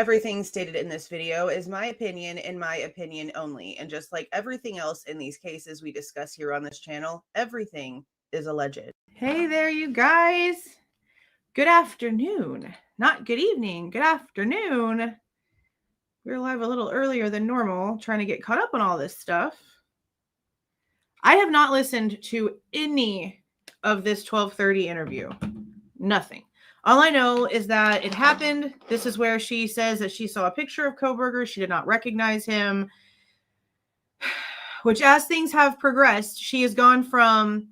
Everything stated in this video is my opinion and my opinion only. And just like everything else in these cases we discuss here on this channel, everything is alleged. Hey there, you guys. Good afternoon. Not good evening. Good afternoon. We're live a little earlier than normal, trying to get caught up on all this stuff. I have not listened to any of this 12:30 interview. Nothing. All I know is that it happened. This is where she says that she saw a picture of Kohberger. She did not recognize him, which as things have progressed, she has gone from,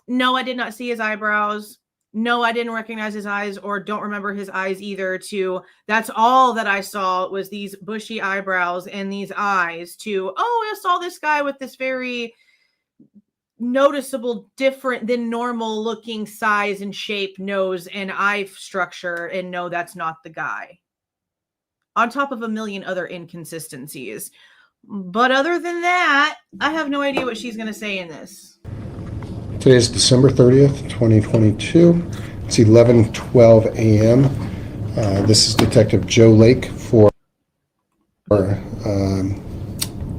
no, I did not see his eyebrows. No, I didn't recognize his eyes or don't remember his eyes either, to that's all that I saw was these bushy eyebrows and these eyes, to, oh, I saw this guy with this very noticeable, different than normal looking size and shape, nose and eye structure, and no, that's not the guy. On top of a million other inconsistencies. But other than that, I have no idea what she's going to say in this. Today is December 30th, 2022. It's 11:12 a.m. This is Detective Joe Lake for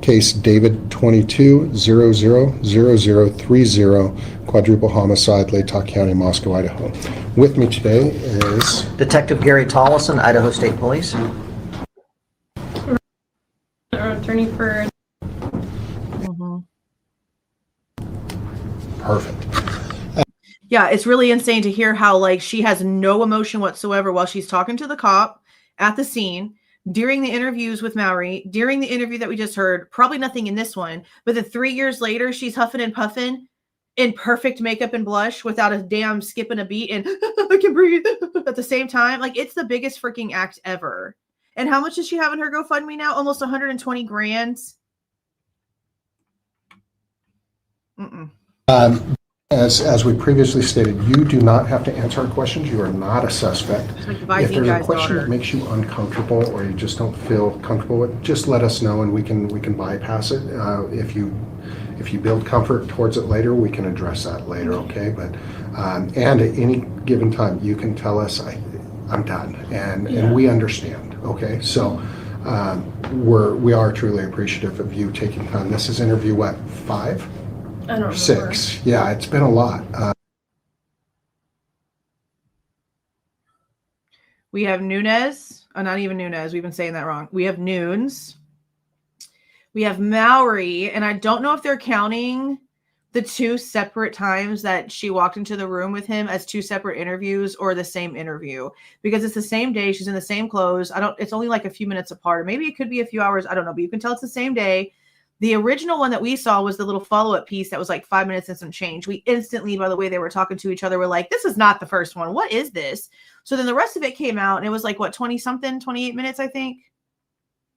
case David 22000030, quadruple homicide, Latah County, Moscow, Idaho. With me today is Detective Gary Tollison, Idaho State Police. Our attorney for. Perfect. Yeah, it's really insane to hear how like she has no emotion whatsoever while she's talking to the cop at the scene, during the interviews with Mallory, during the interview that we just heard, probably nothing in this one, but then 3 years later, she's huffing and puffing in perfect makeup and blush without a damn skip and a beat and I can breathe at the same time. Like, it's the biggest freaking act ever. And how much does she have in her GoFundMe now? Almost 120 grand. As we previously stated, you do not have to answer our questions. You are not a suspect. Like if there's a question daughter that makes you uncomfortable or you just don't feel comfortable with, just let us know and we can bypass it. If you build comfort towards it later, we can address that later, okay? But and at any given time, you can tell us, I'm done, and we understand, okay? So we are truly appreciative of you taking time. This is interview what, 5? I don't know. 6. Yeah, it's been a lot. We have Nunez. Oh, not even Nunez. We've been saying that wrong. We have Nunes. We have Mallory. And I don't know if they're counting the 2 separate times that she walked into the room with him as 2 separate interviews or the same interview. Because it's the same day. She's in the same clothes. It's only like a few minutes apart. Or maybe it could be a few hours. I don't know. But you can tell it's the same day. The original one that we saw was the little follow-up piece that was like 5 minutes and some change. We instantly, by the way they were talking to each other, were like, this is not the first one. What is this? So then the rest of it came out and it was like, what, 20-something, 28 minutes, I think?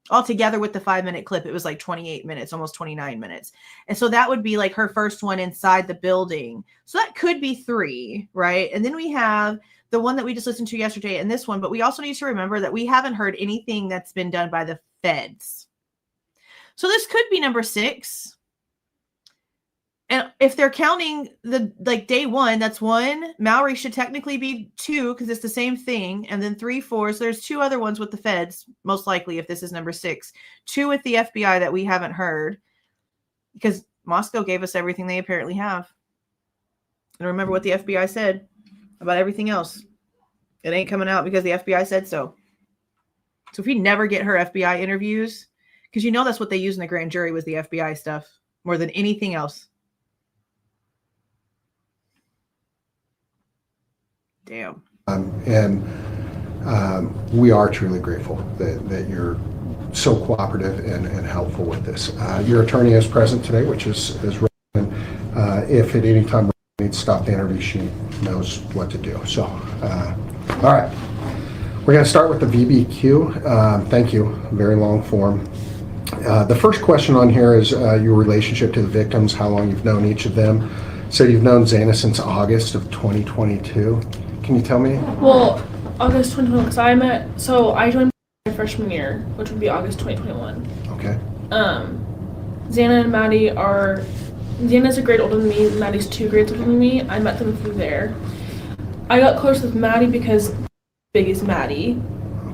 Altogether with the 5-minute clip, it was like 28 minutes, almost 29 minutes. And so that would be like her first one inside the building. So that could be 3, right? And then we have the one that we just listened to yesterday and this one. But we also need to remember that we haven't heard anything that's been done by the feds. So this could be number 6. And if they're counting the like day 1, that's 1. Mallory should technically be 2 because it's the same thing. And then 3, 4. So there's 2 other ones with the feds, most likely, if this is number 6. 2 with the FBI that we haven't heard because Moscow gave us everything they apparently have. And remember what the FBI said about everything else. It ain't coming out because the FBI said so. So if we never get her FBI interviews, because you know that's what they used in the grand jury was the FBI stuff more than anything else. Damn. We are truly grateful that you're so cooperative and helpful with this. Your attorney is present today, which is if at any time we need to stop the interview, she knows what to do. So, all right. We're going to start with the VBQ. Thank you. Very long form. The first question on here is your relationship to the victims, how long you've known each of them. So you've known Xana since August of 2022. Can you tell me? Well, August 2021, because I joined my freshman year, which would be August 2021. Okay. Xana and Maddie Xana's a grade older than me, Maddie's 2 grades older than me. I met them through there. I got close with Maddie because big is Maddie.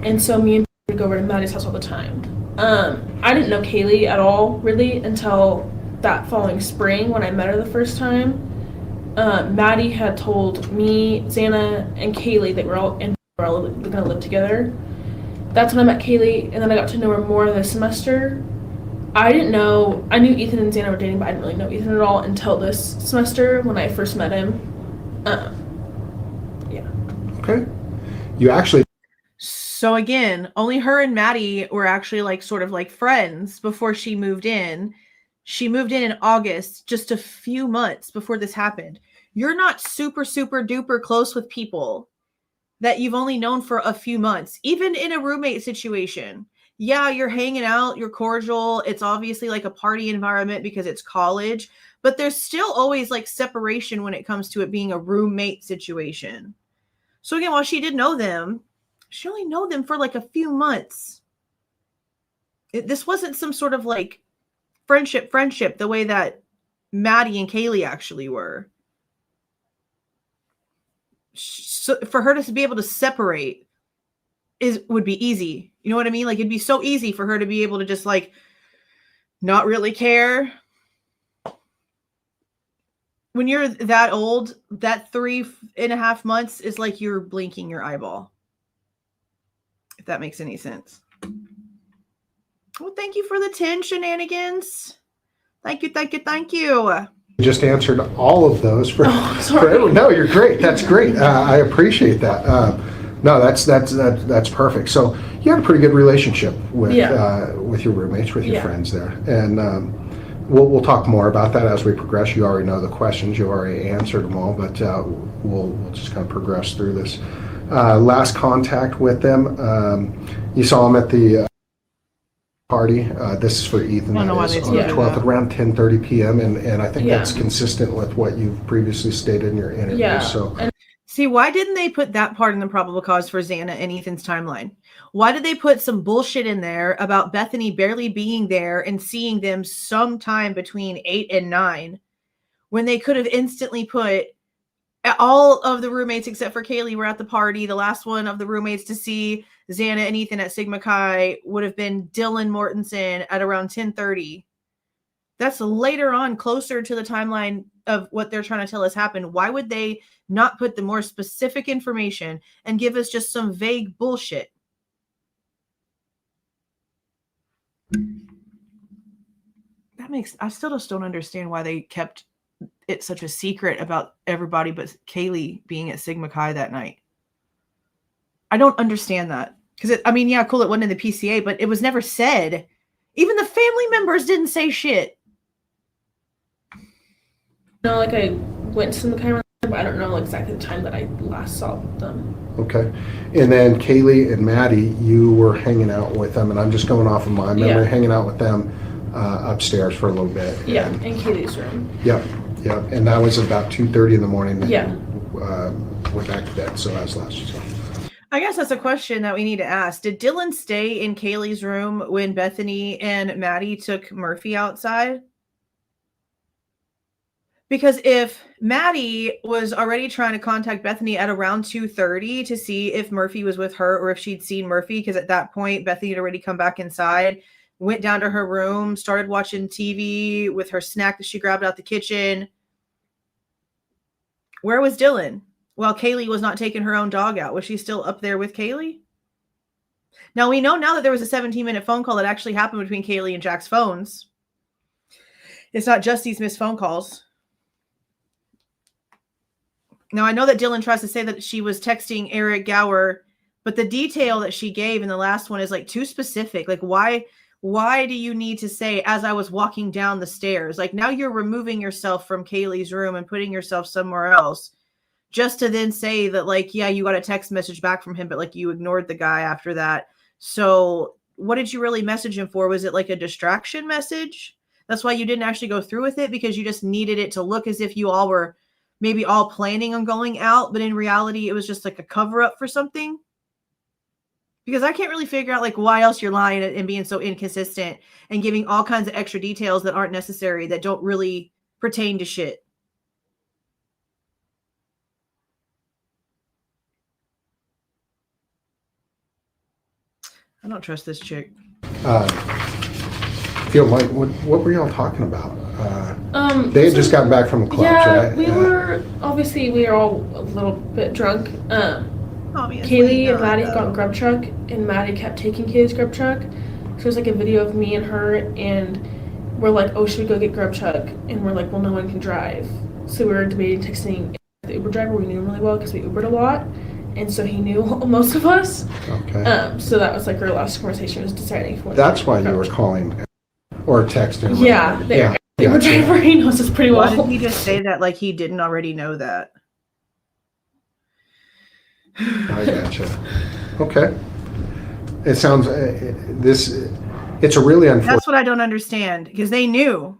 And so me and go over to Maddie's house all the time. I didn't know Kaylee at all, really, until that following spring when I met her the first time. Maddie had told me, Xana, and Kaylee that we're all going to live together. That's when I met Kaylee, and then I got to know her more this semester. I didn't know, I knew Ethan and Xana were dating, but I didn't really know Ethan at all until this semester when I first met him. Yeah. Okay. You actually. So again, only her and Maddie were actually like sort of like friends before she moved in. She moved in August, just a few months before this happened. You're not super, super duper close with people that you've only known for a few months, even in a roommate situation. Yeah, you're hanging out, you're cordial. It's obviously like a party environment because it's college, but there's still always like separation when it comes to it being a roommate situation. So again, while she did know them, she only know them for like a few months. This wasn't some sort of like friendship the way that Maddie and Kaylee actually were. So for her to be able to separate would be easy. You know what I mean? Like it'd be so easy for her to be able to just like not really care. When you're that old, that 3.5 months is like you're blinking your eyeball. If that makes any sense. Well, thank you for the 10 shenanigans. Thank you. You just answered all of those for everyone. No, you're great. That's great. I appreciate that. No, that's perfect. So you had a pretty good relationship with your roommates, with your friends there, and we'll talk more about that as we progress. You already know the questions. You already answered them all, but we'll just kind of progress through this. Last contact with them, you saw them at the party. This is for Ethan. That is on the 12th at around 10:30 p.m. and I think that's consistent with what you've previously stated in your interview. Yeah. So. See, why didn't they put that part in the probable cause for Xana and Ethan's timeline? Why did they put some bullshit in there about Bethany barely being there and seeing them sometime between 8 and 9 when they could have instantly put all of the roommates except for Kaylee were at the party? The last one of the roommates to see Xana and Ethan at Sigma Chi would have been Dylan Mortensen at around 10:30. That's later on, closer to the timeline of what they're trying to tell us happened. Why would they not put the more specific information and give us just some vague bullshit? I still just don't understand why they kept it such a secret about everybody but Kaylee being at Sigma Chi that night. I don't understand that. Because, cool, it wasn't in the PCA, but it was never said. Even the family members didn't say shit. No, like I went to Sigma Chi, but I don't know exactly the time that I last saw them. Okay. And then Kaylee and Maddie, you were hanging out with them, and I'm just going off of my memory, hanging out with them upstairs for a little bit. Yeah, in Kaylee's room. Yep. And that was about 2:30 in the morning. Yeah. Went back to bed, so that was last. So. I guess that's a question that we need to ask. Did Dylan stay in Kaylee's room when Bethany and Maddie took Murphy outside? Because if Maddie was already trying to contact Bethany at around 2:30 to see if Murphy was with her or if she'd seen Murphy, because at that point, Bethany had already come back inside, went down to her room, started watching TV with her snack that she grabbed out the kitchen. Where was Dylan? Well, Kaylee was not taking her own dog out. Was she still up there with Kaylee? Now, we know now that there was a 17-minute phone call that actually happened between Kaylee and Jack's phones. It's not just these missed phone calls. Now, I know that Dylan tries to say that she was texting Eric Gower, but the detail that she gave in the last one is like too specific. Like, why do you need to say, as I was walking down the stairs? Like, now you're removing yourself from Kaylee's room and putting yourself somewhere else just to then say that, like, yeah, you got a text message back from him, but like you ignored the guy after that. So what did you really message him for? Was it like a distraction message? That's why you didn't actually go through with it, because you just needed it to look as if you all were maybe all planning on going out, but in reality, it was just like a cover up for something. Because I can't really figure out like why else you're lying and being so inconsistent and giving all kinds of extra details that aren't necessary, that don't really pertain to shit. I don't trust this chick. Phil, Mike, what were y'all talking about? They had just gotten back from the club, yeah, right? we were all a little bit drunk. Obviously Kaylee and not, Maddie though. got grub truck, and Maddie kept taking Kaylee's grub truck. So there's like a video of me and her, and we're like, oh, should we go get grub truck? And we're like, well, no one can drive. So we were debating texting the Uber driver. We knew him really well because we Ubered a lot, and so he knew most of us. Okay. So that was like our last conversation, was deciding if we wanted That's to why get you grub were truck. calling or texting. Yeah, Yeah. The Uber Gotcha. driver, he knows us pretty Why well. did he just say that like he didn't already know that? I gotcha. Okay. It sounds it's a really unfortunate. That's what I don't understand, because they knew.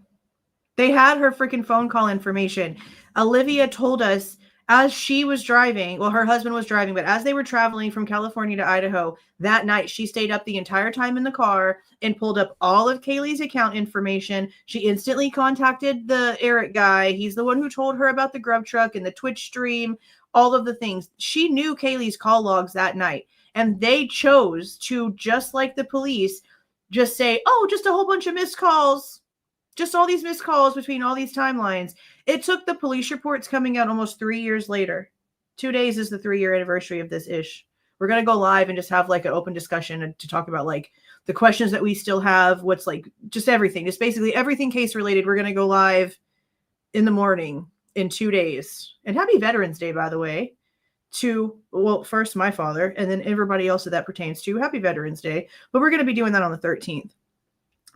They had her freaking phone call information. Olivia told us as she was driving, well, her husband was driving, but as they were traveling from California to Idaho that night, she stayed up the entire time in the car and pulled up all of Kaylee's account information. She instantly contacted the Eric guy. He's the one who told her about the grub truck and the Twitch stream, all of the things. She knew Kaylee's call logs that night, and they chose to, just like the police, just say, oh, just a whole bunch of missed calls. Just all these missed calls between all these timelines. It took the police reports coming out almost 3 years later. 2 days is the 3-year anniversary of this ish. We're going to go live and just have like an open discussion to talk about like the questions that we still have, what's like just everything, just basically everything case related. We're going to go live in the morning in 2 days. And happy Veterans Day, by the way, to, well, first my father and then everybody else that pertains to. Happy Veterans Day. But we're going to be doing that on the 13th.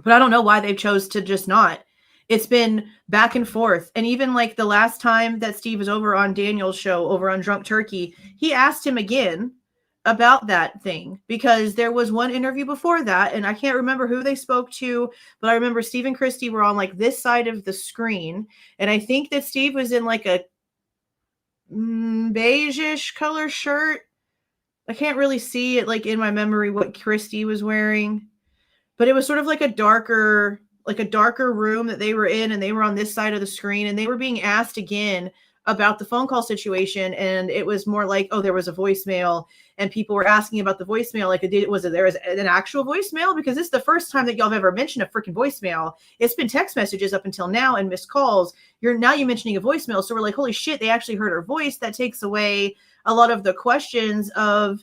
But I don't know why they've chose to just not. It's been back and forth. And even like the last time that Steve was over on Daniel's show over on Drunk Turkey, he asked him again about that thing, because there was one interview before that, and I can't remember who they spoke to, but I remember Steve and Christy were on like this side of the screen. And I think that Steve was in like a beige-ish color shirt. I can't really see it like in my memory what Christy was wearing. But it was sort of like a darker room that they were in, and they were on this side of the screen, and they were being asked again about the phone call situation. And it was more like, oh, there was a voicemail, and people were asking about the voicemail. Like, was there an actual voicemail? Because this is the first time that y'all have ever mentioned a freaking voicemail. It's been text messages up until now and missed calls. You're mentioning a voicemail. So we're like, holy shit, they actually heard her voice. That takes away a lot of the questions of,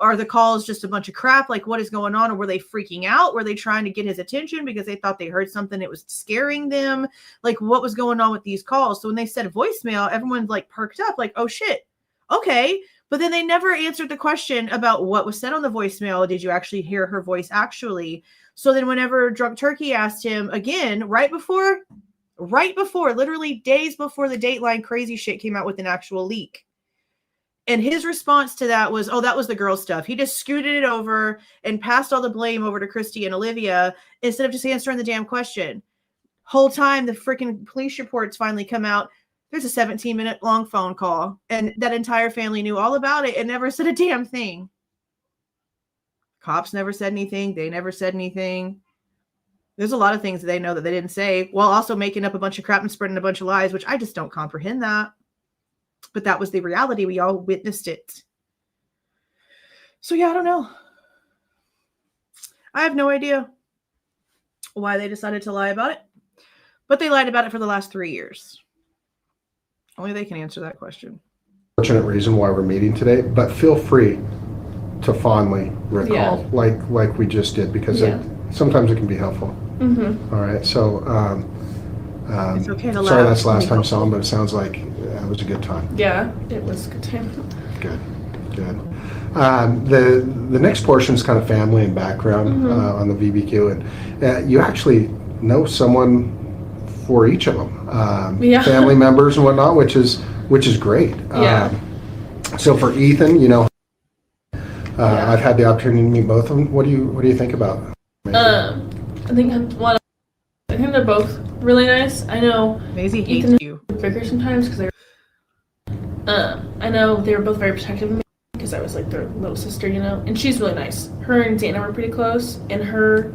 are the calls just a bunch of crap? Like, what is going on? Or were they freaking out? Were they trying to get his attention because they thought they heard something that was scaring them? Like, what was going on with these calls? So when they said voicemail, everyone like perked up like, oh shit. Okay. But then they never answered the question about what was said on the voicemail. Did you actually hear her voice actually? So then whenever Drunk Turkey asked him again, right before, literally days before the Dateline crazy shit came out with an actual leak. And his response to that was, oh, that was the girl stuff. He just scooted it over and passed all the blame over to Christy and Olivia instead of just answering the damn question. Whole time, the freaking police reports finally come out. There's a 17-minute long phone call. And that entire family knew all about it and never said a damn thing. Cops never said anything. They never said anything. There's a lot of things that they know that they didn't say, while also making up a bunch of crap and spreading a bunch of lies, which I just don't comprehend that. But that was the reality. We all witnessed it. So yeah, I don't know. I have no idea why they decided to lie about it. But they lied about it for the last 3 years. Only they can answer that question. Fortunate reason why we're meeting today, but feel free to fondly recall, like we just did, because sometimes it can be helpful. Mm-hmm. All right, so It's okay to laugh. sorry that's the last time I saw him, but it sounds like it was a good time. Yeah, it was a good time. Good. The next portion is kind of family and background on the VBQ, and you actually know someone for each of them, family members and whatnot, which is great. So for Ethan, you know, I've had the opportunity to meet both of them. What do you think about? I think they're both really nice. I know Maisie Ethan hates you. is bigger sometimes because I know they were both very protective of me because I was like their little sister, you know. And she's really nice. Her and Xana were pretty close, and her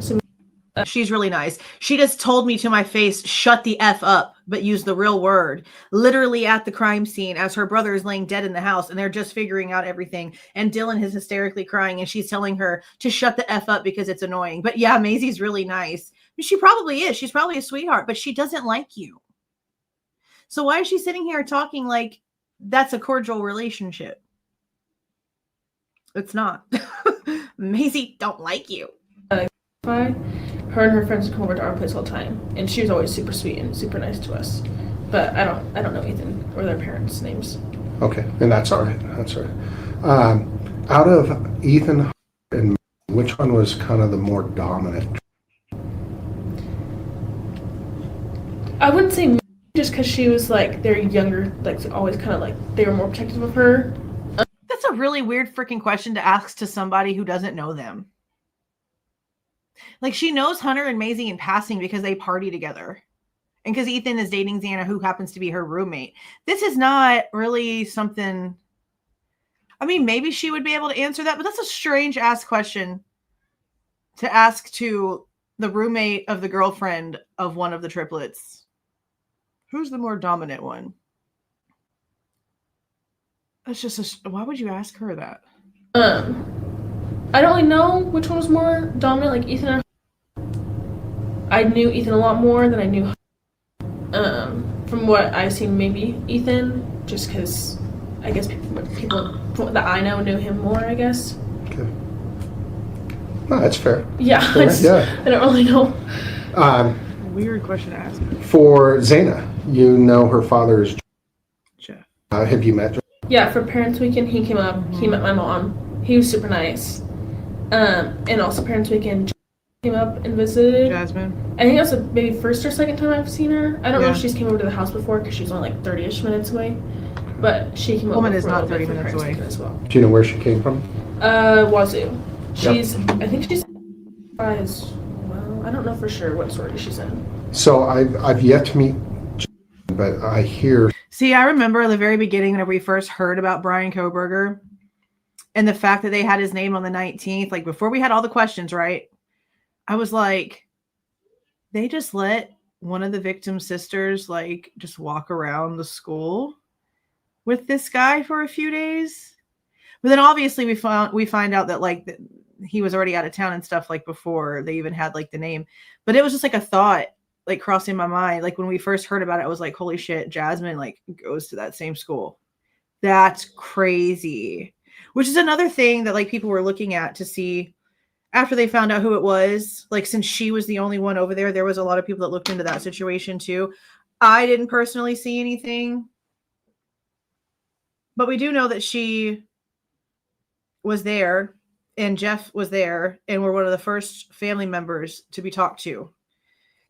She's really nice. She just told me to my face, shut the F up, but use the real word. Literally at the crime scene as her brother is laying dead in the house and they're just figuring out everything. And Dylan is hysterically crying and she's telling her to shut the F up because it's annoying. But yeah, Maisie's really nice. She probably is. She's probably a sweetheart, but she doesn't like you. So why is she sitting here talking like that's a cordial relationship? It's not. Maisie don't like you. Her and her friends would come over to our place all the time, and she was always super sweet and super nice to us. But I don't know Ethan or their parents' names. Okay, and that's all right. That's all right. Out of Ethan and which one was kind of the more dominant? I wouldn't say just because she was like they're younger, like always kind of like they were more protective of her. That's a really weird freaking question to ask to somebody who doesn't know them. Like, she knows Hunter and Maisie in passing because they party together. And because Ethan is dating Xana, who happens to be her roommate. This is not really something... I mean, maybe she would be able to answer that, but that's a strange ass question to ask to the roommate of the girlfriend of one of the triplets. Who's the more dominant one? That's just why would you ask her that? I don't really know which one was more dominant, like Ethan or I knew Ethan a lot more than I knew from what I've seen, maybe Ethan, just because I guess people that I know knew him more, I guess. Okay. No, that's fair. Yeah, Yeah. I don't really know. Weird question to ask. For Xana, you know her father is Jeff. Have you met Jeff? Yeah, for Parents Weekend, he came up. He met my mom. He was super nice. And also Parents Weekend came up and visited. Jasmine. I think that's maybe first or second time I've seen her. I don't know Yeah. if she's came over to the house before because she's only like 30-ish minutes away. But she came Woman over is for a not little 30 bit for minutes Parents away. Weekend as well. Do you know where she came from? Wazoo. I think she's as well. I don't know for sure what sorority she's in. So I've yet to meet Jeff, but I hear... See, I remember the very beginning when we first heard about Bryan Kohberger and the fact that they had his name on the 19th, like before we had all the questions, right? I was like, they just let one of the victim's sisters like just walk around the school with this guy for a few days. But then obviously we find out that like he was already out of town and stuff like before they even had like the name. But it was just like a thought like crossing my mind. Like when we first heard about it, I was like, holy shit, Jasmine like goes to that same school. That's crazy. Which is another thing that like people were looking at to see after they found out who it was. Like since she was the only one over there, there was a lot of people that looked into that situation too. I didn't personally see anything, but we do know that she was there and Jeff was there and were one of the first family members to be talked to.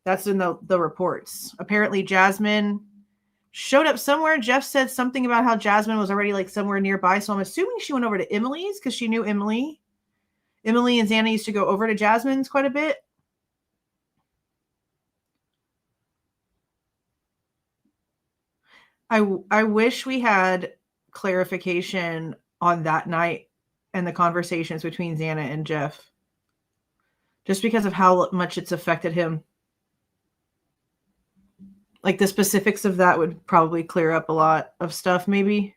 That's in the reports. Apparently Jasmine showed up somewhere. Jeff said something about how Jasmine was already like somewhere nearby. So I'm assuming she went over to Emily's because she knew Emily. Emily and Xana used to go over to Jasmine's quite a bit. I wish we had clarification on that night and the conversations between Xana and Jeff. Just because of how much it's affected him. Like the specifics of that would probably clear up a lot of stuff, maybe.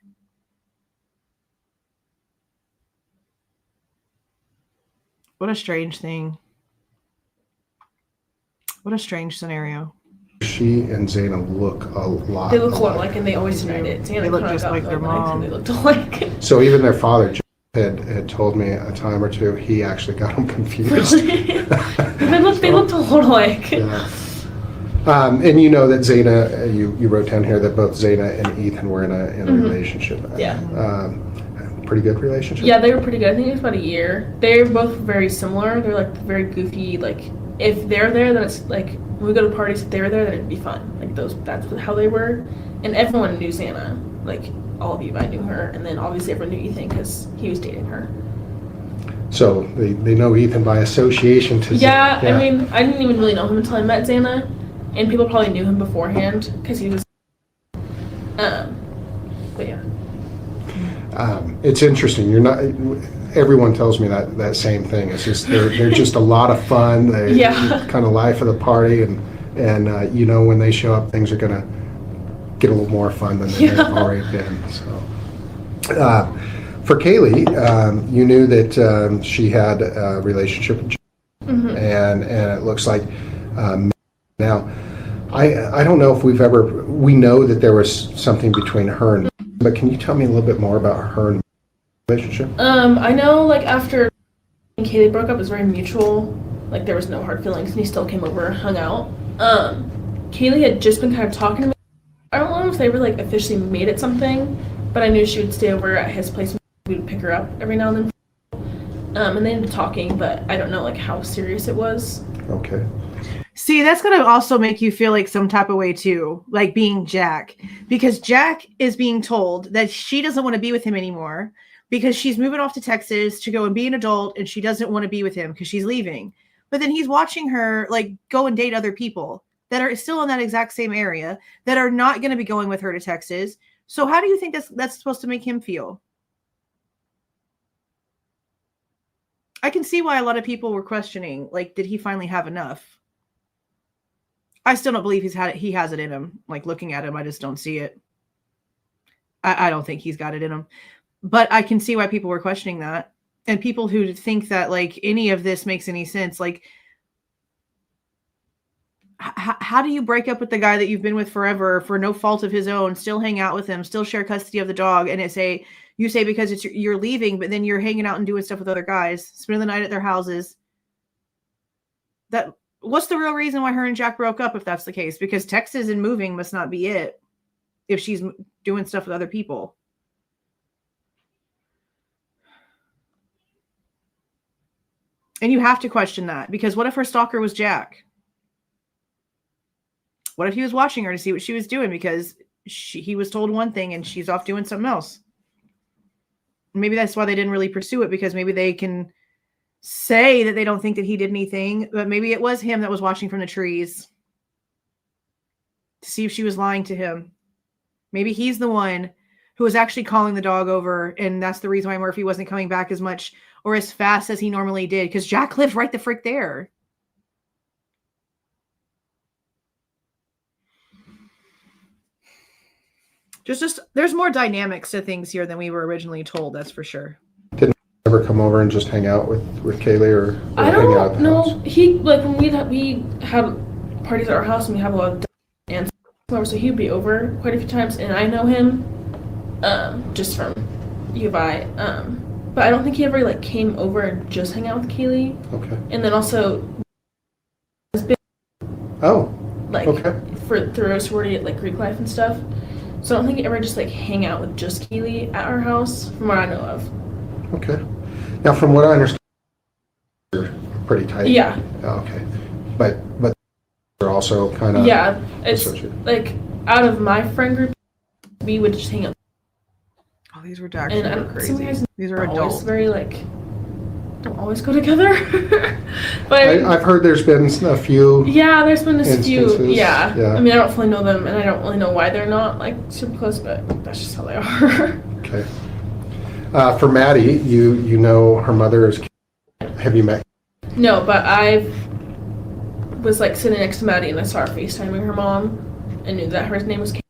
What a strange thing. What a strange scenario. She and Xana look a lot They look a lot alike. alike and they always denied it. They look just like their mom. They looked alike. So even their father had told me a time or two, he actually got them confused. Really? they looked a lot alike. Yeah. And you know that Xana, you wrote down here that both Xana and Ethan were in a relationship. Yeah. Pretty good relationship? Yeah, they were pretty good. I think it was about a year. They're both very similar. They're like very goofy. Like if they're there, then it's like when we go to parties, if they were there, then it'd be fun. Like that's how they were. And everyone knew Xana. Like all of you, I knew her. And then obviously everyone knew Ethan because he was dating her. So they know Ethan by association to Yeah, I mean, I didn't even really know him until I met Xana. And people probably knew him beforehand because he was. But yeah. It's interesting. You're not. everyone tells me that same thing. It's just they're just a lot of fun. They kind of life of the party, and when they show up, things are gonna get a little more fun than they've already been. So, for Kaylee, you knew that she had a relationship with John, and it looks like now. I don't know if we know that there was something between her and, but can you tell me a little bit more about her and relationship? I know, like, after Kaylee broke up, it was very mutual. Like, there was no hard feelings, and he still came over, hung out. Kaylee had just been kind of talking to me. I don't know if they ever, like, officially made it something, but I knew she would stay over at his place. We would pick her up every now and then. And they ended up talking, but I don't know, like, how serious it was. Okay. See, that's going to also make you feel like some type of way too, like being Jack, because Jack is being told that she doesn't want to be with him anymore because she's moving off to Texas to go and be an adult, and she doesn't want to be with him because she's leaving. But then he's watching her like go and date other people that are still in that exact same area that are not going to be going with her to Texas. So how do you think that's supposed to make him feel? I can see why a lot of people were questioning, like, did he finally have enough? I still don't believe he has it in him. Like, looking at him, I just don't see it. I don't think he's got it in him. But I can see why people were questioning that. And people who think that, like, any of this makes any sense. Like, how do you break up with the guy that you've been with forever for no fault of his own, still hang out with him, still share custody of the dog, and you say because you're leaving, but then you're hanging out and doing stuff with other guys, spending the night at their houses. What's the real reason why her and Jack broke up if that's the case? Because Texas and moving must not be it if she's doing stuff with other people. And you have to question that, because what if her stalker was Jack? What if he was watching her to see what she was doing because he was told one thing and she's off doing something else? Maybe that's why they didn't really pursue it, because maybe they can say that they don't think that he did anything, but maybe it was him that was watching from the trees to see if she was lying to him. Maybe he's the one who was actually calling the dog over, and that's the reason why Murphy wasn't coming back as much or as fast as he normally did, because Jack lived right the frick there. Just there's more dynamics to things here than we were originally told, that's for sure. Ever come over and just hang out with Kaylee or I hang out at don't the know. house? He, like, when we had parties at our house, and we have a lot of aunts over, so he'd be over quite a few times, and I know him just from U of I. But I don't think he ever, like, came over and just hang out with Kaylee. Okay. And then also has been through a sorority at, like, Greek life and stuff. So I don't think he ever just, like, hang out with just Kaylee at our house, from what I know of. Okay. Now, from what I understand, you're pretty tight. Yeah. Okay. But they're also kind of it's like out of my friend group, we would just hang out. Oh, these redactions are crazy. These are always adults. very, like, don't always go together. But I've heard there's been a few. Yeah, there's been a few. Yeah. I mean, I don't fully know them, and I don't really know why they're not, like, super close, but that's just how they are. Okay. For Maddie, you know her mother is. Have you met? No, but I was, like, sitting next to Maddie, and I saw her FaceTiming her mom, and knew that her name was Kaylee.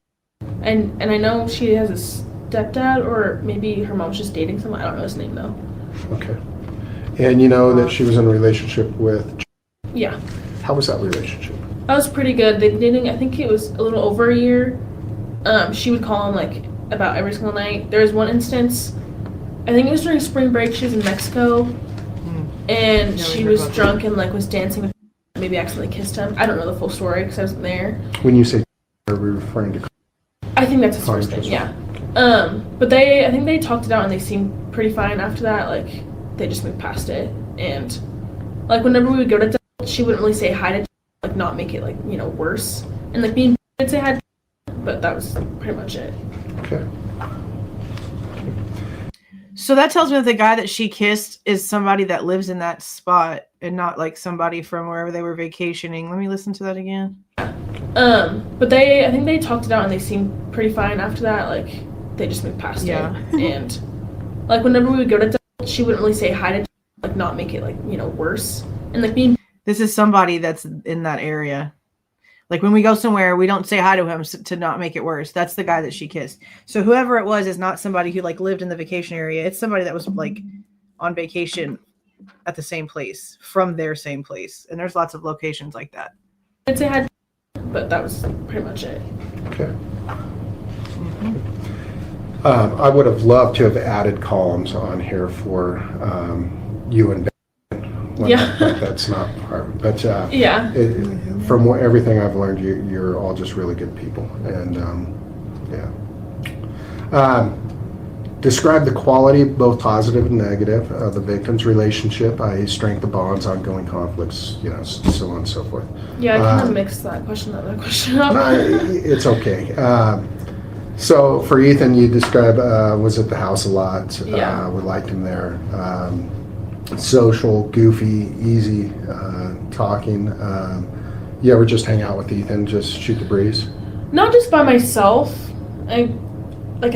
And I know she has a stepdad, or maybe her mom's just dating someone. I don't know his name though. Okay. And you know that she was in a relationship with. Yeah. How was that relationship? That was pretty good. They've been dating, I think it was a little over a year. She would call him, like, about every single night. There was one instance, I think it was during spring break, she was in Mexico, and she was drunk and, like, was dancing with him, maybe accidentally kissed him. I don't know the full story because I wasn't there. When you say, are we referring to? I think that's his first name, yeah. But I think they talked it out, and they seemed pretty fine after that. Like, they just moved past it. And, like, whenever we would go to Del, she wouldn't really say hi to, like, not make it, like, you know, worse. And, like, me and would say hi to, but that was pretty much it. Okay. So that tells me that the guy that she kissed is somebody that lives in that spot and not, like, somebody from wherever they were vacationing. Let me listen to that again. But I think they talked it out, and they seemed pretty fine after that. Like, they just moved past it. And, like, whenever we would go to Del, she wouldn't really say hi to like not make it like, you know, worse. And like being This is somebody that's in that area. Like when we go somewhere, we don't say hi to him to not make it worse. That's the guy that she kissed. So whoever it was is not somebody who like lived in the vacation area. It's somebody that was like on vacation at the same place from their same place. And there's lots of locations like that. I'd say hi, but that was pretty much it. Okay. I would have loved to have added columns on here for you and Ben. Yeah. But that's not part. But Yeah. From everything I've learned, you're all just really good people. And describe the quality, both positive and negative, of the victim's relationship, i.e. strength of bonds, ongoing conflicts, you know, so on and so forth. Yeah, I kind of mixed that question up. It's okay. So for Ethan, you describe was at the house a lot. Yeah. We liked him there. Social, goofy, easy talking. You ever just hang out with Ethan, just shoot the breeze? Not just by myself. I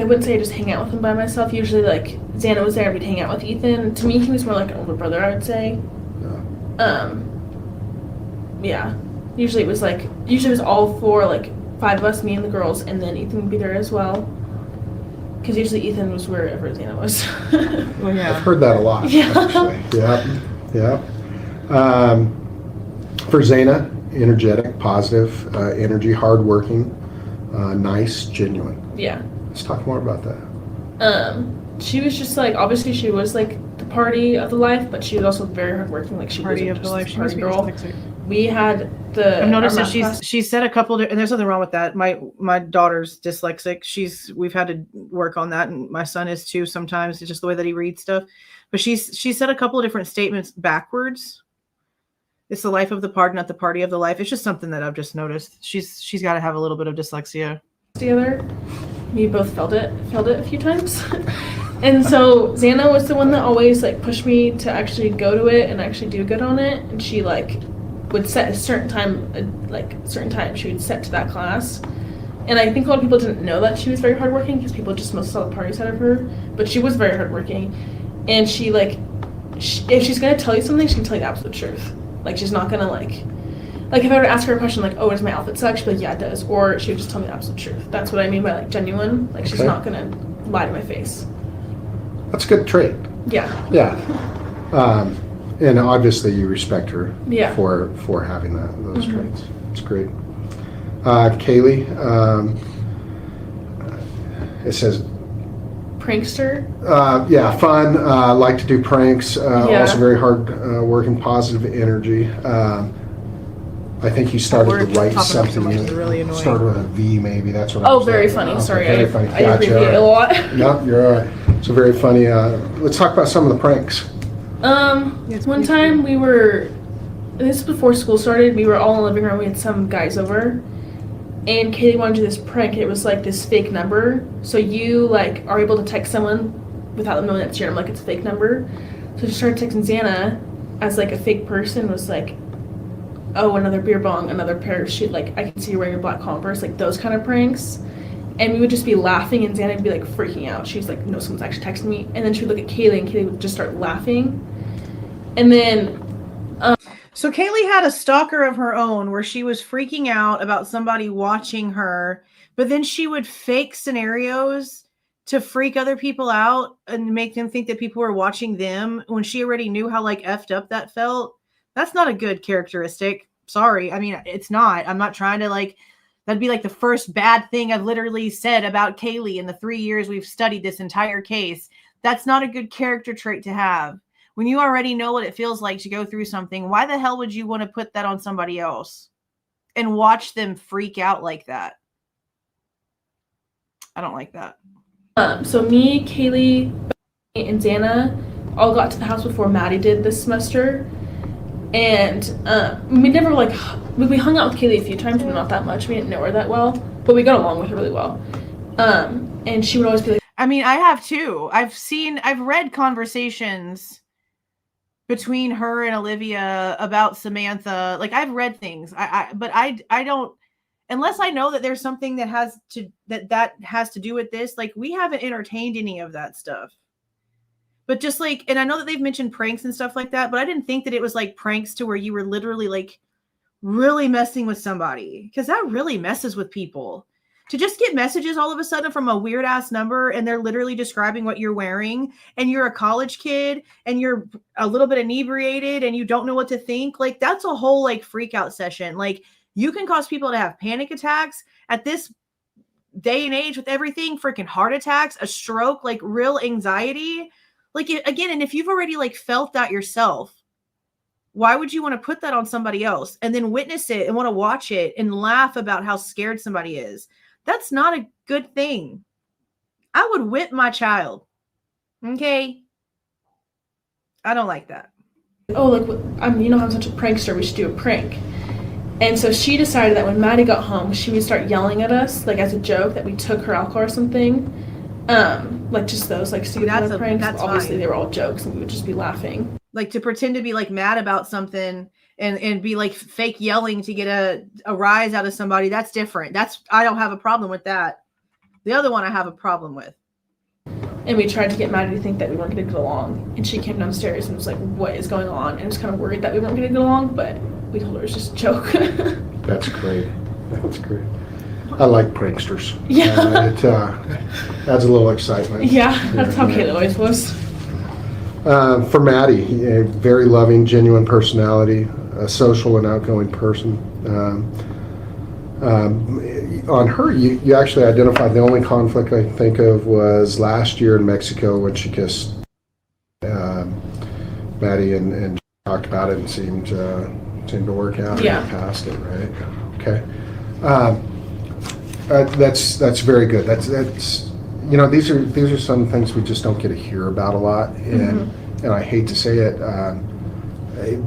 wouldn't say I just hang out with him by myself. Usually, like, Xana was there, we'd hang out with Ethan. To me, he was more like an older brother, I would say. Yeah. Usually it was all four, like, 5 of us, me and the girls, and then Ethan would be there as well. Because usually Ethan was wherever Xana was. Well, yeah. I've heard that a lot, Yeah. actually. Yeah. For Xana, energetic, positive, energy, hardworking, nice, genuine. Yeah. Let's talk more about that. She was just like, obviously she was like the party of the life, but she was also very hardworking. Like she Party wasn't of the life. just She a must party be girl. dyslexic. We had the. I've noticed our that math class- she said a couple and there's nothing wrong with that. My daughter's dyslexic. We've had to work on that, and my son is too sometimes. It's just the way that he reads stuff. But she said a couple of different statements backwards. It's the life of the party, not the party of the life. It's just something that I've just noticed. She's got to have a little bit of dyslexia. together. We both felt it a few times. And so Xana was the one that always like pushed me to actually go to it and actually do good on it. And she like would set a certain time, certain time she would set to that class. And I think a lot of people didn't know that she was very hardworking because people just mostly saw the party side of her. But she was very hardworking. And she if she's gonna tell you something, she can tell you the absolute truth. Like she's not gonna like if I were to ask her a question like, oh, does my outfit suck? She'd be like, yeah, it does. Or she would just tell me the absolute truth. That's what I mean by like genuine. Like she's not gonna lie to my face. That's a good trait. Yeah. Yeah. And obviously you respect her Yeah. for having those traits. It's great. Kaylee, it says, Prankster. yeah, fun, like to do pranks, Yeah. also very hard working, positive energy. I think you started That word, to write popping up so something. much is really annoying. Started with a V, maybe. That's what. I Oh, was very thinking. funny. Okay, Sorry, very funny. I abbreviate a lot. No, you're all right. So very funny. Let's talk about some of the pranks. One time we were, this is before school started, we were all in the living room, we had some guys over, and Kaylee wanted to do this prank, and it was like this fake number, so you like are able to text someone without them knowing that's your number, like it's a fake number. So she started texting Xana as like a fake person, was like, oh, another beer bong, another pair of shoes, like I can see you wearing your black Converse, like those kind of pranks. And we would just be laughing, and Xana would be like freaking out. She's like, no, someone's actually texting me. And then she would look at Kaylee, and Kaylee would just start laughing. And then So Kaylee had a stalker of her own where she was freaking out about somebody watching her, but then she would fake scenarios to freak other people out and make them think that people were watching them when she already knew how like effed up that felt. That's not a good characteristic. Sorry. I mean, it's not. I'm not trying to like, that'd be like the first bad thing I've literally said about Kaylee in the 3 years we've studied this entire case. That's not a good character trait to have. When you already know what it feels like to go through something, why the hell would you want to put that on somebody else and watch them freak out like that? I don't like that. so me, Kaylee, Bethany, and Xana all got to the house before Maddie did this semester. And we never like, we hung out with Kaylee a few times, but not that much. We didn't know her that well, but we got along with her really well. And she would always be like, I mean, I have too. I've read conversations between her and Olivia about Samantha. Like I've read things, but I don't, unless I know that there's something that has to do with this. Like we haven't entertained any of that stuff. But just like, and I know that they've mentioned pranks and stuff like that, but I didn't think that it was like pranks to where you were literally like really messing with somebody, because that really messes with people. To just get messages all of a sudden from a weird ass number and they're literally describing what you're wearing and you're a college kid and you're a little bit inebriated and you don't know what to think. Like that's a whole like freak out session. Like you can cause people to have panic attacks at this day and age with everything, freaking heart attacks, a stroke, like real anxiety. Like again, and if you've already like felt that yourself, why would you want to put that on somebody else and then witness it and want to watch it and laugh about how scared somebody is? That's not a good thing. I would whip my child. Okay. I don't like that. Oh, like, you know, I'm such a prankster. We should do a prank. And so she decided that when Maddie got home, she would start yelling at us, like as a joke, that we took her alcohol or something. Like just those like stupid pranks. Obviously, fine. They were all jokes, and we would just be laughing. Like to pretend to be like mad about something and be like fake yelling to get a rise out of somebody. That's different. I don't have a problem with that. The other one I have a problem with. And we tried to get Maddie to think that we weren't going to get along. And she came downstairs and was like, what is going on? And was kind of worried that we weren't going to get along, but we told her it was just a joke. That's great. That's great. I like pranksters. Yeah. It adds a little excitement. Yeah, that's how Kayla always was. For Maddie, a very loving, genuine personality, a social and outgoing person. On her, you actually identified the only conflict I think of was last year in Mexico when she kissed Maddie and talked about it and seemed to work out. Yeah. And past it, right? Okay. That's very good. That's you know, these are some things we just don't get to hear about a lot, and I hate to say it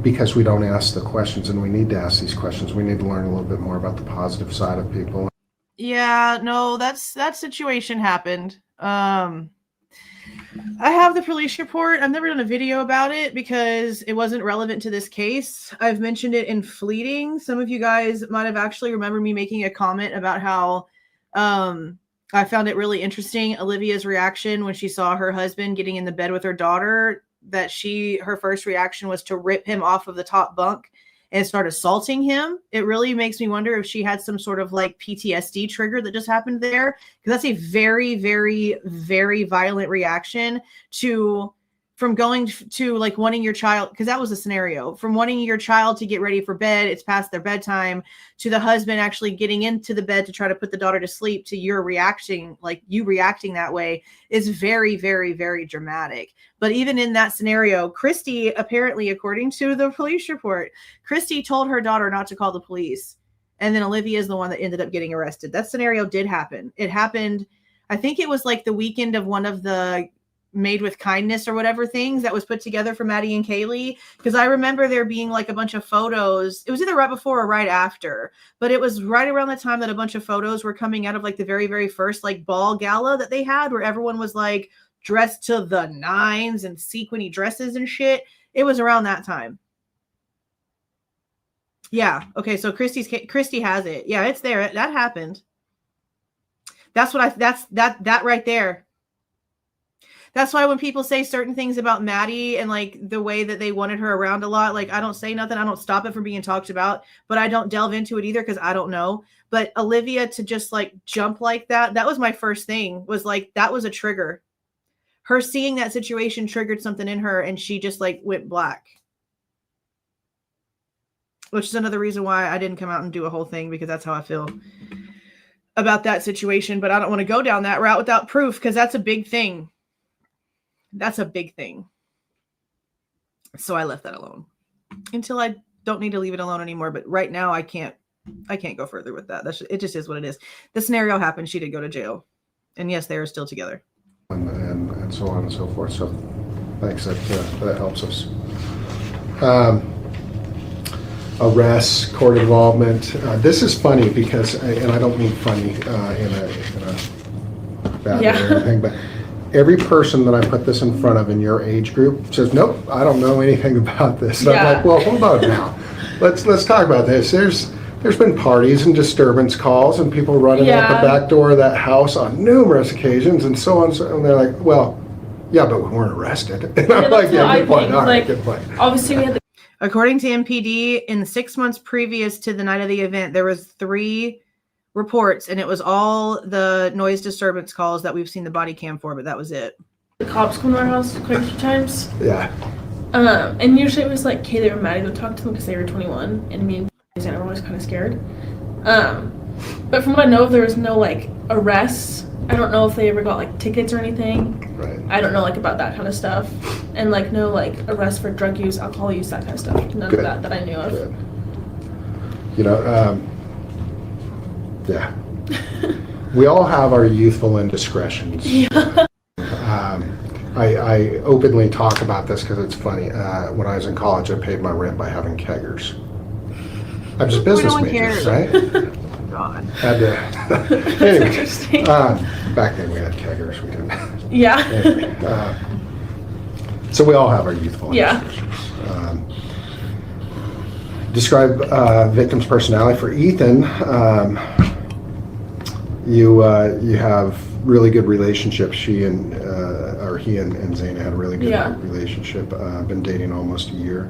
because we don't ask the questions, and we need to ask these questions. We need to learn a little bit more about the positive side of people. Yeah, no, that situation happened. I have the police report. I've never done a video about it because it wasn't relevant to this case. I've mentioned it in fleeting. Some of you guys might have actually remembered me making a comment about how I found it really interesting, Olivia's reaction when she saw her husband getting in the bed with her daughter, that her first reaction was to rip him off of the top bunk and start assaulting him. It really makes me wonder if she had some sort of like PTSD trigger that just happened there, because that's a very, very, very violent reaction from going to like wanting your child, because that was a scenario, from wanting your child to get ready for bed, it's past their bedtime, to the husband actually getting into the bed to try to put the daughter to sleep, to you reacting that way is very, very, very dramatic. But even in that scenario, Christy, apparently, according to the police report, Christy told her daughter not to call the police. And then Olivia is the one that ended up getting arrested. That scenario did happen. It happened, I think it was like the weekend of one of the Made with Kindness or whatever things that was put together for Maddie and Kaylee, because I remember there being like a bunch of photos. It was either right before or right after, but it was right around the time that a bunch of photos were coming out of like the very, very first like ball gala that they had, where everyone was like dressed to the nines and sequiny dresses and shit. It was around that time. Yeah. Okay. So Christy has it. Yeah, it's there. That happened. That's that right there. That's why when people say certain things about Maddie and like the way that they wanted her around a lot, like I don't say nothing. I don't stop it from being talked about, but I don't delve into it either because I don't know. But Olivia to just like jump like that was my first thing, was like, that was a trigger. Her seeing that situation triggered something in her and she just like went black. Which is another reason why I didn't come out and do a whole thing, because that's how I feel about that situation. But I don't want to go down that route without proof, because that's a big thing. That's a big thing. So I left that alone until I don't need to leave it alone anymore. But right now I can't go further with that. It just is what it is. The scenario happened. She did go to jail, and yes, they are still together. And so on and so forth. So thanks. That helps us. Arrests, court involvement. This is funny because, and I don't mean funny in a bad way or anything, but every person that I put this in front of in your age group says, nope, I don't know anything about this. And I'm like, well, hold on now. Let's talk about this. There's been parties and disturbance calls and people running out the back door of that house on numerous occasions and so on. And they're like, well, yeah, but we weren't arrested. And Yeah, I'm that's like, what yeah, I good point. think. All right, Like, good point. obviously we had the According to MPD, in the 6 months previous to the night of the event, there was 3 reports, and it was all the noise disturbance calls that we've seen the body cam for, but that was it. cops come to our house quite a few times. Yeah. And usually it was like Kaylee or Maddie would talk to them because they were 21, and me and Xana were always kind of scared. But from what I know, there was no like arrests. I don't know if they ever got like tickets or anything. Right. I don't know like about that kind of stuff, and like no like arrests for drug use, alcohol use, that kind of stuff. None Good. of that I knew of. Good. You know, yeah. We all have our youthful indiscretions. Yeah. I openly talk about this because it's funny. When I was in college, I paid my rent by having keggers. I was a business one major, cares. right? God. Had to. That's Anyway, interesting. back then we had keggers. We didn't. Yeah. Anyway, so we all have our youthful Yeah. indiscretions. Describe victim's personality for Ethan. You have really good relationships. He and Xana had a really good Yeah. relationship. Been dating almost a year.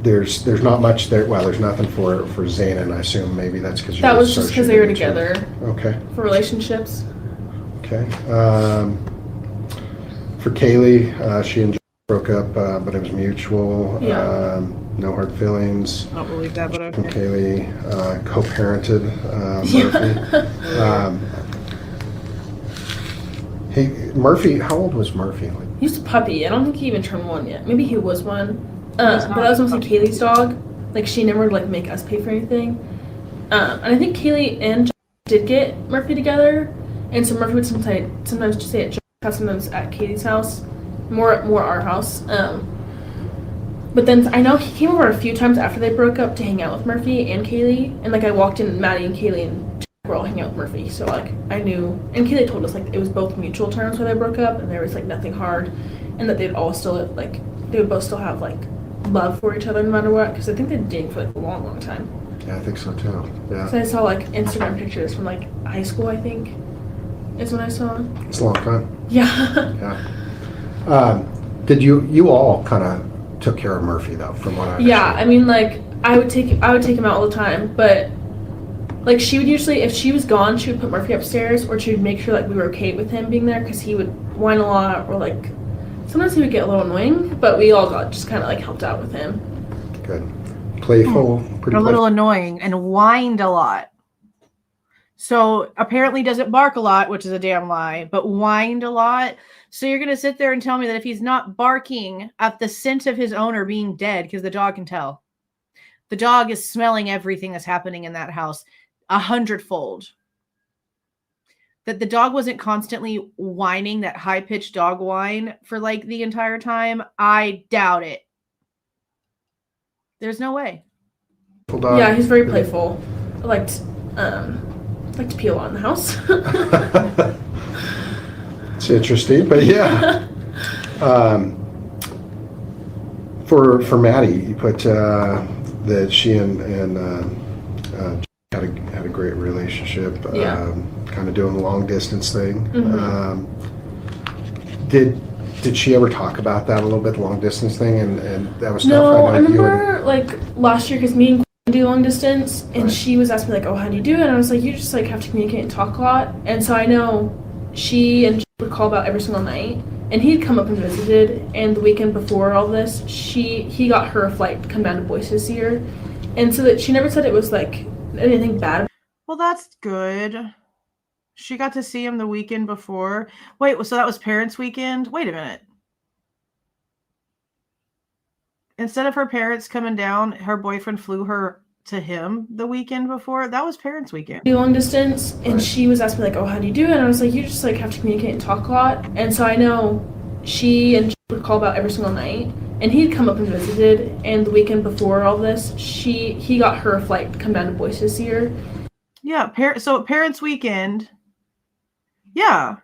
There's not much there. Well, there's nothing for Xana, and I assume maybe that's because That was just because they were together Okay. for relationships. Okay. For Kaylee, she and Jeff broke up, but it was mutual. Yeah. No hard feelings. I don't believe that, but From okay. Kaylee, co-parented Yeah. Murphy. Hey, Murphy, how old was Murphy? Like, He was a puppy. I don't think he even turned 1 yet. Maybe he was 1. He's But not that was a mostly puppy. Kaylee's dog. Like she never would like make us pay for anything. And I think Kaylee and Jeff did get Murphy together, and so Murphy would sometimes just stay at Jeff's house, sometimes at Kaylee's house, more our house. But then I know he came over a few times after they broke up to hang out with Murphy and Kaylee, and like I walked in, Maddie and Kaylee and Jeff were all hanging out with Murphy, so like I knew, and Kaylee told us like it was both mutual terms where they broke up, and there was like nothing hard, and that they'd all still like they would both still have like love for each other no matter what, because I think they'd dating for like a long time. yeah, I think so too. Yeah, So I saw like Instagram pictures from like high school, I think, is when I saw. it's a long time. Yeah. Yeah. Did you all kind of took care of Murphy though, from what I understand? Yeah, I mean like I would take him out all the time, but like she would usually, if she was gone, she would put Murphy upstairs, or she would make sure like we were okay with him being there, because he would whine a lot, or like sometimes he would get a little annoying, but we all got just kind of like helped out with him. Good. Playful, pretty A little playful. annoying and whined a lot. So apparently doesn't bark a lot, which is a damn lie, but whined a lot. So you're going to sit there and tell me that if he's not barking at the scent of his owner being dead, because the dog can tell. The dog is smelling everything that's happening in that house 100-fold. That the dog wasn't constantly whining that high-pitched dog whine for like the entire time, I doubt it. There's no way. Dog. Yeah, he's very playful. I liked to pee a lot in the house. It's interesting, but yeah. For Maddie, you put that she and had a great relationship. Yeah. Kind of doing the long distance thing. Mhm. Did she ever talk about that a little bit, the long distance thing, and that was No, tough? I know you remember like last year, because me and Quinn do long distance, and Right. she was asking me like, "Oh, how do you do it?" And I was like, "You just like have to communicate and talk a lot." And so I know she and Jeff would call about every single night, and he'd come up and visited. And the weekend before all this, he got her a flight to come down to Boise to see her, and so that she never said it was like anything bad. Well, that's good. She got to see him the weekend before. Wait, so that was parents' weekend? Wait a minute. Instead of her parents coming down, her boyfriend flew her to him the weekend before. That was parents' weekend. Do long distance, and Right. she was asking me like, "Oh, how do you do it?" And I was like, "You just like have to communicate and talk a lot." And so I know she and Jeff would call about every single night, and he'd come up and visited. And the weekend before all this, he got her a flight to come down to Boise to see her. Yeah, so parents' weekend. Yeah.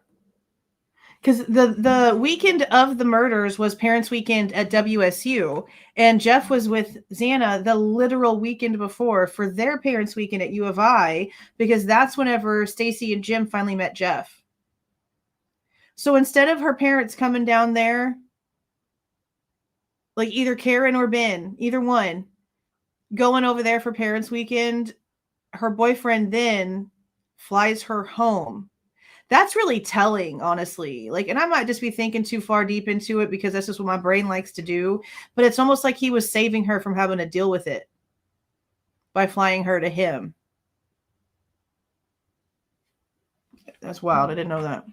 Because the weekend of the murders was parents' weekend at WSU, and Jeff was with Xana the literal weekend before for their parents' weekend at U of I, because that's whenever Stacy and Jim finally met Jeff. So instead of her parents coming down there, like either Karen or Ben, either one, going over there for parents weekend, her boyfriend then flies her home. That's really telling, honestly. Like, and I might just be thinking too far deep into it because that's just what my brain likes to do. But it's almost like he was saving her from having to deal with it by flying her to him. That's wild. I didn't know that.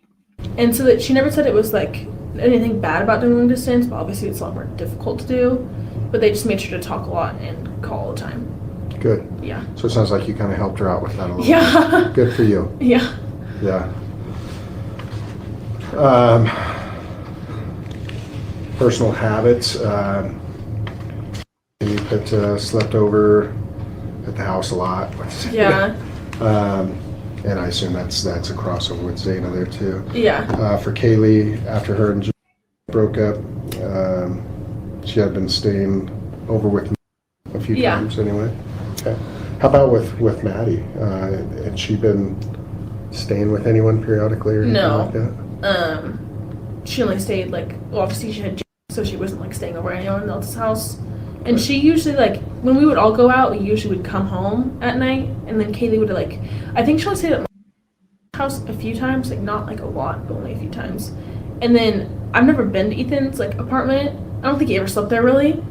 And so that she never said it was like anything bad about doing long distance, but obviously it's a lot more difficult to do. But they just made sure to talk a lot and call all the time. Good. Yeah. So it sounds like you kind of helped her out with that a little Yeah. bit. Good for you. Yeah. Yeah. Personal habits. You that slept over at the house a lot. Yeah. And I assume that's a crossover with Xana there too. Yeah. For Kaylee, after her and Jim broke up, she had been staying over with me a few times anyway. Okay. How about with Maddie? Had she been staying with anyone periodically or anything like that? She only stayed obviously she had Jim, so she wasn't staying over at anyone else's house. And she usually when we would all go out, we usually would come home at night, and then Kaylee would I think she only stayed at my house a few times, not a lot, but only a few times. And then I've never been to Ethan's apartment. I don't think he ever slept there really.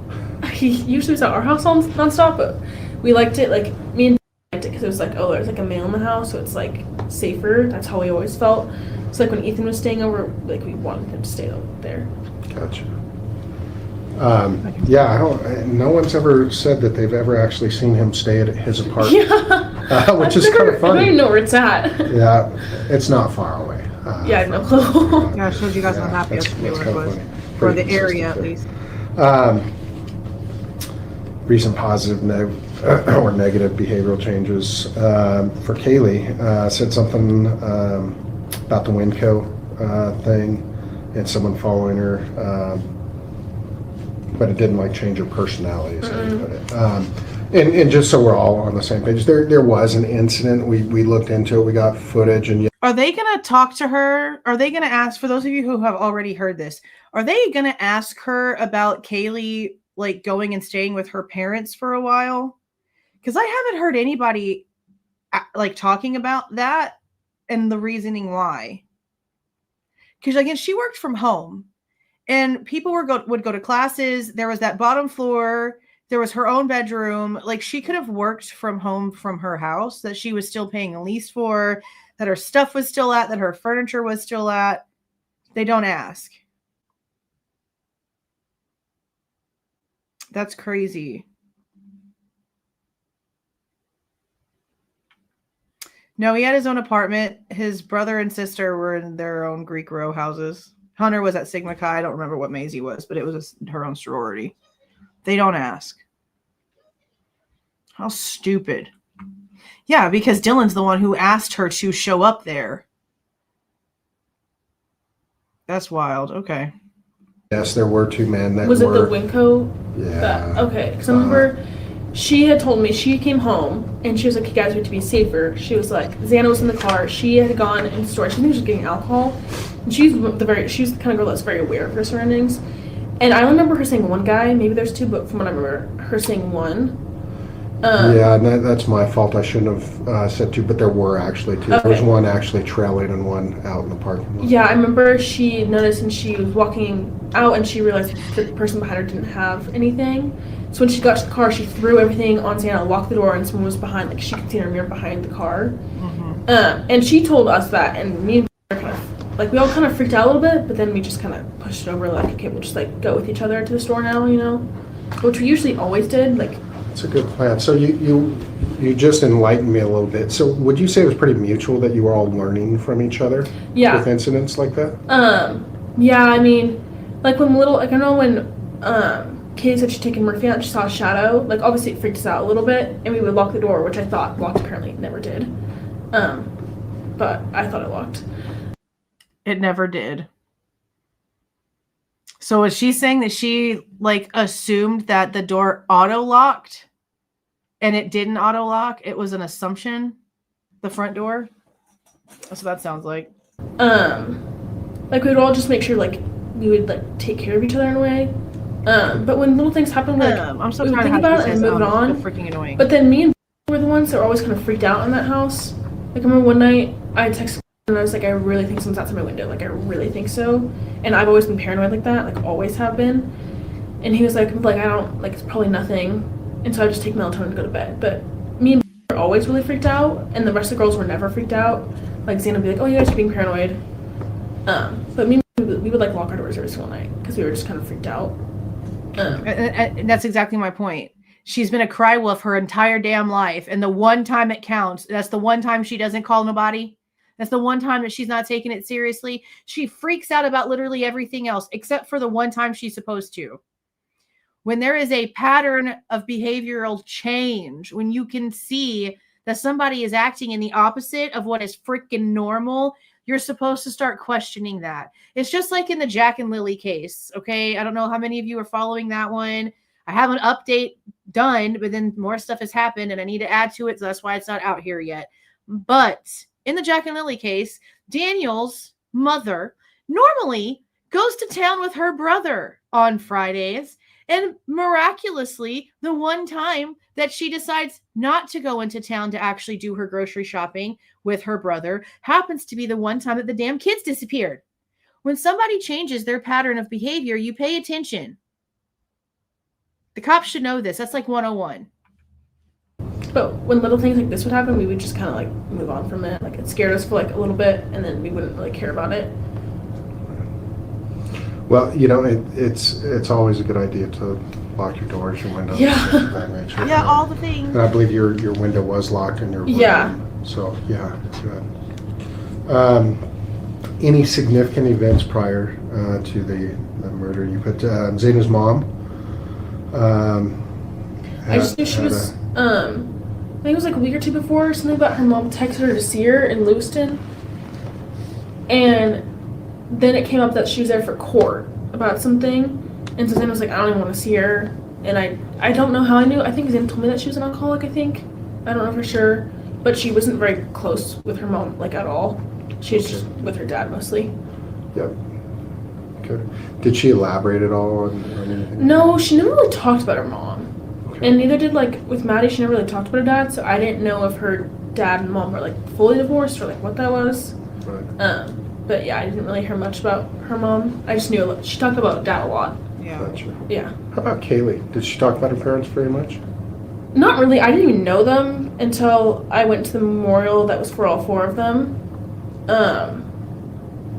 He usually was at our house nonstop, but we liked it. Me and liked it because it was there's a male in the house, so it's safer. That's how we always felt. So when Ethan was staying over, we wanted him to stay over there. Gotcha. Yeah, no one's ever said that they've ever actually seen him stay at his apartment. Yeah. Which is kind of funny. I don't even know where it's at. Yeah, it's not far away. Yeah, I have no clue. Yeah, I showed you guys on the map yesterday where it was. For the area, at least. Recent positive or negative behavioral changes. For Kaylee, said something about the Winco thing and someone following her, but it didn't change her personality, as they put it. And just so we're all on the same page, there was an incident. We looked into it. We got footage, and are they going to talk to her? Are they going to ask, for those of you who have already heard this, are they going to ask her about Kaylee going and staying with her parents for a while? Because I haven't heard anybody talking about that and the reasoning why. Because again, she worked from home, and people would go to classes. There was that bottom floor. There was her own bedroom. She could have worked from home from her house that she was still paying a lease for, that her stuff was still at, that her furniture was still at. They don't ask. That's crazy. No, he had his own apartment. His brother and sister were in their own Greek row houses. Hunter was at Sigma Chi. I don't remember what Maisie was, but it was her own sorority. They don't ask. How stupid. Yeah, because Dylan's the one who asked her to show up there. That's wild. Okay. yes, there were two men that Was it were. the Winco? Yeah. Okay, because I remember she had told me she came home and she was like, "You guys are to be safer." She was like, Xana was in the car. She had gone in the store. She was getting alcohol. And she's the kind of girl that's very aware of her surroundings. And I remember her saying one guy. Maybe there's two, but from what I remember, her saying one. Yeah, and that's my fault. I shouldn't have said two, but there were actually two. Okay. There was one actually trailing and one out in the parking lot. Yeah, I remember she noticed and she was walking out and she realized the person behind her didn't have anything. So when she got to the car, she threw everything on Xana, locked the door, and someone was behind, like she could see in her mirror behind the car. Mm-hmm. And she told us that, and me and her kind of, like, we all kind of freaked out a little bit, but then we just kind of pushed it over, like, okay, we'll just, like, go with each other to the store now, you know? Which we usually always did, like. It's a good plan. So you just enlightened me a little bit. So would you say it was pretty mutual that you were all learning from each other? Yeah. With incidents like that? Yeah, I mean, like, when little, like, I know when, Katie said she'd taken Murphy out and she saw a shadow, like, obviously it freaked us out a little bit, and we would lock the door, which I thought locked, apparently it never did. But I thought it locked. It never did. So is she saying that she, like, assumed that the door auto-locked and it didn't auto-lock? It was an assumption? The front door? That's what that sounds like. Like, Like, we would all just make sure, like, we would, like, take care of each other in a way. But when little things happen, like, I'm so we would tired think of how about she it and says, move it on. It's freaking annoying. But then me and were the ones that were always kind of freaked out in that house. Like, I remember one night I texted and I was like, I really think someone's outside my window. Like, I really think so. And I've always been paranoid like that, like, always have been. And he was like, I don't, like, it's probably nothing. And so I just take melatonin to go to bed. But me and were always really freaked out, and the rest of the girls were never freaked out. Like, Xana would be like, oh, you guys are being paranoid. But me and we would like lock our doors every single night because we were just kind of freaked out. And that's exactly my point. She's been a cry wolf her entire damn life, and the one time it counts, that's the one time she doesn't call nobody. That's the one time that she's not taking it seriously. She freaks out about literally everything else except for the one time she's supposed to. When there is a pattern of behavioral change, when you can see that somebody is acting in the opposite of what is freaking normal, you're supposed to start questioning that. It's just like in the Jack and Lily case, okay? I don't know how many of you are following that one. I have an update done, but then more stuff has happened and I need to add to it, so that's why it's not out here yet. But in the Jack and Lily case, Daniel's mother normally goes to town with her brother on Fridays, and miraculously, the one time that she decides not to go into town to actually do her grocery shopping with her brother happens to be the one time that the damn kids disappeared. When somebody changes their pattern of behavior, you pay attention. The cops should know this. That's like 101. But when little things like this would happen, we would just kind of like move on from it. Like, it scared us for like a little bit, and then we wouldn't really care about it. Well, you know, it's always a good idea to lock your doors, your windows. Yeah. Yeah, all the things. And I believe your window was locked in your room. Yeah. So, yeah, good. Any significant events prior to the murder? You put Xana's mom. I just knew she was, I think it was like a week or two before, something about her mom texted her to see her in Lewiston. And then it came up that she was there for court about something. And so Xana was like, I don't even want to see her. And I don't know how I knew. I think Xana told me that she was an alcoholic, I think. I don't know for sure. But she wasn't very close with her mom, like, at all. She was just with her dad mostly. Yep. Okay. Did she elaborate at all on anything? No, she never really talked about her mom. Okay. And neither did, like, with Maddie, she never really talked about her dad, so I didn't know if her dad and mom were, like, fully divorced or, like, what that was. Right. But, yeah, I didn't really hear much about her mom. I just knew she talked about dad a lot. Yeah. Gotcha. Yeah. How about Kaylee? Did she talk about her parents very much? Not really. I didn't even know them until I went to the memorial that was for all four of them.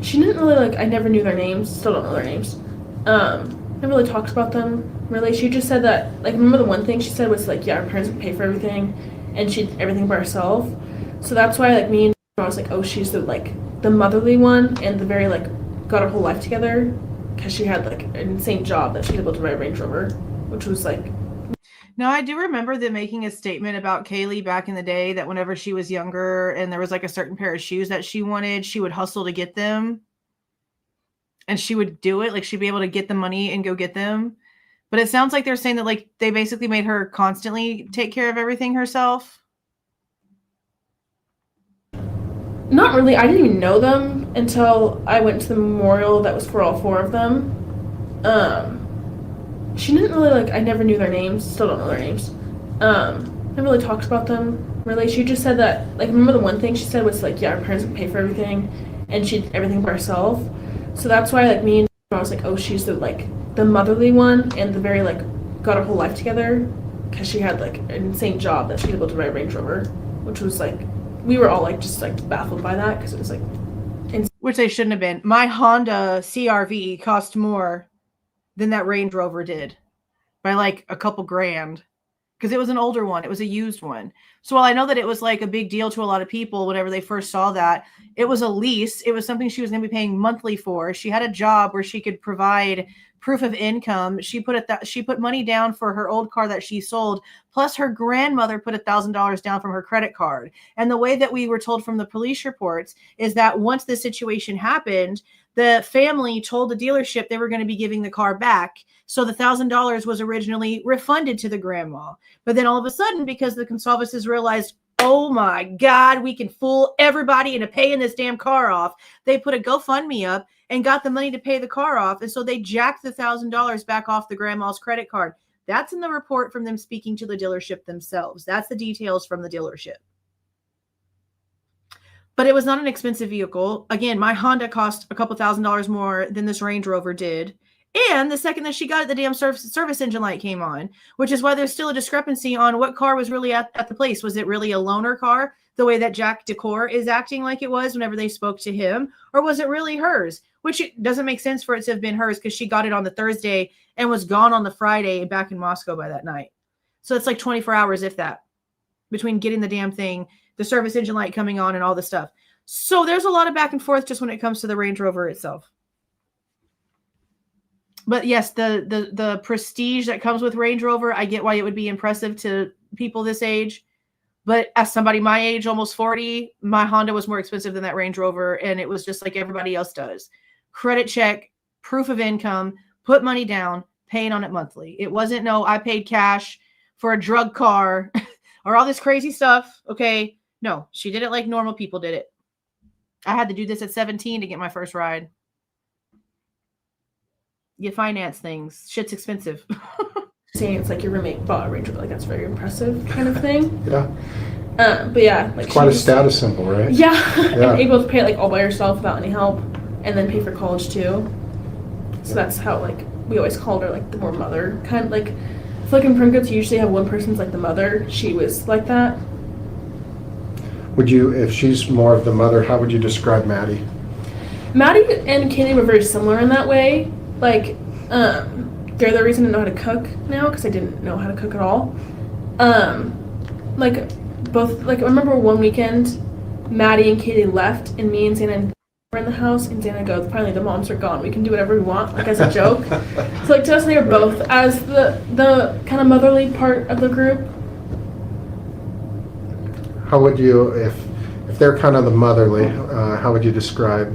She didn't really, like, I never knew their names. Still don't know their names. Never really talked about them, really. She just said that, like, remember the one thing she said was, like, yeah, her parents would pay for everything, and she did everything by herself. So that's why, like, me and I was like, oh, she's the, like, the motherly one, and the very, like, got her whole life together, because she had, like, an insane job that she was able to ride a Range Rover, which was, like... Now, I do remember them making a statement about Kaylee back in the day that whenever she was younger and there was, like, a certain pair of shoes that she wanted, she would hustle to get them. And she would do it. Like, she'd be able to get the money and go get them. But it sounds like they're saying that, like, they basically made her constantly take care of everything herself. Not really. I didn't even know them until I went to the memorial that was for all four of them. She didn't really, like, I never knew their names. Still don't know their names. Never really talked about them, really. She just said that, like, remember the one thing she said was, like, yeah, her parents would pay for everything, and she did everything by herself. So that's why, like, me and I was like, oh, she's the, like, the motherly one, and the very, like, got her whole life together, because she had, like, an insane job that she was able to ride a Range Rover, which was, like, we were all, like, just, like, baffled by that, because it was, like, insane. Which they shouldn't have been. My Honda CRV cost more than that Range Rover did by, like, a couple grand, because it was an older one. It was a used one. So while I know that it was, like, a big deal to a lot of people whenever they first saw that, it was a lease. It was something she was going to be paying monthly for. She had a job where she could provide proof of income. She put money down for her old car that she sold, plus her grandmother put $1,000 down from her credit card. And the way that we were told from the police reports is that once the situation happened, the family told the dealership they were going to be giving the car back. So the $1,000 was originally refunded to the grandma. But then all of a sudden, because the Goncalveses realized oh my God, we can fool everybody into paying this damn car off. They put a GoFundMe up and got the money to pay the car off. And so they jacked the $1,000 back off the grandma's credit card. That's in the report from them speaking to the dealership themselves. That's the details from the dealership. But it was not an expensive vehicle. Again, my Honda cost a couple $1,000s more than this Range Rover did. And the second that she got it, the damn service engine light came on, which is why there's still a discrepancy on what car was really at the place. Was it really a loaner car, the way that Jack Decor is acting like it was whenever they spoke to him? Or was it really hers? Which it doesn't make sense for it to have been hers because she got it on the Thursday and was gone on the Friday and back in Moscow by that night. So it's like 24 hours, if that, between getting the damn thing, the service engine light coming on, and all the stuff. So there's a lot of back and forth just when it comes to the Range Rover itself. But yes, the prestige that comes with Range Rover, I get why it would be impressive to people this age. But as somebody my age, almost 40, my Honda was more expensive than that Range Rover, and it was just like everybody else does. Credit check, proof of income, put money down, paying on it monthly. It wasn't, no, I paid cash for a drug car or all this crazy stuff. Okay. No, she did it like normal people did it. I had to do this at 17 to get my first ride. You finance things. Shit's expensive. Saying it's like your roommate bought a Range Rover, like that's very impressive kind of thing. Yeah. But yeah, like Quite a status symbol, right? Yeah. Yeah. And able to pay it like all by yourself without any help, and then pay for college too. So that's how like we always called her like the more mother kind. Like I feel like in Primgoods you usually have one person's like the mother. She was like that. Would you, if she's more of the mother, how would you describe Maddie? Maddie and Kaylee were very similar in that way. Like, they're the reason I know how to cook now because I didn't know how to cook at all. Like, both, like, I remember one weekend, Maddie and Kaylee left, and me and Xana were in the house, and Xana goes, finally, the moms are gone. We can do whatever we want, like, as a joke. So, like, to us, they were both as the kind of motherly part of the group. How would you, if they're kind of the motherly, how would you describe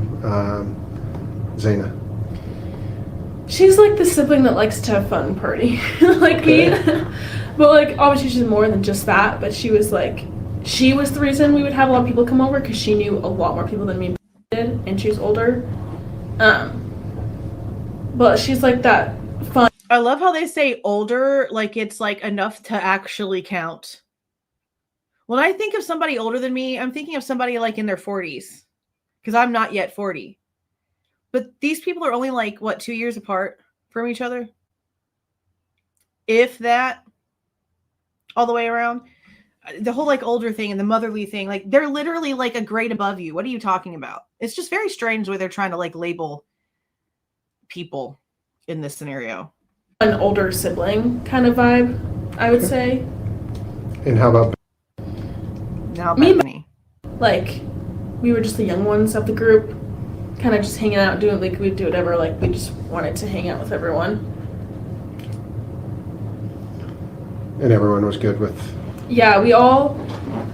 Xana? She's like the sibling that likes to have fun and party. Like me. But like obviously she's more than just that, but she was the reason we would have a lot of people come over because she knew a lot more people than me did, and she was older. But she's like that fun. I love how they say older, like it's like enough to actually count. When I think of somebody older than me, I'm thinking of somebody like in their 40s because I'm not yet 40. But these people are only like, what, 2 years apart from each other? If that, all the way around. The whole like older thing and the motherly thing, like they're literally like a grade above you. What are you talking about? It's just very strange the way they're trying to like label people in this scenario. An older sibling kind of vibe, I would say. And how about Now, Me and Bethany. Like, we were just the young ones of the group. Kind of just hanging out, doing like we'd do whatever, like we just wanted to hang out with everyone. and everyone was good with? Yeah, we all,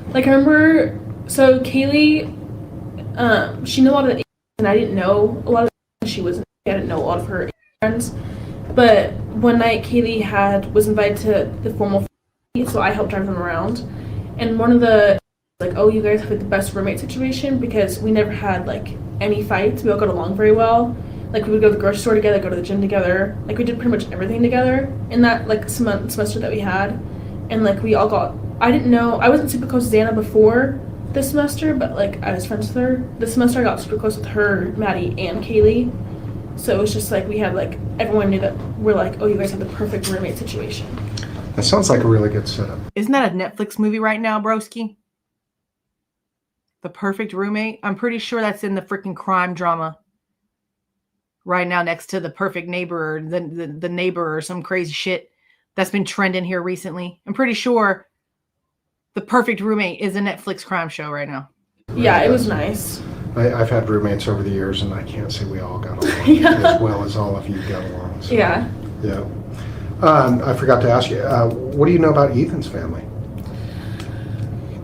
like I remember, so Kaylee, she knew a lot of the and I didn't know a lot of the she wasn't, I didn't know a lot of her friends. But one night Kaylee was invited to the formal, so I helped drive them around. And one of the, like, oh, you guys have like the best roommate situation because we never had like any fights. We all got along very well. Like we would go to the grocery store together, go to the gym together. Like we did pretty much everything together in that like semester that we had. And like we all got, I didn't know, I wasn't super close to Xana before this semester, but like I was friends with her. This semester I got super close with her, Maddie, and Kaylee. So it was just like we had like, everyone knew that we're like, oh, you guys have the perfect roommate situation. That sounds like a really good setup. Isn't that a Netflix movie right now, broski? The Perfect Roommate? I'm pretty sure that's in the freaking crime drama right now next to The Perfect Neighbor or the Neighbor or some crazy shit that's been trending here recently. I'm pretty sure The Perfect Roommate is a Netflix crime show right now. Yeah, it was nice. I've had roommates over the years, and I can't say we all got along Yeah. as well as all of you got along. So, Yeah. Yeah. I forgot to ask you, what do you know about Ethan's family?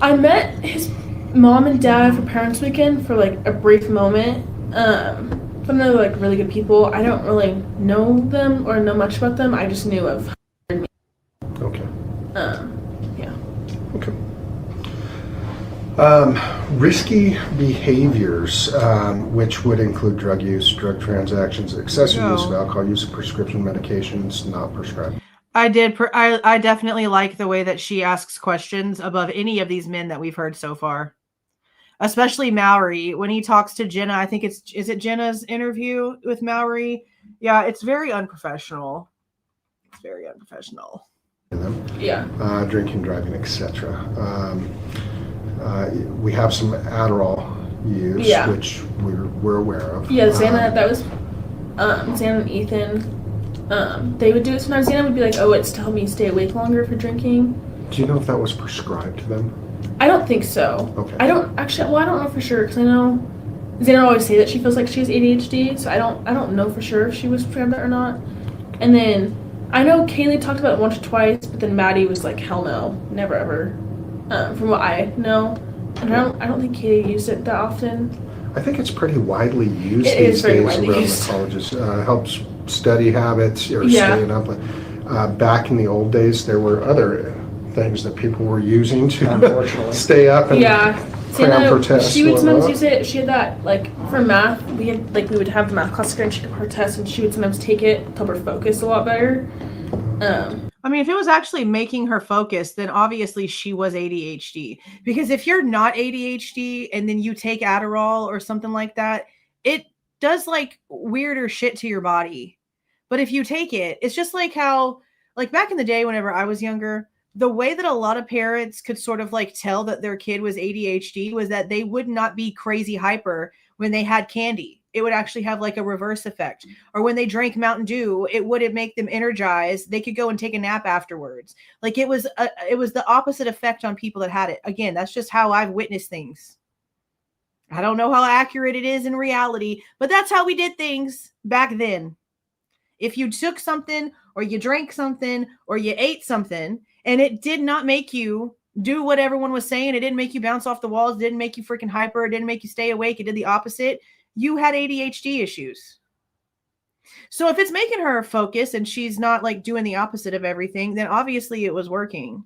I met his mom and dad for Parents Weekend for like a brief moment. But they're like really good people. I don't really know them or know much about them. I just knew of her and me. Okay. Yeah. Okay. Risky behaviors, which would include drug use, drug transactions, excessive use of alcohol, use of prescription medications not prescribed. I definitely like the way that she asks questions above any of these men that we've heard so far. Especially Mowry, when he talks to Jenna. I think is it Jenna's interview with Mowry? Yeah, it's very unprofessional. It's very unprofessional. Yeah. Drinking, driving, etc. We have some Adderall use, which we're aware of. Yeah, Xana, that was Xana and Ethan. They would do it sometimes. Xana would be like, "Oh, it's to help me stay awake longer for drinking." Do you know if that was prescribed to them? I don't think so. Okay. I don't know for sure, because I know Xana always say that she feels like she has ADHD, so I don't know for sure if she was prescribed that or not. And then I know Kaylee talked about it once or twice, but then Maddie was like, "Hell no, never ever." From what I know, and I don't think Kaylee used it that often. I think it's pretty widely used It these is very days widely around used. the colleges. Helps study habits or Yeah. staying up. Back in the old days, there were other things that people were using to Unfortunately. stay up and Yeah. cram for tests. She would sometimes whatnot. use it. She had that, like, for math, we would have the math class and she'd have her test, and she would sometimes take it to help her focus a lot better. I mean, if it was actually making her focus, then obviously she was ADHD. Because if you're not ADHD and then you take Adderall or something like that, it does like weirder shit to your body. But if you take it, it's just like how, like back in the day, whenever I was younger, the way that a lot of parents could sort of like tell that their kid was ADHD was that they would not be crazy hyper when they had candy. It would actually have like a reverse effect. Or when they drank Mountain Dew, it wouldn't make them energized. They could go and take a nap afterwards. Like it was the opposite effect on people that had it. Again, that's just how I've witnessed things. I don't know how accurate it is in reality, but that's how we did things back then. If you took something or you drank something or you ate something and it did not make you do what everyone was saying, it didn't make you bounce off the walls, it didn't make you freaking hyper, it didn't make you stay awake, it did the opposite, you had ADHD issues. So if it's making her focus and she's not like doing the opposite of everything, then obviously it was working.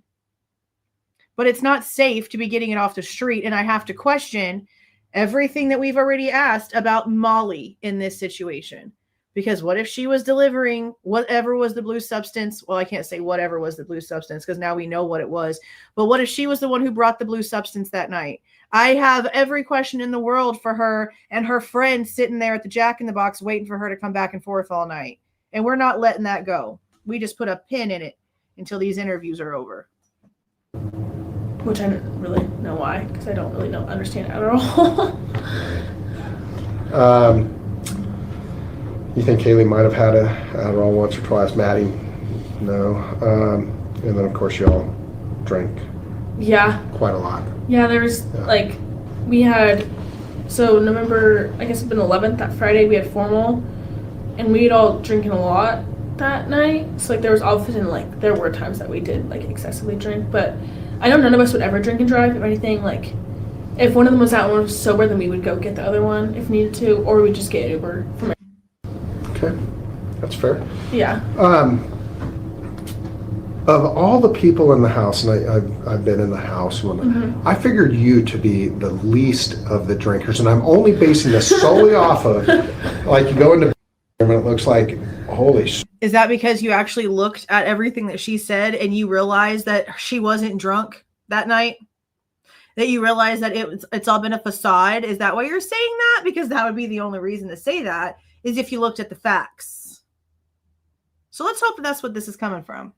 But it's not safe to be getting it off the street. And I have to question everything that we've already asked about Molly in this situation. Because what if she was delivering whatever was the blue substance? Well, I can't say whatever was the blue substance because now we know what it was. But what if she was the one who brought the blue substance that night? I have every question in the world for her and her friend sitting there at the Jack in the Box waiting for her to come back and forth all night. And we're not letting that go. We just put a pin in it until these interviews are over. Which I don't really know why, because I don't really understand it at all. You think Kaylee might have had a Adderall once or twice? Maddie, no. And then of course y'all drank Yeah. quite a lot. Yeah, there's like, we had, so November, I guess it's been 11th, that Friday, we had formal, and we'd all drinking a lot that night. So like there was often like, there were times that we did like excessively drink, but I know none of us would ever drink and drive. If anything, like if one of them was out and one was sober, then we would go get the other one if needed to, or we'd just get Uber from it. Okay, that's fair. Yeah. Of all the people in the house, and I've been in the house, I figured you to be the least of the drinkers, and I'm only basing this solely off of, like, you go into and it looks like, holy shit. Is that because you actually looked at everything that she said and you realized that she wasn't drunk that night? That you realized that it's all been a facade? Is that why you're saying that? Because that would be the only reason to say that, is if you looked at the facts. So let's hope that's what this is coming from.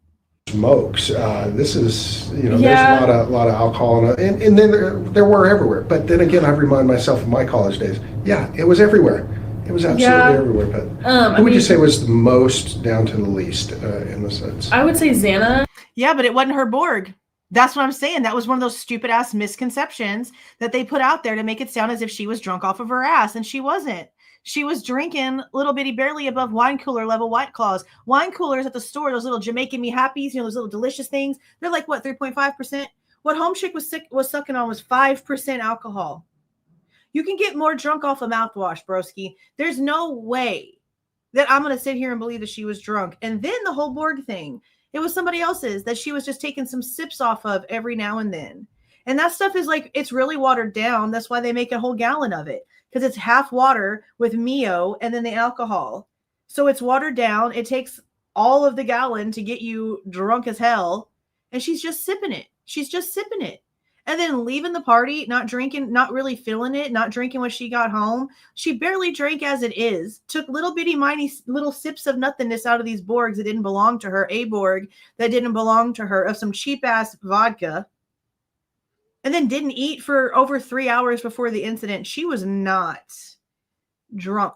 Smokes. This is, Yeah. there's a lot of alcohol, and then there were everywhere. But then again, I remind myself of my college days. Yeah, it was everywhere. It was absolutely everywhere. But who would you say was the most down to the least in the sense? I would say Xana. Yeah, but it wasn't her Borg. That's what I'm saying. That was one of those stupid ass misconceptions that they put out there to make it sound as if she was drunk off of her ass, and she wasn't. She was drinking little bitty, barely above wine cooler level White Claws. Wine coolers at the store, those little Jamaican Me Happies, those little delicious things. They're like, what, 3.5%? What Home Chick was sucking on was 5% alcohol. You can get more drunk off a mouthwash, broski. There's no way that I'm going to sit here and believe that she was drunk. And then the whole Borg thing, it was somebody else's that she was just taking some sips off of every now and then. And that stuff is like, it's really watered down. That's why they make a whole gallon of it, because it's half water with Mio and then the alcohol. So it's watered down. It takes all of the gallon to get you drunk as hell. And she's just sipping it. She's just sipping it. And then leaving the party, not drinking, not really feeling it, not drinking when she got home. She barely drank as it is. Took little bitty miney little sips of nothingness out of these Borgs that didn't belong to her. A Borg that didn't belong to her, of some cheap ass vodka. And then didn't eat for over 3 hours before the incident. She was not drunk,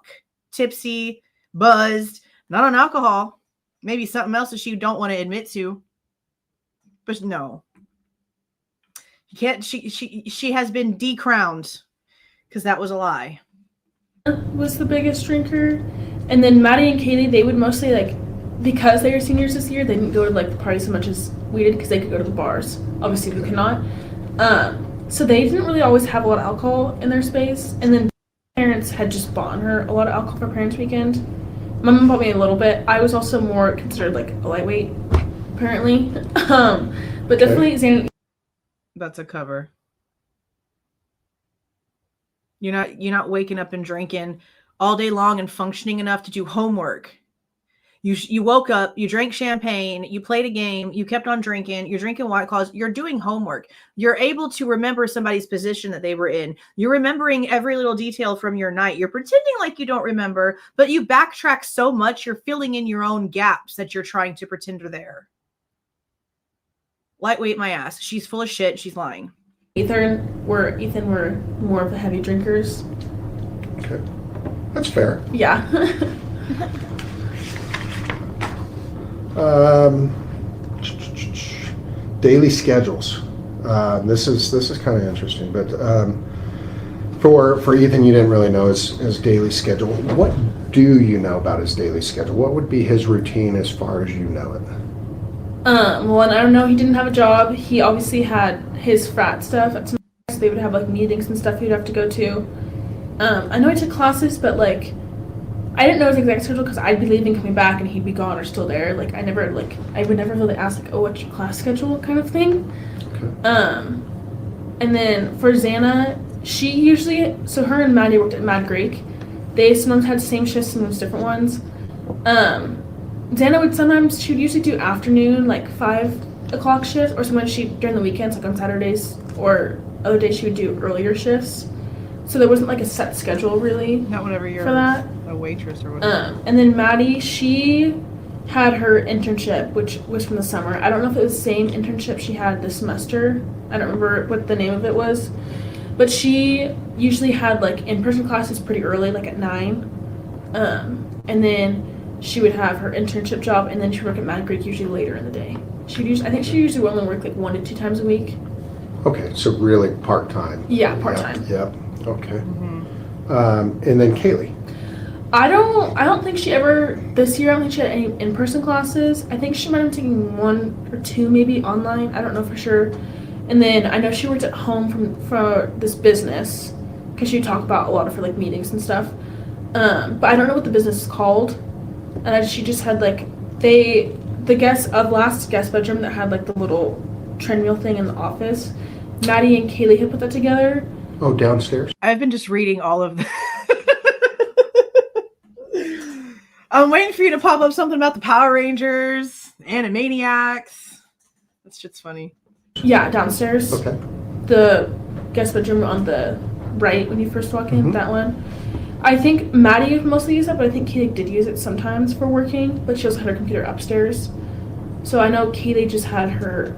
tipsy, buzzed, not on alcohol. Maybe something else that she don't want to admit to. But no. You can't, she has been decrowned because that was a lie. Was the biggest drinker. And then Maddie and Kaylee, they would mostly, like, because they were seniors this year, they didn't go to, like, the parties so much as we did because they could go to the bars. Obviously, we could not. So they didn't really always have a lot of alcohol in their space. And then parents had just bought her a lot of alcohol for Parents' Weekend. My mom bought me a little bit. I was also more considered, like, a lightweight, apparently. But definitely Xana. That's a cover. You're not waking up and drinking all day long and functioning enough to do homework. You woke up, you drank champagne, you played a game, you kept on drinking, you're drinking White Claws, you're doing homework. You're able to remember somebody's position that they were in. You're remembering every little detail from your night. You're pretending like you don't remember, but you backtrack so much, you're filling in your own gaps that you're trying to pretend are there. Lightweight my ass. She's full of shit. She's lying. Ethan were more of the heavy drinkers. Okay. That's fair. Yeah. Daily schedules. This is kind of interesting, but for Ethan, you didn't really know his daily schedule. What do you know about his daily schedule? What would be his routine as far as you know it? Well, and I don't know, he didn't have a job. He obviously had his frat stuff at some point, so they would have, like, meetings and stuff he'd have to go to. I know he took classes, but, like, I didn't know his exact schedule because I'd be leaving, coming back, and he'd be gone or still there. Like, I would never really ask, like, oh, what's your class schedule kind of thing. Okay. And then for Xana, she usually, so her and Maddie worked at Mad Greek. They sometimes had the same shifts, sometimes different ones. Xana she would usually do afternoon, like 5 o'clock shifts, or sometimes during the weekends, like on Saturdays, or other days she would do earlier shifts. So there wasn't like a set schedule really. Not whenever you're for that. A waitress or whatever. And then Maddie, she had her internship, which was from the summer. I don't know if it was the same internship she had this semester. I don't remember what the name of it was. But she usually had like in-person classes pretty early, like at 9. And then she would have her internship job, and then she'd work at Mad Greek usually later in the day. I think she usually only worked like 1 to 2 times a week. Okay, so really part-time. Yeah, part-time. Yep. Okay. Mm-hmm. And then Kaylee. I don't think she ever, this year I don't think she had any in-person classes. I think she might have taken 1 or 2 maybe online. I don't know for sure. And then I know she worked at home for this business, because she would talk about a lot of her like meetings and stuff. But I don't know what the business is called. And she just had like, the last guest bedroom that had like the little treadmill thing in the office, Maddie and Kaylee had put that together. Oh, downstairs? I've been just reading all of I'm waiting for you to pop up something about the Power Rangers, Animaniacs. That shit's funny. Yeah, downstairs. Okay. The guest bedroom on the right when you first walk in, that one. I think Maddie mostly used it, but I think Kaylee did use it sometimes for working, but she also had her computer upstairs. So I know Kaylee just had her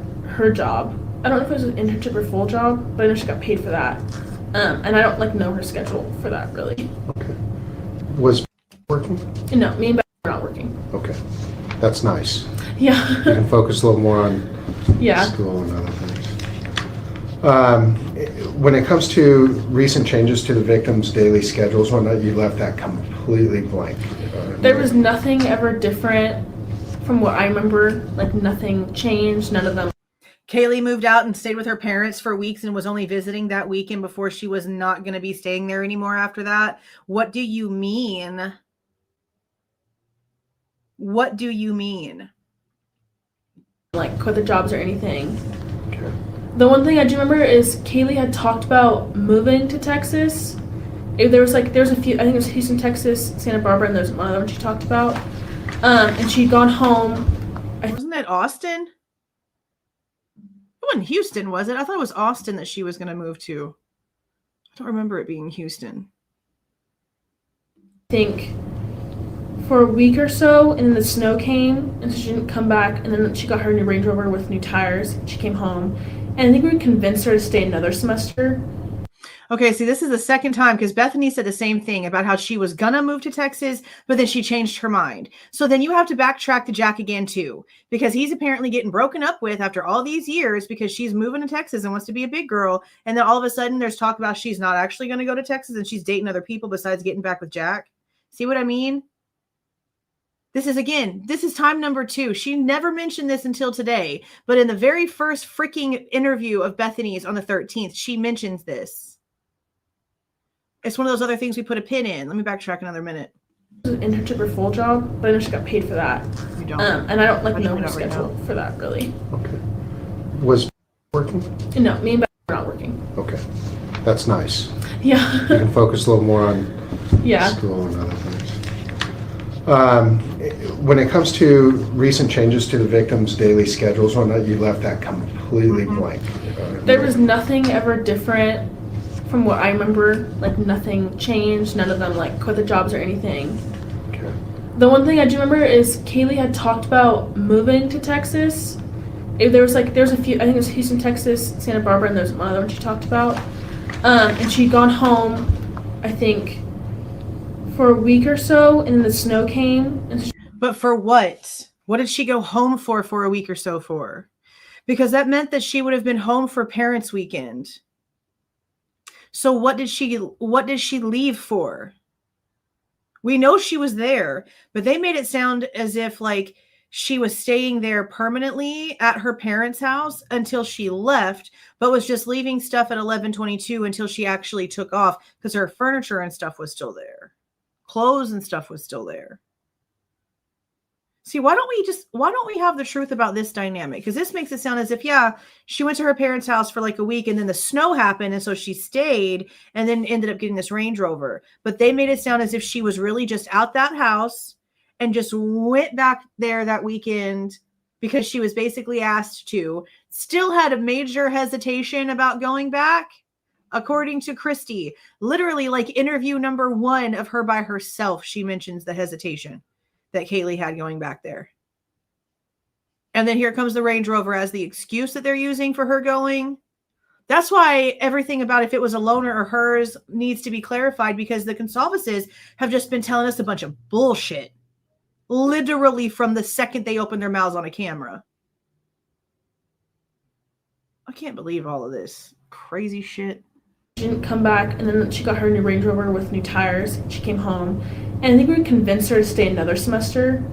job. I don't know if it was an internship or full job, but I know she got paid for that. And I don't like know her schedule for that really. Okay. Was working? No, me and Beth are not working. Okay. That's nice. Yeah. You can focus a little more on Yeah. school and other things. When it comes to recent changes to the victims' daily schedules, whatnot, you left that completely blank. There was nothing ever different from what I remember. Like nothing changed. None of them. Kaylee moved out and stayed with her parents for weeks and was only visiting that weekend before she was not going to be staying there anymore after that. What do you mean? What do you mean? Like quit their jobs or anything. Okay. The one thing I do remember is Kaylee had talked about moving to Texas. There's a few, I think it was Houston, Texas, Santa Barbara, and there's one other one she talked about. And she'd gone home. Wasn't it Austin? It wasn't Houston, was it? I thought it was Austin that she was going to move to. I don't remember it being Houston. I think for a week or so, and then the snow came, and so she didn't come back, and then she got her new Range Rover with new tires. She came home, and I think we convinced her to stay another semester. Okay, see, this is the second time because Bethany said the same thing about how she was gonna move to Texas, but then she changed her mind. So then you have to backtrack to Jack again too, because he's apparently getting broken up with after all these years because she's moving to Texas and wants to be a big girl. And then all of a sudden there's talk about she's not actually going to go to Texas and she's dating other people besides getting back with Jack. See what I mean? This is time number 2. She never mentioned this until today, but in the very first freaking interview of Bethany's on the 13th, she mentions this. It's one of those other things we put a pin in. Let me backtrack another minute. An internship or full job, but I know she got paid for that. You don't. And I don't know her right schedule for that really. Okay. Was working? No, me and Beth are not working. Okay. That's nice. Yeah. You can focus a little more on Yeah. school and other things. When it comes to recent changes to the victims' daily schedules, on that you left that completely blank. There was nothing ever different from what I remember. Like nothing changed. None of them like quit their jobs or anything. Okay. The one thing I do remember is Kaylee had talked about moving to Texas. There's a few, I think it was Houston, Texas, Santa Barbara, and there's one other one she talked about. And she'd gone home, I think, for a week or so, and then the snow came. And But for what? What did she go home for a week or so for? Because that meant that she would have been home for Parents' Weekend. So what did she leave for? We know she was there, but they made it sound as if like she was staying there permanently at her parents' house until she left, but was just leaving stuff at 11:22 until she actually took off because her furniture and stuff was still there. Clothes and stuff was still there. See, why don't we have the truth about this dynamic? Because this makes it sound as if, yeah, she went to her parents' house for like a week and then the snow happened. And so she stayed and then ended up getting this Range Rover. But they made it sound as if she was really just out that house and just went back there that weekend because she was basically asked to. Still had a major hesitation about going back. According to Christy, literally like interview number 1 of her by herself, she mentions the hesitation that Kaylee had going back there. And then here comes the Range Rover as the excuse that they're using for her going. That's why everything about if it was a loaner or hers needs to be clarified, because the Goncalveses have just been telling us a bunch of bullshit. Literally from the second they opened their mouths on a camera. I can't believe all of this crazy shit. she didn't come back, and then she got her new Range Rover with new tires. She came home, and I think we convinced her to stay another semester.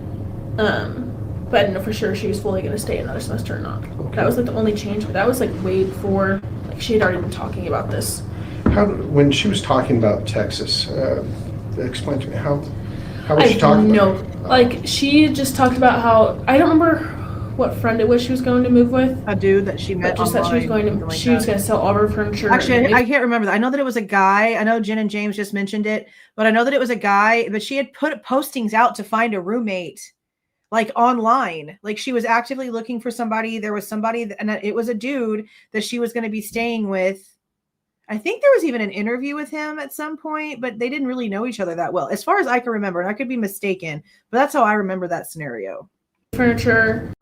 But I didn't know for sure she was fully going to stay another semester or not. Okay. That was like the only change, but that was like way before, like she had already been talking about this. When she was talking about Texas, explain to me how was she talking about it? Like she just talked about how, I don't remember what friend it was she was going to move with. A dude that she met But just that she was going to, she was going to sell all of her furniture. Actually, I can't remember that. I know that it was a guy. I know Jen and James just mentioned it, but I know that it was a guy, but she had put postings out to find a roommate, like online. Like she was actively looking for somebody. There was somebody, and it was a dude that she was going to be staying with. I think there was even an interview with him at some point, but they didn't really know each other that well, as far as I can remember. And I could be mistaken, but that's how I remember that scenario. Furniture.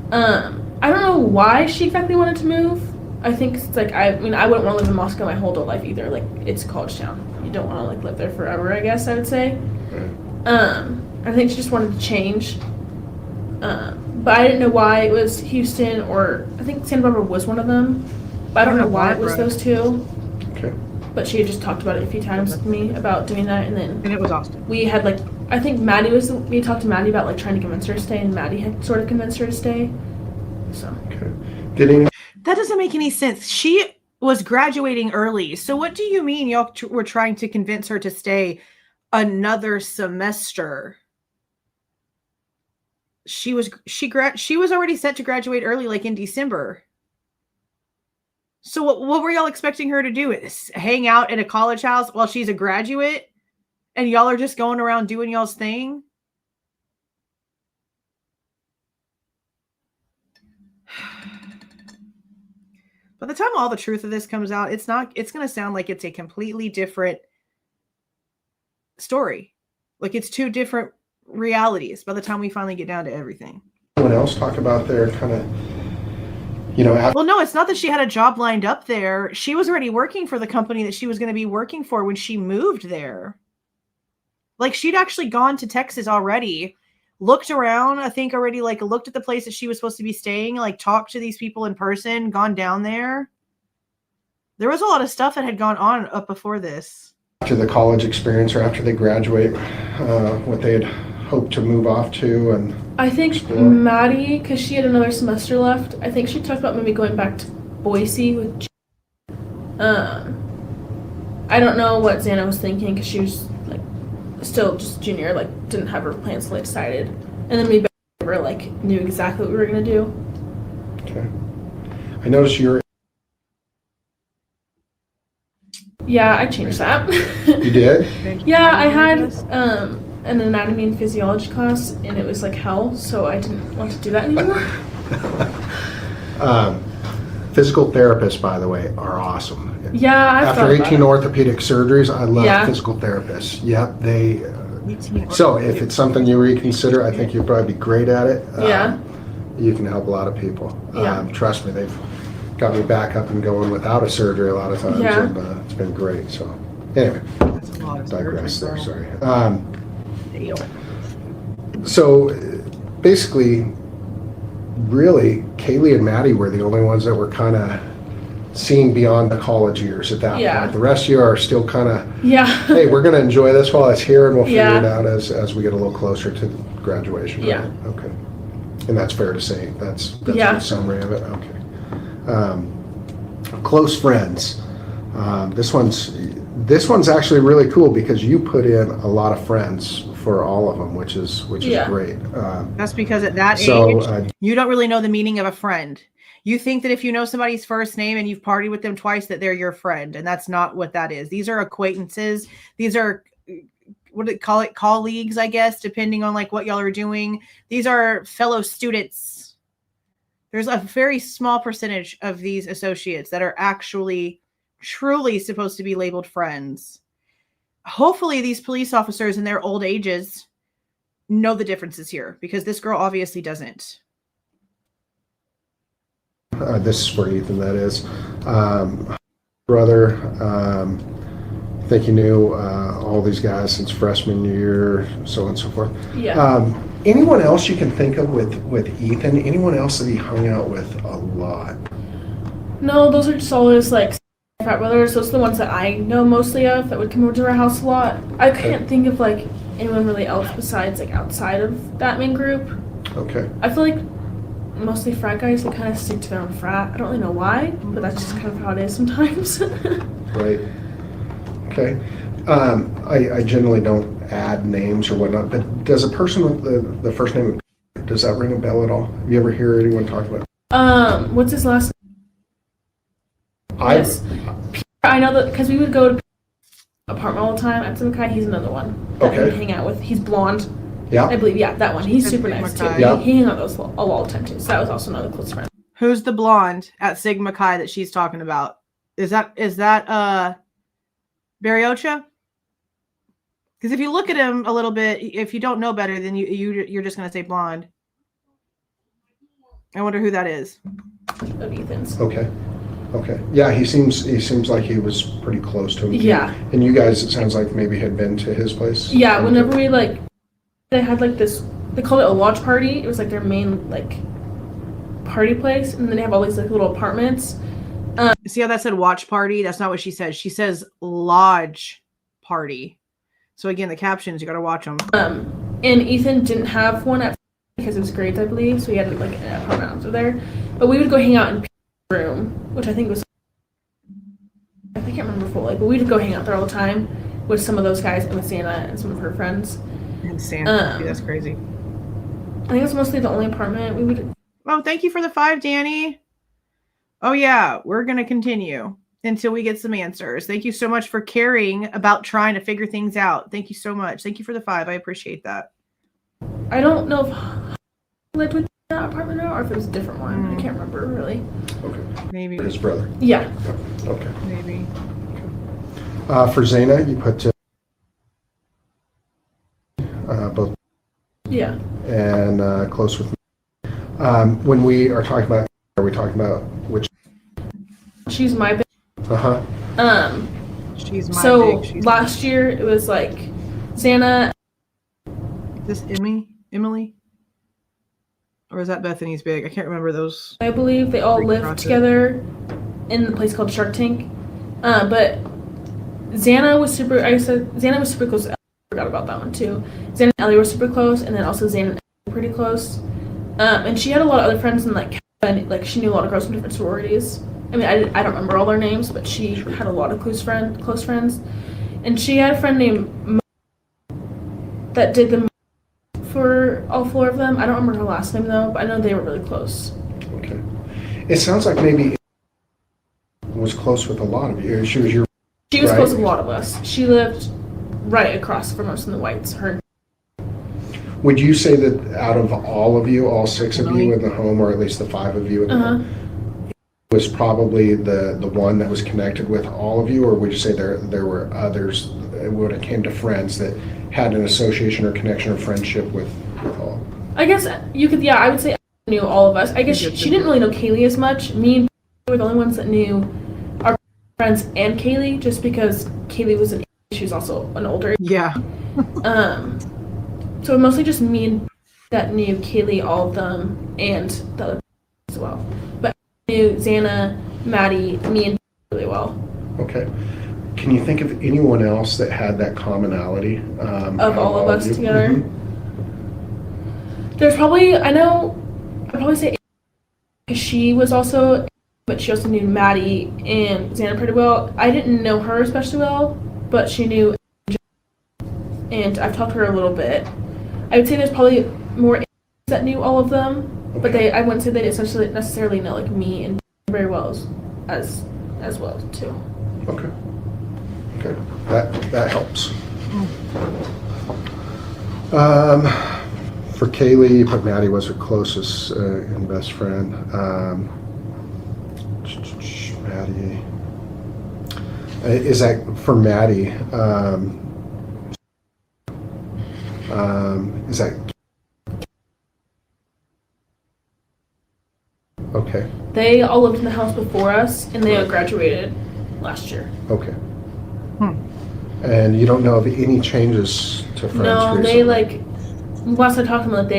I don't know why she exactly wanted to move. I think it's like, I mean, I wouldn't want to live in Moscow my whole adult life either. Like, it's a college town. You don't want to like live there forever, I guess I would say. I think she just wanted to change. But I didn't know why it was Houston, or I think Santa Barbara was one of them. But I don't know why it was those two. Okay. But she had just talked about it a few times with me about doing that, and it was Austin. We had like, I think we talked to Maddie about like trying to convince her to stay, and Maddie had sort of convinced her to stay. So. Okay. That doesn't make any sense. She was graduating early. So what do you mean y'all were trying to convince her to stay another semester? She was already set to graduate early, like in December. So what were y'all expecting her to do? Is hang out in a college house while she's a graduate and y'all are just going around doing y'all's thing? By the time all the truth of this comes out, it's going to sound like it's a completely different story. Like it's two different realities by the time we finally get down to everything. Anyone else talk about their kind of, you know, well, no, it's not that she had a job lined up there. She was already working for the company that she was going to be working for when she moved there. Like she'd actually gone to Texas already, looked around, I think already like looked at the place that she was supposed to be staying, like talked to these people in person, gone down there. There was a lot of stuff that had gone on up before this. After the college experience or after they graduate, what they had hoped to move off to and I think explore. Maddie, because she had another semester left, I think she talked about maybe going back to Boise with I don't know what Xana was thinking because she was like still just junior, like didn't have her plans fully decided. And then we were like knew exactly what we were gonna do. Okay. I noticed you're Yeah, I changed that. You did? Yeah, I had an anatomy and physiology class, and it was like hell, so I didn't want to do that anymore. Physical therapists, by the way, are awesome. Yeah, I've after 18 orthopedic surgeries, I love physical therapists. Yep, they. So if it's something you reconsider, I think you'd probably be great at it. You can help a lot of people. Trust me, they've got me back up and going without a surgery a lot of times, and it's been great. So anyway, digress there. Sorry. So basically, really, Kaylee and Maddie were the only ones that were kind of seeing beyond the college years at that point. The rest of you are still kind of, hey, we're going to enjoy this while it's here, and we'll figure it out as we get a little closer to graduation. Right? Okay. And that's fair to say. That's a summary of it. Okay. Close friends. This one's actually really cool because you put in a lot of friends for all of them, which is great. That's because at that age, you don't really know the meaning of a friend. You think that if you know somebody's first name and you've partied with them twice, that they're your friend, and that's not what that is. These are acquaintances. These are, what do they call it, colleagues, I guess, depending on like what y'all are doing. These are fellow students. There's a very small percentage of these associates that are actually truly supposed to be labeled friends. Hopefully these police officers in their old ages know the differences here, because this girl obviously doesn't. This is for Ethan, that is. Brother, I think he knew all these guys since freshman year, so on and so forth. Anyone else you can think of with Ethan? Anyone else that he hung out with a lot? No, those are just always like frat brothers. Those are the ones that I know mostly of that would come over to our house a lot. I can't think of like anyone really else besides like outside of that main group. Okay. I feel like mostly frat guys, they kind of stick to their own frat. I don't really know why, but that's just kind of how it is sometimes. Right. Okay. I generally don't add names or whatnot, but does a person with the first name, does that ring a bell at all? Have you ever hear anyone talk about what's his last name? I know that because we would go to apartment all the time. At Mackay, he's another one that we hang out with. He's blonde. Yeah. I believe, that one. He's super nice too. Yeah. He hung out with us all the time too. So that was also another close friend. Who's the blonde at Sigma Chi that she's talking about? Is that Barriocha? Because if you look at him a little bit, if you don't know better, then you're just gonna say blonde. I wonder who that is. Of Ethan's. Okay. Yeah, he seems like he was pretty close to him. Yeah. And you guys, it sounds like maybe had been to his place. Yeah. Whenever we they had like this. They called it a lodge party. It was like their main like party place, and then they have all these like little apartments. See how that said watch party? That's not what she says. She says lodge party. So again, the captions, you got to watch them. And Ethan didn't have one because of his grades, I believe. So he had like an apartment over there. But we would go hang out in room, which I think was, I can't remember fully, but we'd go hang out there all the time with some of those guys and with Xana and some of her friends. And Xana, that's crazy. I think it's mostly the only apartment we would. Oh, thank you for the 5, Danny. Oh yeah, we're going to continue until we get some answers. Thank you so much for caring about trying to figure things out. Thank you so much. Thank you for the 5. I appreciate that. I don't know if I lived with that apartment now or if it was a different one. I can't remember really. Okay. Maybe. His brother. Yeah. Okay. Maybe. For Xana, you put both Yeah. and close with me. When we are talking about, are we talking about which? She's my big. Uh-huh. She's my So big. She's last year it was like Xana. this Emily? Or is that Bethany's big? I can't remember those. I believe they all Greek lived process. together in the place called Shark Tank. But Xana was super. I said Xana was super close. To Ellie. I forgot about that one too. Xana and Ellie were super close, and then also Xana and Ellie were pretty close. And she had a lot of other friends, and like she knew a lot of girls from different sororities. I mean, I don't remember all their names, but she had a lot of close friends, and she had a friend named that did the for all 4 of them. I don't remember her last name though, but I know they were really close. Okay. It sounds like maybe was close with a lot of you. She was your. She was Right. close with a lot of us. She lived right across from us in the Whites. Her. Would you say that out of all of you, all 6 of you in the home, or at least the 5 of you in the home, was probably the one that was connected with all of you, or would you say there were others when it came to friends that had an association or connection or friendship with all? I guess you could. Yeah, I would say I knew all of us. I guess she didn't really know Kaylee as much. Me and were the only ones that knew our friends and Kaylee, just because Kaylee was she was also an older. Yeah. So mostly just me and that knew Kaylee, all of them, and the other as well. But I knew Xana, Maddie, me, and really well. Okay. Can you think of anyone else that had that commonality? Of all of us you? together? Mhm. There's probably, I'd probably say because she was also, but she also knew Maddie and Xana pretty well. I didn't know her especially well, but she knew, and I've talked to her a little bit. I would say there's probably more that knew all of them, but I wouldn't say they necessarily know like me and very well as well too. Okay. Okay. That helps. For Kaylee, but Maddie was her closest and best friend. Maddie. Is that for Maddie? Is that okay? They all lived in the house before us, and they all graduated last year. Okay. And you don't know of any changes to friends No, recently? they like last I talked to them, like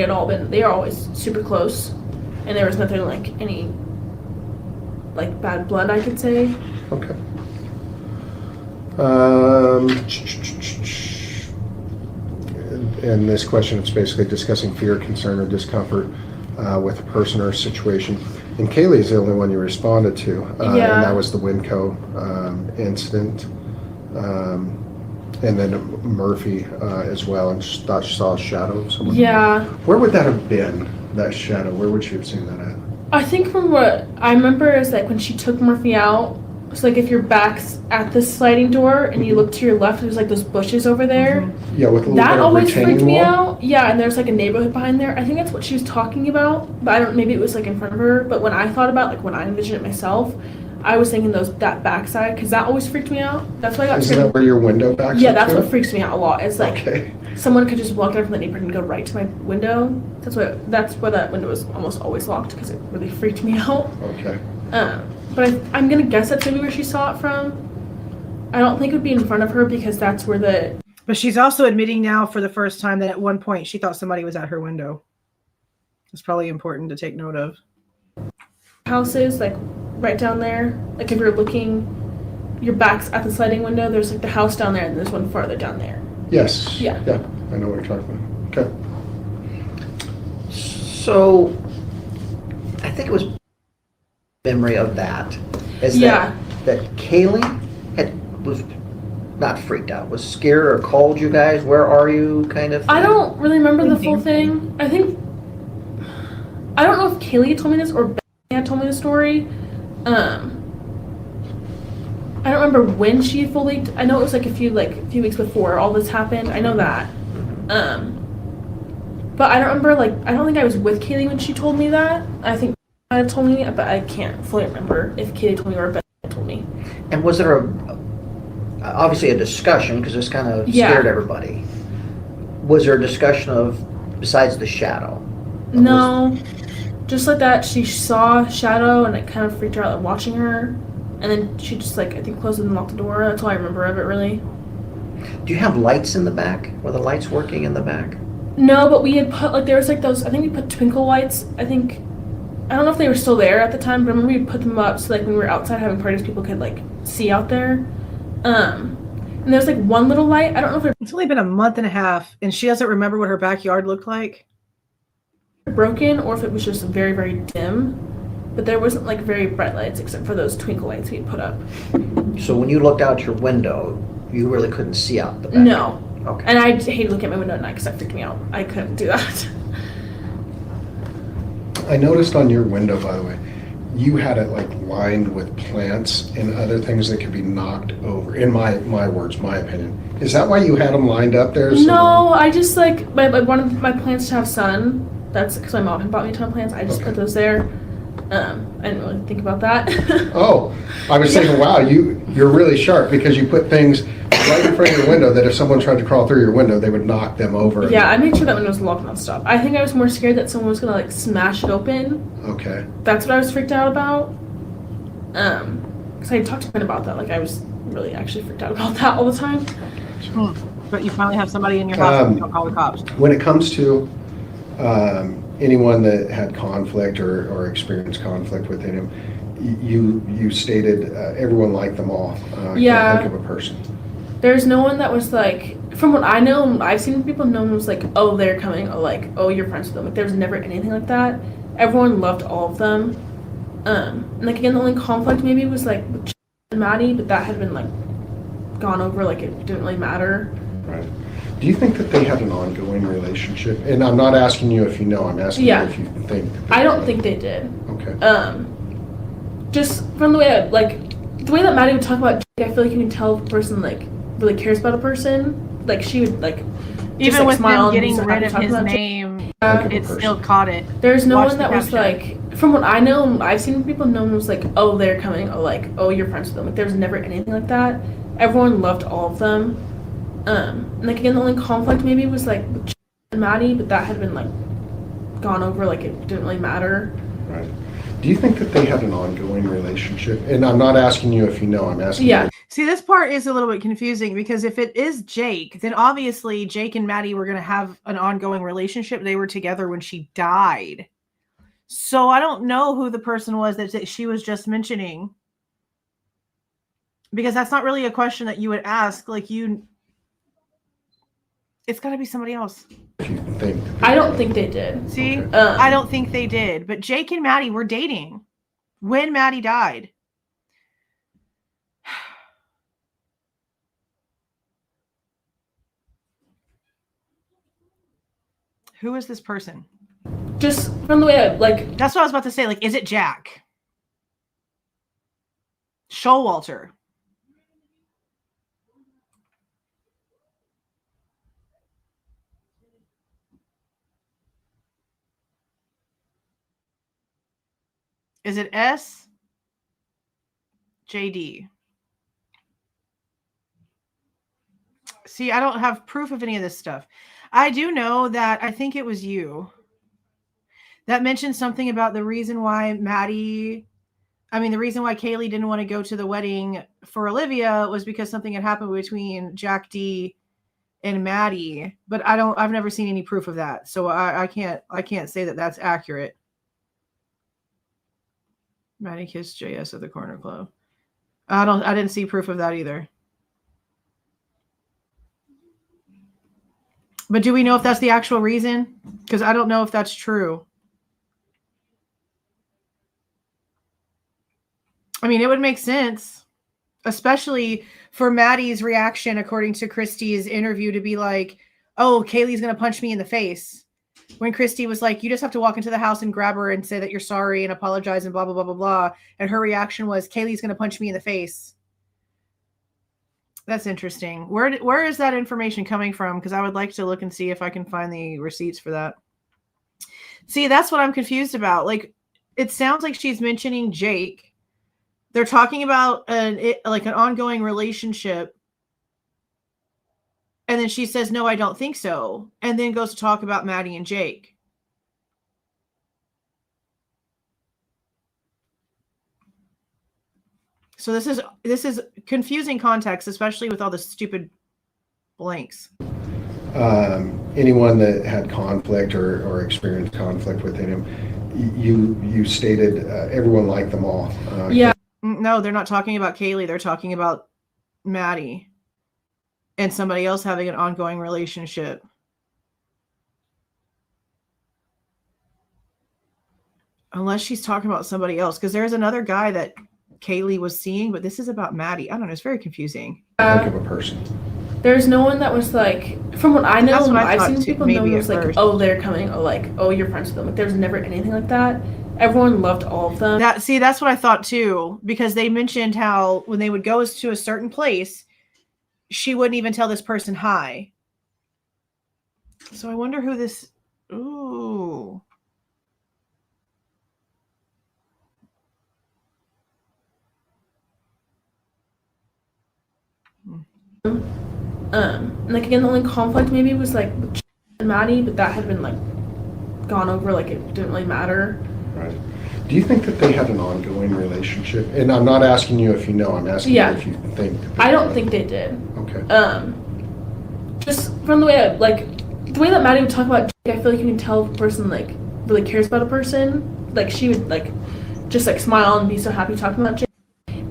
they are always super close, and there was nothing like any like bad blood, I could say. Okay. In this question, it's basically discussing fear, concern, or discomfort with a person or a situation. And Kaylee is the only one you responded to, Yeah. and that was the Winco incident. And then Murphy as well, and she thought she saw a shadow of someone. Yeah, Where would that have been, that shadow? Where would she have seen that at? I think from what I remember is like when she took Murphy out. So like if your back's at the sliding door and you look to your left, there's like those bushes over there. Yeah, with a little That bit of always retaining freaked me wall? out. Yeah, and there's like a neighborhood behind there. I think that's what she was talking about, but I don't. Maybe it was like in front of her. But when I thought about like when I envisioned it myself, I was thinking that backside because that always freaked me out. That's why I got Isn't scared. that where your window backs Yeah, up that's to? what freaks me out a lot. It's like Okay. someone could just walk out from the neighborhood and go right to my window. That's why that window was almost always locked because it really freaked me out. Okay. But I'm gonna guess that's maybe where she saw it from. I don't think it would be in front of her because that's where the But she's also admitting now for the first time that at one point she thought somebody was at her window. It's probably important to take note of. house is, like right down there. Like if you're looking, your back's at the sliding window. There's like the house down there, and there's one farther down there. Yes. Yeah. Yeah, I know what you're talking about. Okay. So, I think it was memory of that. Is Yeah. that Kaylee was not freaked out, was scared or called you guys, where are you, kind of thing? I don't really remember the full thing. I don't know if Kaylee had told me this or Bethany had told me the story, I don't remember when she fully. I know it was like a few weeks before all this happened. I know that. But I don't remember, I don't think I was with Kaylee when she told me that. I think she might have told me, but I can't fully remember if Kaylee told me or Bethany told me. And was there obviously a discussion, because this kind of scared everybody. Was there a discussion of, besides the shadow? No. Just like that, she saw a shadow and it kind of freaked her out, watching her. And then she just, I think closed and locked the door. That's all I remember of it, really. Do you have lights in the back? Were the lights working in the back? No, but we had put, there was those, I think we put twinkle lights. I don't know if they were still there at the time, but I remember we put them up so, when we were outside having parties, people could, see out there. And there's, one little light. I don't know if It's only been a month and a half, and she doesn't remember what her backyard looked like. Broken or if it was just very, very dim. But there wasn't, very bright lights except for those twinkle lights we put up. So when you looked out your window, you really couldn't see out the back? No. Okay. And I hate looking at my window at night because that freaked me out. I couldn't do that. I noticed on your window, by the way, you had it lined with plants and other things that could be knocked over. In my words, my opinion. Is that why you had them lined up there? No, I just I wanted my plants to have sun. That's because my mom had bought me a ton of plants. I just put those there. I didn't really think about that. Oh, I was thinking, wow, you're really sharp because you put things right in front of your window that if someone tried to crawl through your window, they would knock them over. Yeah, I made sure that window was locked nonstop. I think I was more scared that someone was gonna smash it open. Okay. That's what I was freaked out about. Because I talked to Ben about that. I was really actually freaked out about that all the time. But you finally have somebody in your house who don't call the cops. When it comes to anyone that had conflict or experienced conflict within him, you stated everyone liked them all. Yeah. Can't think of a person. There's no one that was from what I know, and I've seen people, no one was oh, they're coming, or oh, you're friends with them. There was never anything like that. Everyone loved all of them. And again, the only conflict maybe was with Chapin and Maddie, but that had been gone over, it didn't really matter. Right. Do you think that they had an ongoing relationship? And I'm not asking you if you know, I'm asking you if you think. I don't think they did. Okay. Just from the way the way that Maddie would talk about Jake, I feel you can tell if a person really cares about a person. She would Even with smile them getting and rid of his about name, Like it still caught it. There's no Watch one the that was caption. from what I know, and I've seen people, no one was oh, they're coming, or oh, you're friends with them. There was never anything like that. Everyone loved all of them. And again, the only conflict maybe was with Chapin and Maddie, but that had been gone over, it didn't really matter. Right. Do you think that they had an ongoing relationship? And I'm not asking you if you know, I'm asking you. See, this part is a little bit confusing because if it is Jake, then obviously Jake and Maddie were going to have an ongoing relationship. They were together when she died. So I don't know who the person was that she was just mentioning. Because that's not really a question that you would ask. It's got to be somebody else. If you think. I don't think they did. See, Okay. I don't think they did. But Jake and Maddie were dating when Maddie died. Who is this person? Just from the way That's what I was about to say. Is it Jack? Showalter. Is it S? JD. See, I don't have proof of any of this stuff. I do know that I think it was you that mentioned something about the reason why the reason why Kaylee didn't want to go to the wedding for Olivia was because something had happened between Jack D and Maddie, but I've never seen any proof of that. So I can't say that that's accurate. Maddie kissed JS at the corner club. I didn't see proof of that either. But do we know if that's the actual reason? Because I don't know if that's true. It would make sense, especially for Maddie's reaction, according to Christie's interview, to be oh, Kaylee's going to punch me in the face. when Christy was like, you just have to walk into the house and grab her and say that you're sorry and apologize and blah, blah, blah, blah, blah. And her reaction was, Kaylee's going to punch me in the face. That's interesting. Where is that information coming from? Because I would like to look and see if I can find the receipts for that. See, that's what I'm confused about. Like, it sounds like she's mentioning Jake. They're talking about an ongoing relationship. And then she says, no, I don't think so. And then goes to talk about Maddie and Jake. So this is confusing context, especially with all the stupid blanks. Anyone that had conflict or experienced conflict within him, you stated everyone liked them all. Yeah. No, they're not talking about Kaylee. They're talking about Maddie and somebody else having an ongoing relationship. Unless she's talking about somebody else, because there's another guy that Kaylee was seeing, but this is about Maddie. I don't know. It's very confusing. Think of a person. There's no one that was like, from what I know, That's what what I I've thought seen too, people, no one maybe was at like, first. oh, they're coming, or like, oh, you're friends with them. Like, there's never anything like that. Everyone loved all of them. That's what I thought too, because they mentioned how when they would go to a certain place, she wouldn't even tell this person hi. So I wonder who this. Ooh. Like again, the only conflict maybe was like with Chapin and Maddie, but that had been like gone over. Like it didn't really matter. Right. Do you think that they had an ongoing relationship? And I'm not asking you if you know. I'm asking you if you think. I don't think they did. Okay. Just from the way the way that Maddie would talk about Jake, I feel like you can tell if a person like really cares about a person. Like she would like just like smile and be so happy talking about Jake,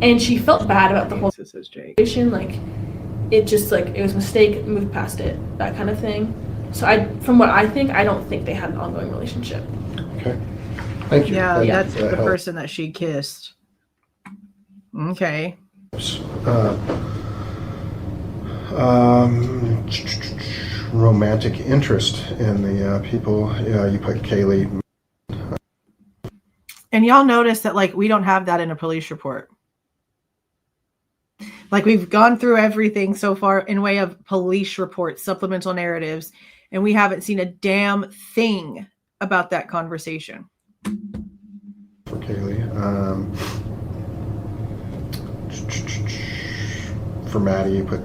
and she felt bad about the whole situation. Like it just like it was a mistake, moved past it, that kind of thing. So from what I think, I don't think they had an ongoing relationship. Okay. Thank you. Yeah, that's the helps. person that she kissed. Okay. Romantic interest in the people. Yeah, you put Kaylee. And y'all notice that like we don't have that in a police report. Like we've gone through everything so far in way of police reports, supplemental narratives, and we haven't seen a damn thing about that conversation. For Kaylee. For Maddie, you put,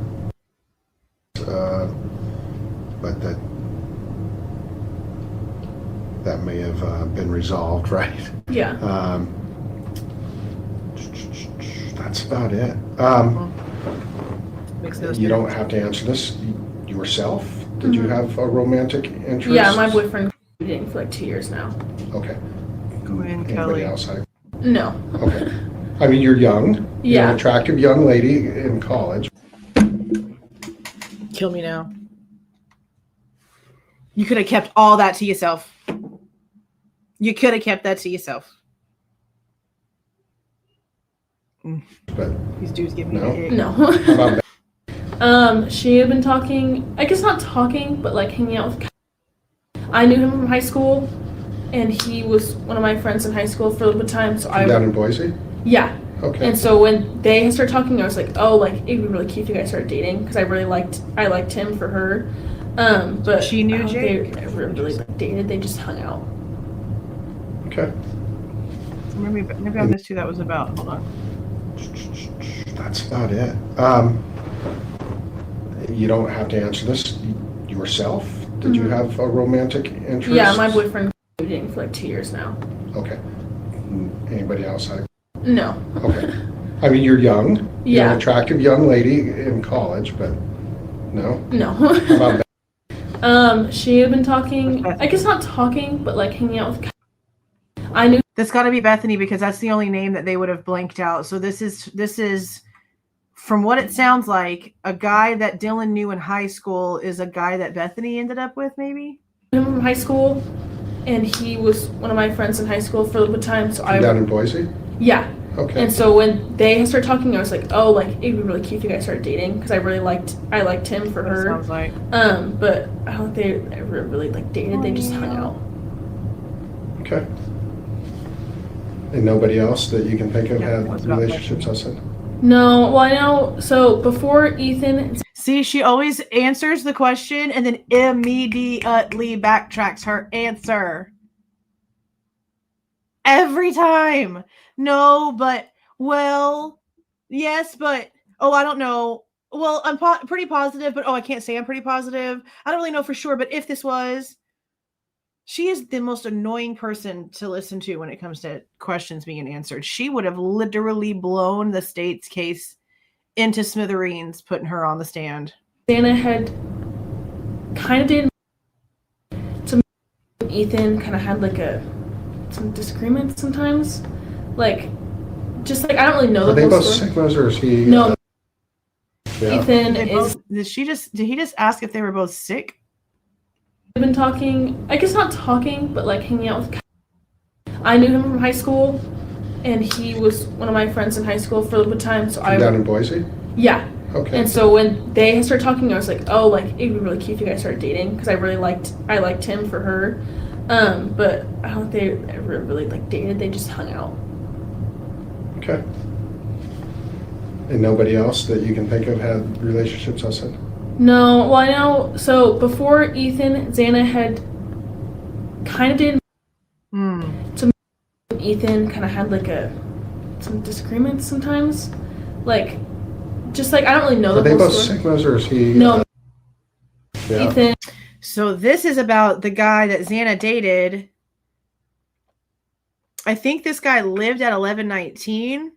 but that may have been resolved, right? Yeah. That's about it. Makes no You sense. don't have to answer this yourself. Did you have a romantic interest? Yeah, my boyfriend been dating for like 2 years now. Okay. Gwen Anybody Kelly. else? No. Okay. I mean, you're young. You're Yeah. an attractive young lady in college. Kill me now. You could have kept all that to yourself. You could have kept that to yourself. But These dudes give me No? the ick. No. how about She had been talking, I guess not talking, but like hanging out with. I knew him from high school, and he was one of my friends in high school for a little bit of time. So down in Boise? Yeah. Okay. And so when they started talking, I was like, oh, like it'd be really cute if you guys started dating, because I liked him for her. But She knew I don't think Jake? they ever really dated. They just hung out. Okay. Maybe I missed who that was about. Hold on. That's about it. You don't have to answer this yourself. Did you have a romantic interest? Yeah, my boyfriend been dating for like 2 years now. Okay. Anybody else? No. Okay. I mean, you're young. You're Yeah. an attractive young lady in college, but no. No. How about She had been talking, I guess not talking, but like hanging out with. I knew. That's got to be Bethany because that's the only name that they would have blanked out. So this is, from what it sounds like, a guy that Dylan knew in high school is a guy that Bethany ended up with, maybe? Him from high school, and he was one of my friends in high school for a little bit of time. So down in Boise? Yeah. Okay. And so when they started talking, I was like, oh, like, it'd be really cute if you guys started dating, because I liked him for her. Sounds like. But I don't think they ever really, like, dated. They just hung out. Okay. And nobody else that you can think of Yeah, had what's about relationships outside? No, well, I know. So before Ethan, See, she always answers the question and then immediately backtracks her answer. Every time. No, but, well, yes, but, oh, I don't know. Well, I'm pretty positive, but, oh, I can't say I'm pretty positive. I don't really know for sure, but if this was, she is the most annoying person to listen to when it comes to questions being answered. She would have literally blown the state's case into smithereens, putting her on the stand. Xana had kind of dated to Ethan, kind of had like some disagreements sometimes. Like, just like, I don't really know Are the they whole both story. Sigmas or is he? No, Yeah. Ethan Did is. he just ask if they were both sick? We've been talking, I guess not talking, but like hanging out with. I knew him from high school, and he was one of my friends in high school for a little bit of time. So Down in Boise? Yeah. Okay. And so when they started talking, I was like, oh, like, it'd be really cute if you guys started dating, because I liked him for her. But I don't think they ever really, like, dated. They just hung out. Okay. And nobody else that you can think of had relationships outside? No, well, I know. So before Ethan, Xana had kind of dated. Ethan kind of had like some disagreements sometimes. Like, just like, I don't really know Are the they whole both story. Sigmas or is he? No. Yeah. Ethan. So this is about the guy that Xana dated. I think this guy lived at 1119.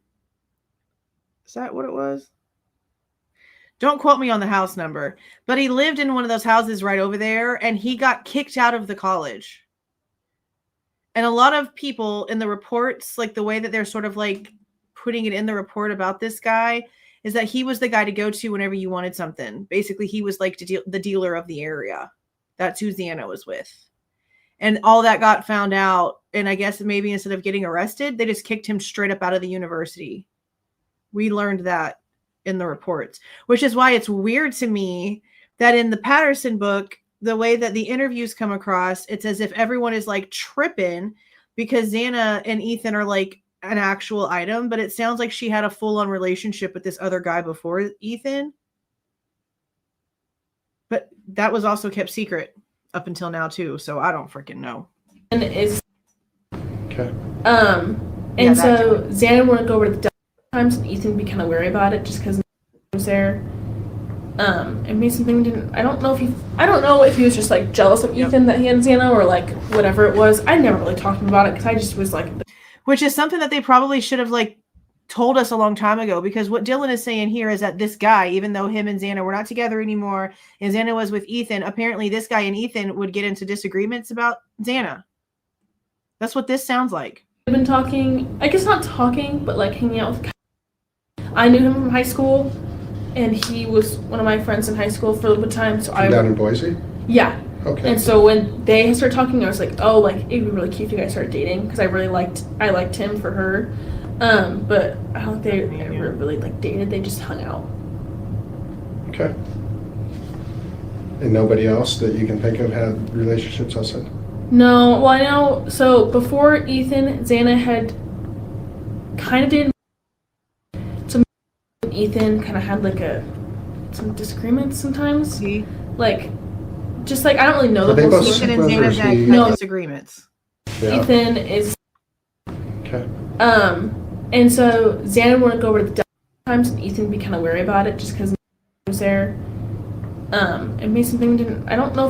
Is that what it was? Don't quote me on the house number, but he lived in one of those houses right over there, and he got kicked out of the college. And a lot of people in the reports, like the way that they're sort of like putting it in the report about this guy, is that he was the guy to go to whenever you wanted something. Basically, he was like the dealer of the area. That's who Xana was with. And all that got found out, and I guess maybe instead of getting arrested, they just kicked him straight up out of the university. We learned that in the reports, which is why it's weird to me that in the Patterson book, the way that the interviews come across, it's as if everyone is like tripping because Xana and Ethan are like an actual item, but it sounds like she had a full-on relationship with this other guy before Ethan. But that was also kept secret up until now too, so I don't freaking know. And is Okay. and so Xana wanted to go over to the times, and Ethan would be kind of wary about it just because he was there. And Mason thing didn't. I don't know if he was just like jealous of Ethan that he had Xana, or like whatever it was. I never really talked about it because I just was like, which is something that they probably should have like told us a long time ago, because what Dylan is saying here is that this guy, even though him and Xana were not together anymore and Xana was with Ethan, apparently this guy and Ethan would get into disagreements about Xana. That's what this sounds like. I've been talking, I guess not talking, but like hanging out with. I knew him from high school, and he was one of my friends in high school for a little bit of time. So Down in Boise? Yeah. Okay. And so when they started talking, I was like, oh, like, it'd be really cute if you guys started dating, because I liked him for her. But I don't think they ever really like dated. They just hung out. Okay. And nobody else that you can think of had relationships outside? No, well, I know. So before Ethan, Xana had kind of dated. Ethan kind of had like some disagreements sometimes. Like, just like, I don't really know Are the they whole both story. Ethan and Xana had No. disagreements. Yeah. Ethan is. Okay. And so Xana wanted to go over to the times, and Ethan would be kind of wary about it just because he was there. And Mason thing didn't. I don't know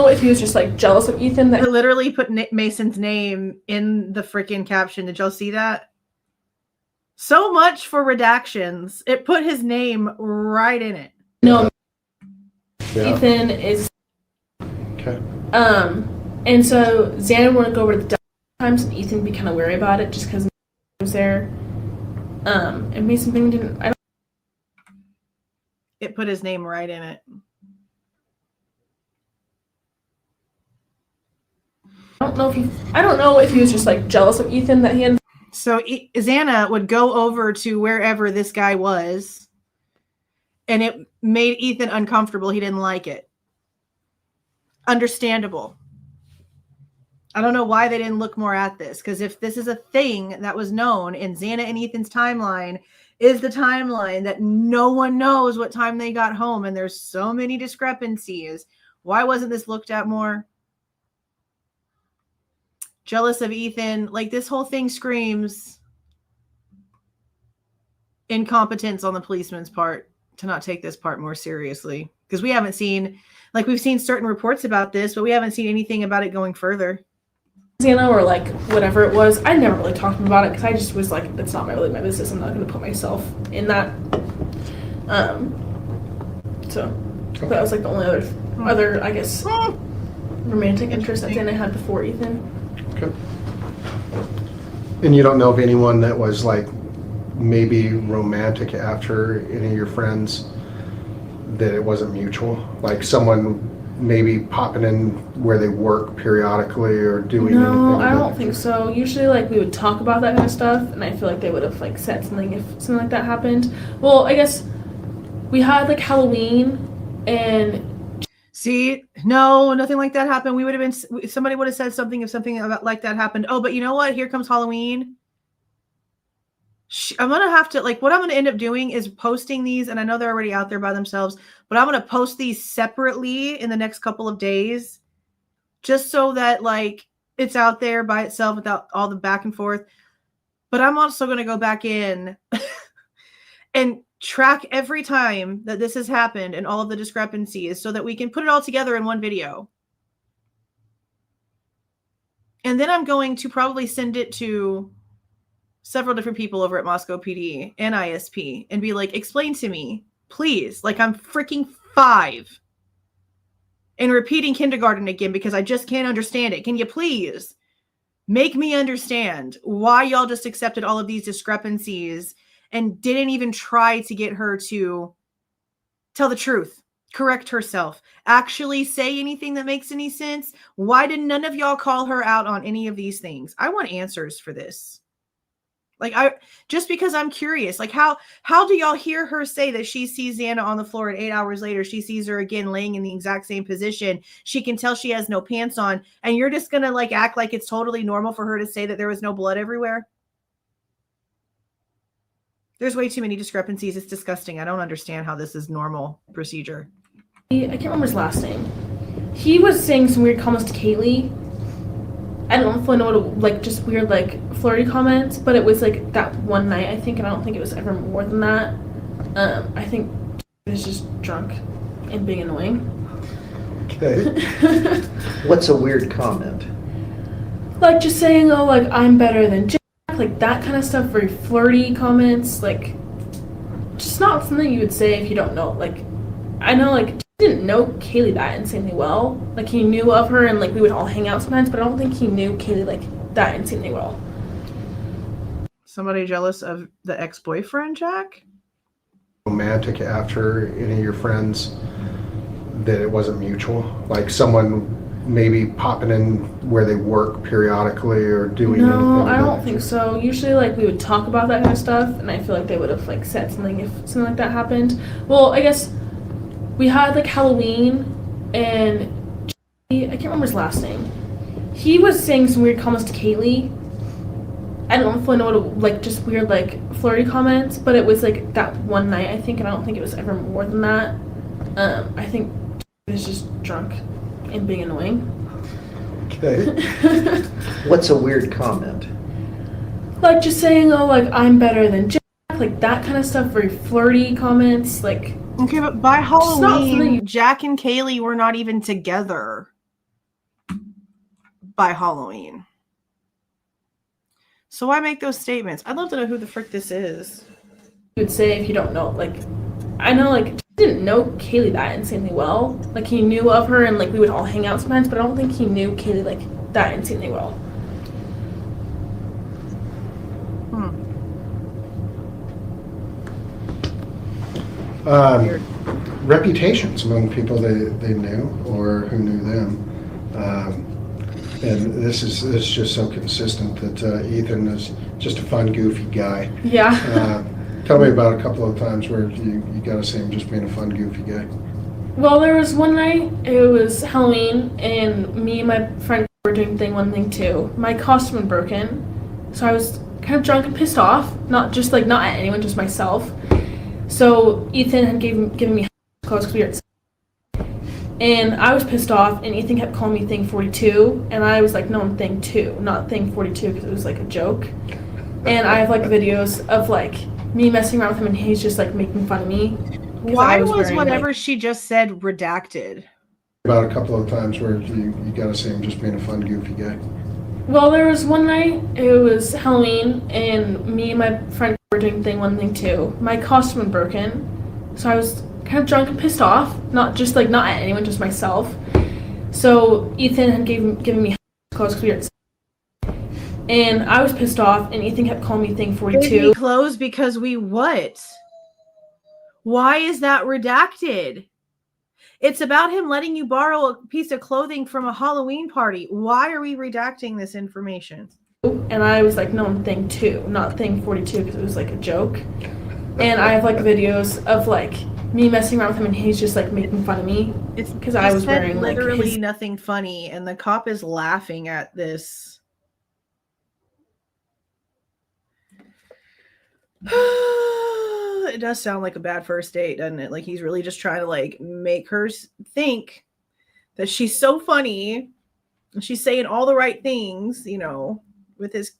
if he was just like jealous of Ethan They that. literally put Mason's name in the freaking caption. Did y'all see that? So much for redactions. It put his name right in it. No. Yeah. Ethan is. Okay. And so Xana wanted to go over to the times, and Ethan would be kind of wary about it just because he was there. And Mason thing didn't. It put his name right in it. I don't know if he was just like jealous of Ethan that he had. So Xana would go over to wherever this guy was, and it made Ethan uncomfortable. He didn't like it. Understandable. I don't know why they didn't look more at this, because if this is a thing that was known in Xana and Ethan's timeline, is the timeline that no one knows what time they got home, and there's so many discrepancies. Why wasn't this looked at more? Jealous of Ethan. Like, this whole thing screams incompetence on the policeman's part to not take this part more seriously. Because we haven't seen, like, we've seen certain reports about this, but we haven't seen anything about it going further. Xana or like whatever it was, I never really talked to him about it because I just was like, that's not really my business. I'm not going to put myself in that. So that was like the only other I guess romantic interest that Xana had before Ethan. Okay. And you don't know of anyone that was like maybe romantic after any of your friends, that it wasn't mutual? Like someone maybe popping in where they work periodically or doing anything? No, I don't think so. Usually, like, we would talk about that kind of stuff, and I feel like they would have, like, said something if something like that happened. Well, I guess we had, like, Halloween, and... See? No, nothing like that happened. We would have been... Somebody would have said something if something like that happened. Oh, but you know what? Here comes Halloween. I'm going to have to... Like, what I'm going to end up doing is posting these, and I know they're already out there by themselves, but I'm going to post these separately in the next couple of days, just so that, like, it's out there by itself without all the back and forth. But I'm also going to go back in and track every time that this has happened and all of the discrepancies so that we can put it all together in one video. And then I'm going to probably send it to several different people over at Moscow PD and ISP and be like, explain to me, please. Like, I'm freaking 5 and repeating kindergarten again because I just can't understand it. Can you please make me understand why y'all just accepted all of these discrepancies and didn't even try to get her to tell the truth, correct herself, actually say anything that makes any sense? Why did none of y'all call her out on any of these things? I want answers for this. Like, just because I'm curious, like, how do y'all hear her say that she sees Xana on the floor and 8 hours later she sees her again laying in the exact same position? She can tell she has no pants on, and you're just gonna like act like it's totally normal for her to say that there was no blood everywhere? There's way too many discrepancies. It's disgusting. I don't understand how this is normal procedure. I can't remember his last name. He was saying some weird comments to Kaylee. I don't fully know what, like, just weird, like, flirty comments, but it was, like, that one night, I think, and I don't think it was ever more than that. I think he was just drunk and being annoying. Okay. What's a weird comment? Like, just saying, oh, like, I'm better than Jack, like, that kind of stuff, very flirty comments, like, just not something you would say if you don't know, like, I know, like, didn't know Kaylee that insanely well. Like, he knew of her and, like, we would all hang out sometimes, but I don't think he knew Kaylee, like, that insanely well. Somebody jealous of the ex-boyfriend, Jack? Romantic after any of your friends, that it wasn't mutual? Like someone maybe popping in where they work periodically or doing anything? No, I don't think so. Usually, like, we would talk about that kind of stuff, and I feel like they would have, like, said something if something like that happened. Well, I guess we had, like, Halloween, and I can't remember his last name. He was saying some weird comments to Kaylee. I don't fully know what, like, just weird, like, flirty comments, but it was, like, that one night, I think, and I don't think it was ever more than that. I think he was just drunk and being annoying. Okay. What's a weird comment? Like, just saying, oh, like, I'm better than Jack, like, that kind of stuff, very flirty comments, like... Okay, but by Halloween, Jack and Kaylee were not even together by Halloween. So why make those statements? I'd love to know who the frick this is. You would say if you don't know, like, I know, like, didn't know Kaylee that insanely well. Like, he knew of her and, like, we would all hang out sometimes, but I don't think he knew Kaylee, like, that insanely well. Reputations among people they knew or who knew them. And this is just so consistent that Ethan is just a fun, goofy guy. Yeah. Tell me about a couple of times where you got to see him just being a fun, goofy guy. Well, there was one night, it was Halloween, and me and my friend were doing thing one, thing two. My costume had broken, so I was kind of drunk and pissed off. Not at anyone, just myself. So Ethan had given me clothes because we were at, and I was pissed off, and Ethan kept calling me thing 42, and I was like, no, I'm thing 2, not thing 42, because it was like a joke. And I have like videos of like me messing around with him, and he's just like making fun of me. Why was whatever she just said redacted? About a couple of times where you got to see him just being a fun, goofy guy. Well, there was one night, it was Halloween, and me and my friend were doing thing one, thing two. My costume had broken, so I was kind of drunk and pissed off. Not at anyone, just myself. So Ethan had given me clothes because we were at, and I was pissed off, and Ethan kept calling me thing 42. Clothes because we what? Why is that redacted? It's about him letting you borrow a piece of clothing from a Halloween party. Why are we redacting this information? And I was like, no, I'm thing 2, not thing 42, because it was like a joke. And I have like videos of like me messing around with him, and he's just like making fun of me. It's because I was wearing like literally nothing funny, and the cop is laughing at this. It does sound like a bad first date, doesn't it? Like he's really just trying to like make her think that she's so funny and she's saying all the right things, you know, with his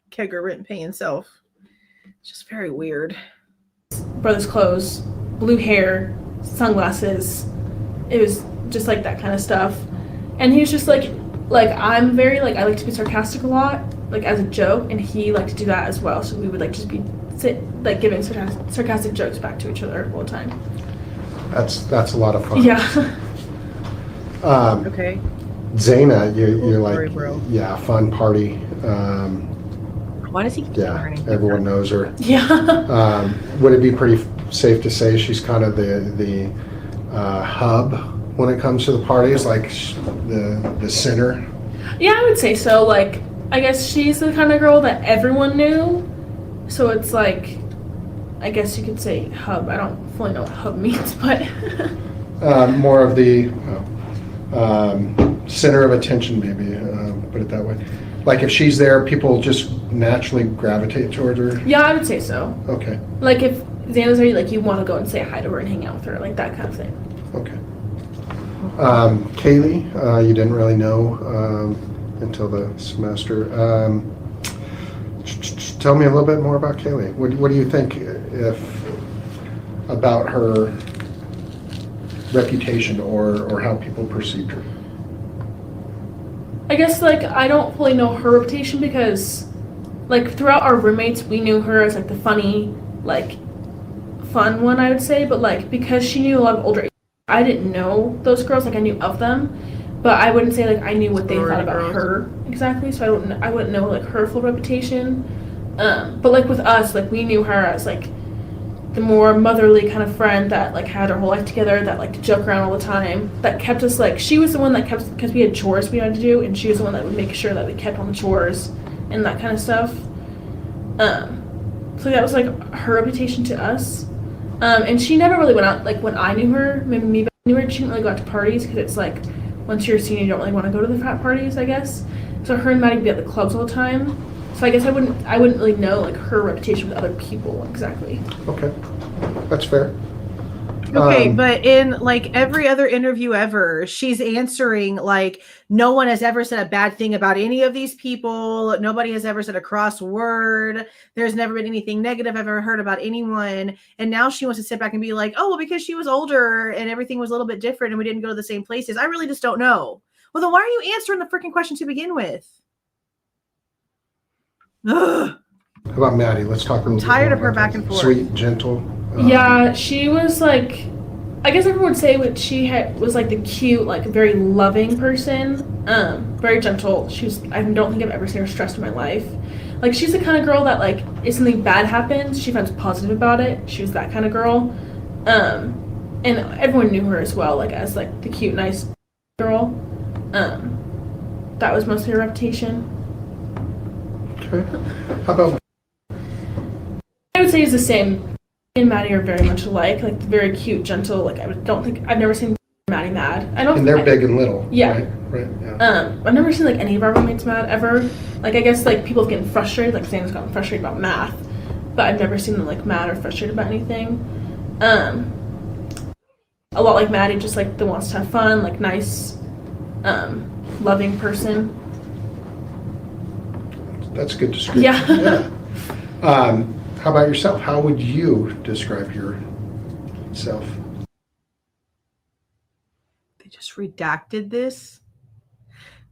kegger written paying self. It's just very weird. Brother's clothes, blue hair, sunglasses. It was just like that kind of stuff. And he was just like I'm very like, I like to be sarcastic a lot, like as a joke, and he liked to do that as well. So we would like just be giving sarcastic jokes back to each other all the time. That's a lot of fun. Yeah. Okay. Xana, you're Sorry, like, bro. yeah, fun party. Why does he keep Yeah, her name? everyone knows her. Yeah. Would it be pretty safe to say she's kind of the hub when it comes to the parties, like the center? Yeah, I would say so. Like, I guess she's the kind of girl that everyone knew. So it's like, I guess you could say hub. I don't fully know what hub means, but more of the center of attention, maybe, put it that way. Like if she's there, people just naturally gravitate towards her? yeah, I would say so. Okay. Like if Xana's there, like you want to go and say hi to her and hang out with her, like that kind of thing. Okay. Kaylee, you didn't really know until the semester. Tell me a little bit more about Kaylee. What do you think about her reputation or how people perceived her? I guess like I don't fully know her reputation because like throughout our roommates we knew her as like the funny, like fun one, I would say, but like because she knew a lot of older, I didn't know those girls, like I knew of them, but I wouldn't say like I knew what they thought about her exactly, so I wouldn't know like her full reputation. But like with us, like we knew her as like the more motherly kind of friend that like had her whole life together, that like joke around all the time, that kept us like, she was the one that kept, because we had chores we had to do, and she was the one that would make sure that we kept on the chores and that kind of stuff. So that was like her reputation to us. And she never really went out, like when I knew her, maybe me knew her, she didn't really go out to parties because it's like once you're a senior you don't really want to go to the frat parties, I guess. So her and Maddie would be at the clubs all the time. So I guess I wouldn't really know like her reputation with other people exactly. Okay, that's fair. Okay, but in like every other interview ever, she's answering like no one has ever said a bad thing about any of these people. Nobody has ever said a cross word. There's never been anything negative I've ever heard about anyone. And now she wants to sit back and be like, oh, well, because she was older and everything was a little bit different and we didn't go to the same places. I really just don't know. Well, then why are you answering the freaking question to begin with? Ugh. How about Maddie? Let's talk a little bit Tired more of her about back that. and forth. Sweet, gentle. Yeah, she was like, I guess everyone would say what she was like the cute, like very loving person, very gentle. I don't think I've ever seen her stressed in my life. Like she's the kind of girl that like if something bad happens, she finds positive about it. She was that kind of girl, and everyone knew her as well, like as like the cute, nice girl. that was mostly a reputation. Okay. How about I would say he's the same. Me and Maddie are very much alike, like very cute, gentle. Like I've never seen Maddie mad. and they're big and little. Yeah. Right. Yeah. I've never seen like any of our roommates mad ever. Like I guess like people getting frustrated, like Xana's gotten frustrated about math, but I've never seen them like mad or frustrated about anything. A lot like Maddie, just like that wants to have fun, like nice, loving person. That's a good description. Yeah. How about yourself? How would you describe yourself? They just redacted this.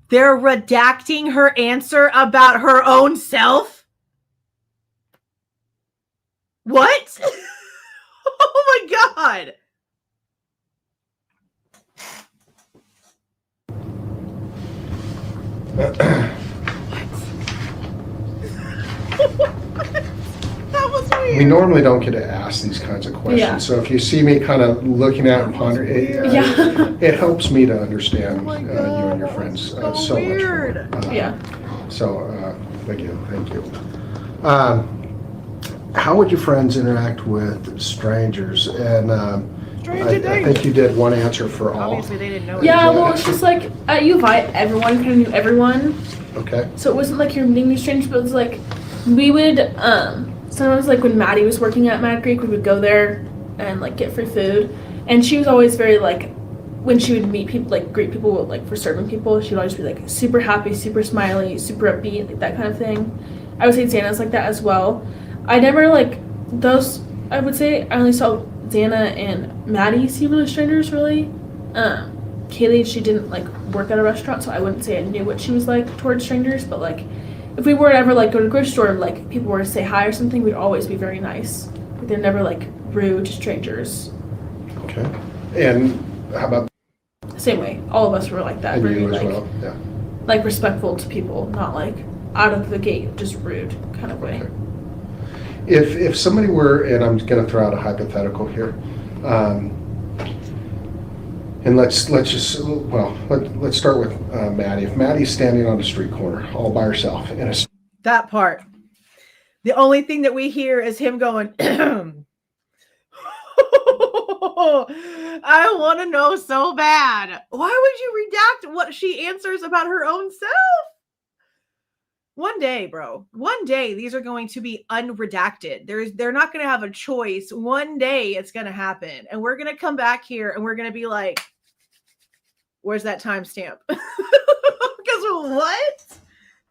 They're redacting her answer about her own self? What? Oh my God. That was weird. We normally don't get to ask these kinds of questions, Yeah. so if you see me kind of looking at and pondering, it helps me to understand Oh my you God, and your that friends was so weird. much more. Yeah. So, thank you. How would your friends interact with strangers? And I think you did one answer for all. Obviously, they didn't know. Yeah, well, it's just like at U of I, everyone kind of knew everyone. Okay. So it wasn't like you're meeting new strangers, but it was like we would sometimes like when Maddie was working at Mad Creek, we would go there and like get free food. And she was always very like when she would meet people, like greet people like for serving people, she'd always be like super happy, super smiley, super upbeat, like that kind of thing. I would say Xana's like that as well. I never like those. I would say I only saw Xana and Maddie see really strangers really. Kaylee, she didn't like work at a restaurant, so I wouldn't say I knew what she was like towards strangers, but like if we were to ever like go to the grocery store and like people were to say hi or something, we'd always be very nice. Like, they're never like rude to strangers. Okay. And how about Same way, all of us were like that. and Very you as like well? Yeah. like respectful to people, not like out of the gate, just rude kind of way. Okay. If somebody were, and I'm going to throw out a hypothetical here, and let's start with Maddie. If Maddie's standing on a street corner all by herself in a That part. The only thing that we hear is him going, I want to know so bad. Why would you redact what she answers about her own self? One day, bro. One day, these are going to be unredacted. They're not going to have a choice. One day, it's going to happen. And we're going to come back here and we're going to be like, where's that timestamp? Because what?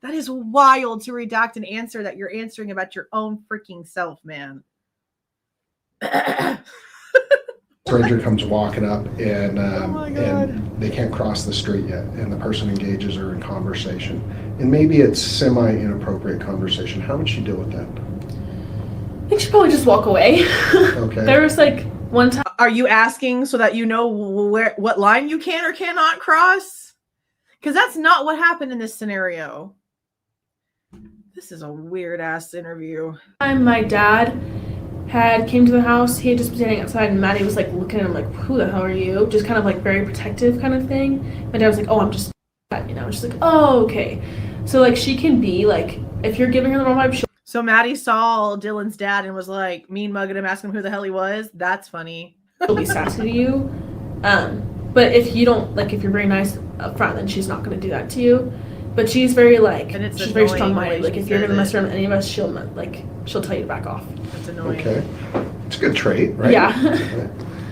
That is wild to redact an answer that you're answering about your own freaking self, man. stranger comes walking up and Oh my God. and they can't cross the street yet, and the person engages her in conversation, and maybe it's semi-inappropriate conversation. How would she deal with that? I think she'd probably just walk away. Okay. There was like one time. Are you asking so that you know what line you can or cannot cross? Because that's not what happened in this scenario. This is a weird ass interview. My dad came to the house. He had just been standing outside, and Maddie was like looking at him like, "Who the hell are you?" Just kind of like very protective kind of thing. My dad was like, "Oh, I'm just," you know. She's like, "Oh, okay." So like she can be like, if you're giving her the wrong vibe, So Maddie saw Dylan's dad and was like mean mugging him, asking him who the hell he was. That's funny. she'll be sassy to you. But if you don't like, if you're very nice up front, then she's not going to do that to you. But she's very like, And it's she's very annoying strong-minded. the way Like she if you're says going to mess it. around with any of us, she'll tell you to back off. That's annoying. Okay. It's a good trait, right? Yeah.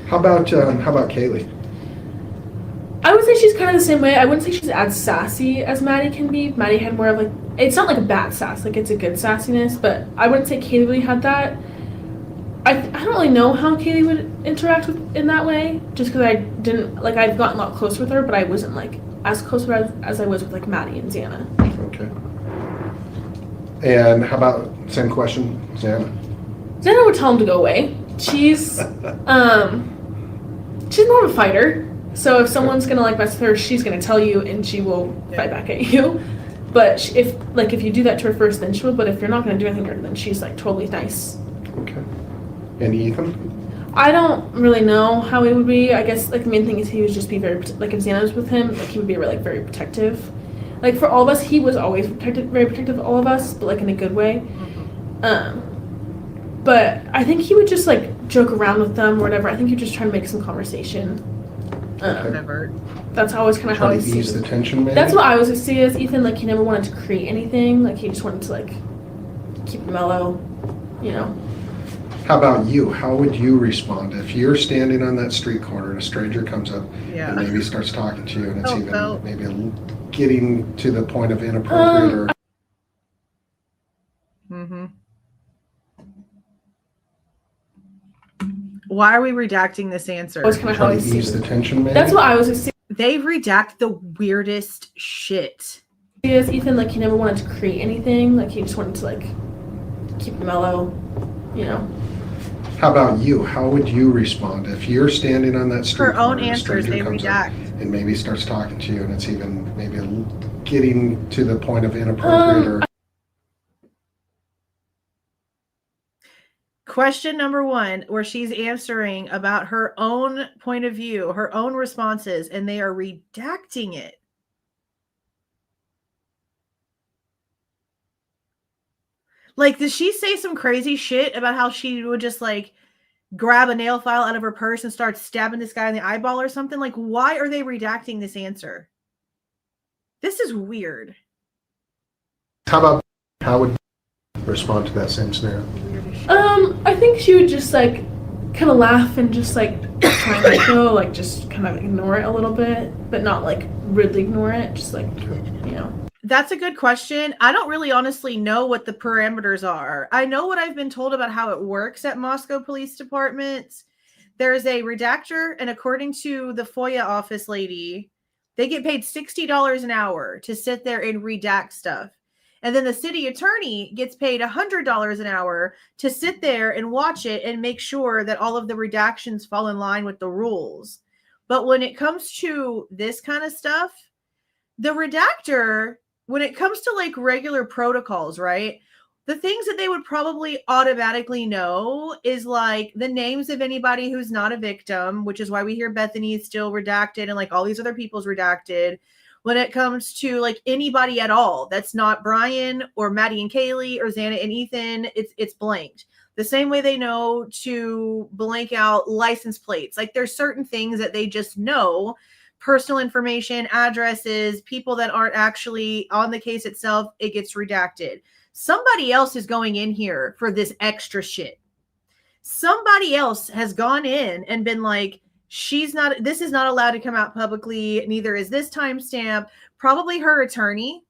How about Kaylee? I would say she's kind of the same way. I wouldn't say she's as sassy as Maddie can be. Maddie had more of like, it's not like a bad sass, like it's a good sassiness, but I wouldn't say Kaylee really had that. I don't really know how Kaylee would interact with in that way, just because I didn't, like I've gotten a lot closer with her, but I wasn't like as close with her as I was with like Maddie and Xana. Okay. And how about, same question, Xana? Xana would tell him to go away. She's more of a fighter. So if someone's gonna like mess with her, she's gonna tell you and she will fight back at you. But if you do that to her first, then she will. But if you're not gonna do anything to her, then she's like totally nice. Okay. And Ethan? I don't really know how he would be. I guess like the main thing is he would just be very like if Xana was with him, like he would be like very protective. like for all of us, he was always very protective of all of us, but like in a good way. But I think he would just like joke around with them or whatever. I think he'd just try to make some conversation. Whatever. That's always kind of how I Trying to see ease the it. tension, maybe? That's what I was see as Ethan. Like he never wanted to create anything. Like he just wanted to like keep it mellow, you know. How about you? How would you respond if you're standing on that street corner and a stranger comes up and maybe starts talking to you and it's maybe getting to the point of inappropriate or... Why are we redacting this answer? That's kind of how I Trying to see ease it. the tension, maybe? That's what I was see They redact the weirdest shit. as Ethan. Like he never wanted to create anything. Like he just wanted to like keep it mellow, you know. How about you? How would you respond if you're standing on that street Her own corner and a answers, stranger they comes up redact. and maybe starts talking to you and it's even maybe getting to the point of inappropriate or... Question number 1, where she's answering about her own point of view, her own responses, and they are redacting it. Like, does she say some crazy shit about how she would just like grab a nail file out of her purse and start stabbing this guy in the eyeball or something? Like, why are they redacting this answer? This is weird. How would you respond to that same scenario? I think she would just like kind of laugh and just like try to go like just kind of ignore it a little bit, but not like rudely ignore it. Just like you know. That's a good question. I don't really honestly know what the parameters are. I know what I've been told about how it works at Moscow Police Department. There's a redactor, and according to the FOIA office lady, they get paid $60 an hour to sit there and redact stuff. And then the city attorney gets paid $100 an hour to sit there and watch it and make sure that all of the redactions fall in line with the rules. But when it comes to this kind of stuff, the redactor, when it comes to like regular protocols, right? The things that they would probably automatically know is like the names of anybody who's not a victim, which is why we hear Bethany is still redacted and like all these other people's redacted. When it comes to like anybody at all that's not Bryan or Maddie and Kaylee or Xana and Ethan, it's blanked. The same way they know to blank out license plates. Like there's certain things that they just know, personal information, addresses, people that aren't actually on the case itself, it gets redacted. Somebody else is going in here for this extra shit. Somebody else has gone in and been like, this is not allowed to come out publicly. Neither is this timestamp. Probably her attorney,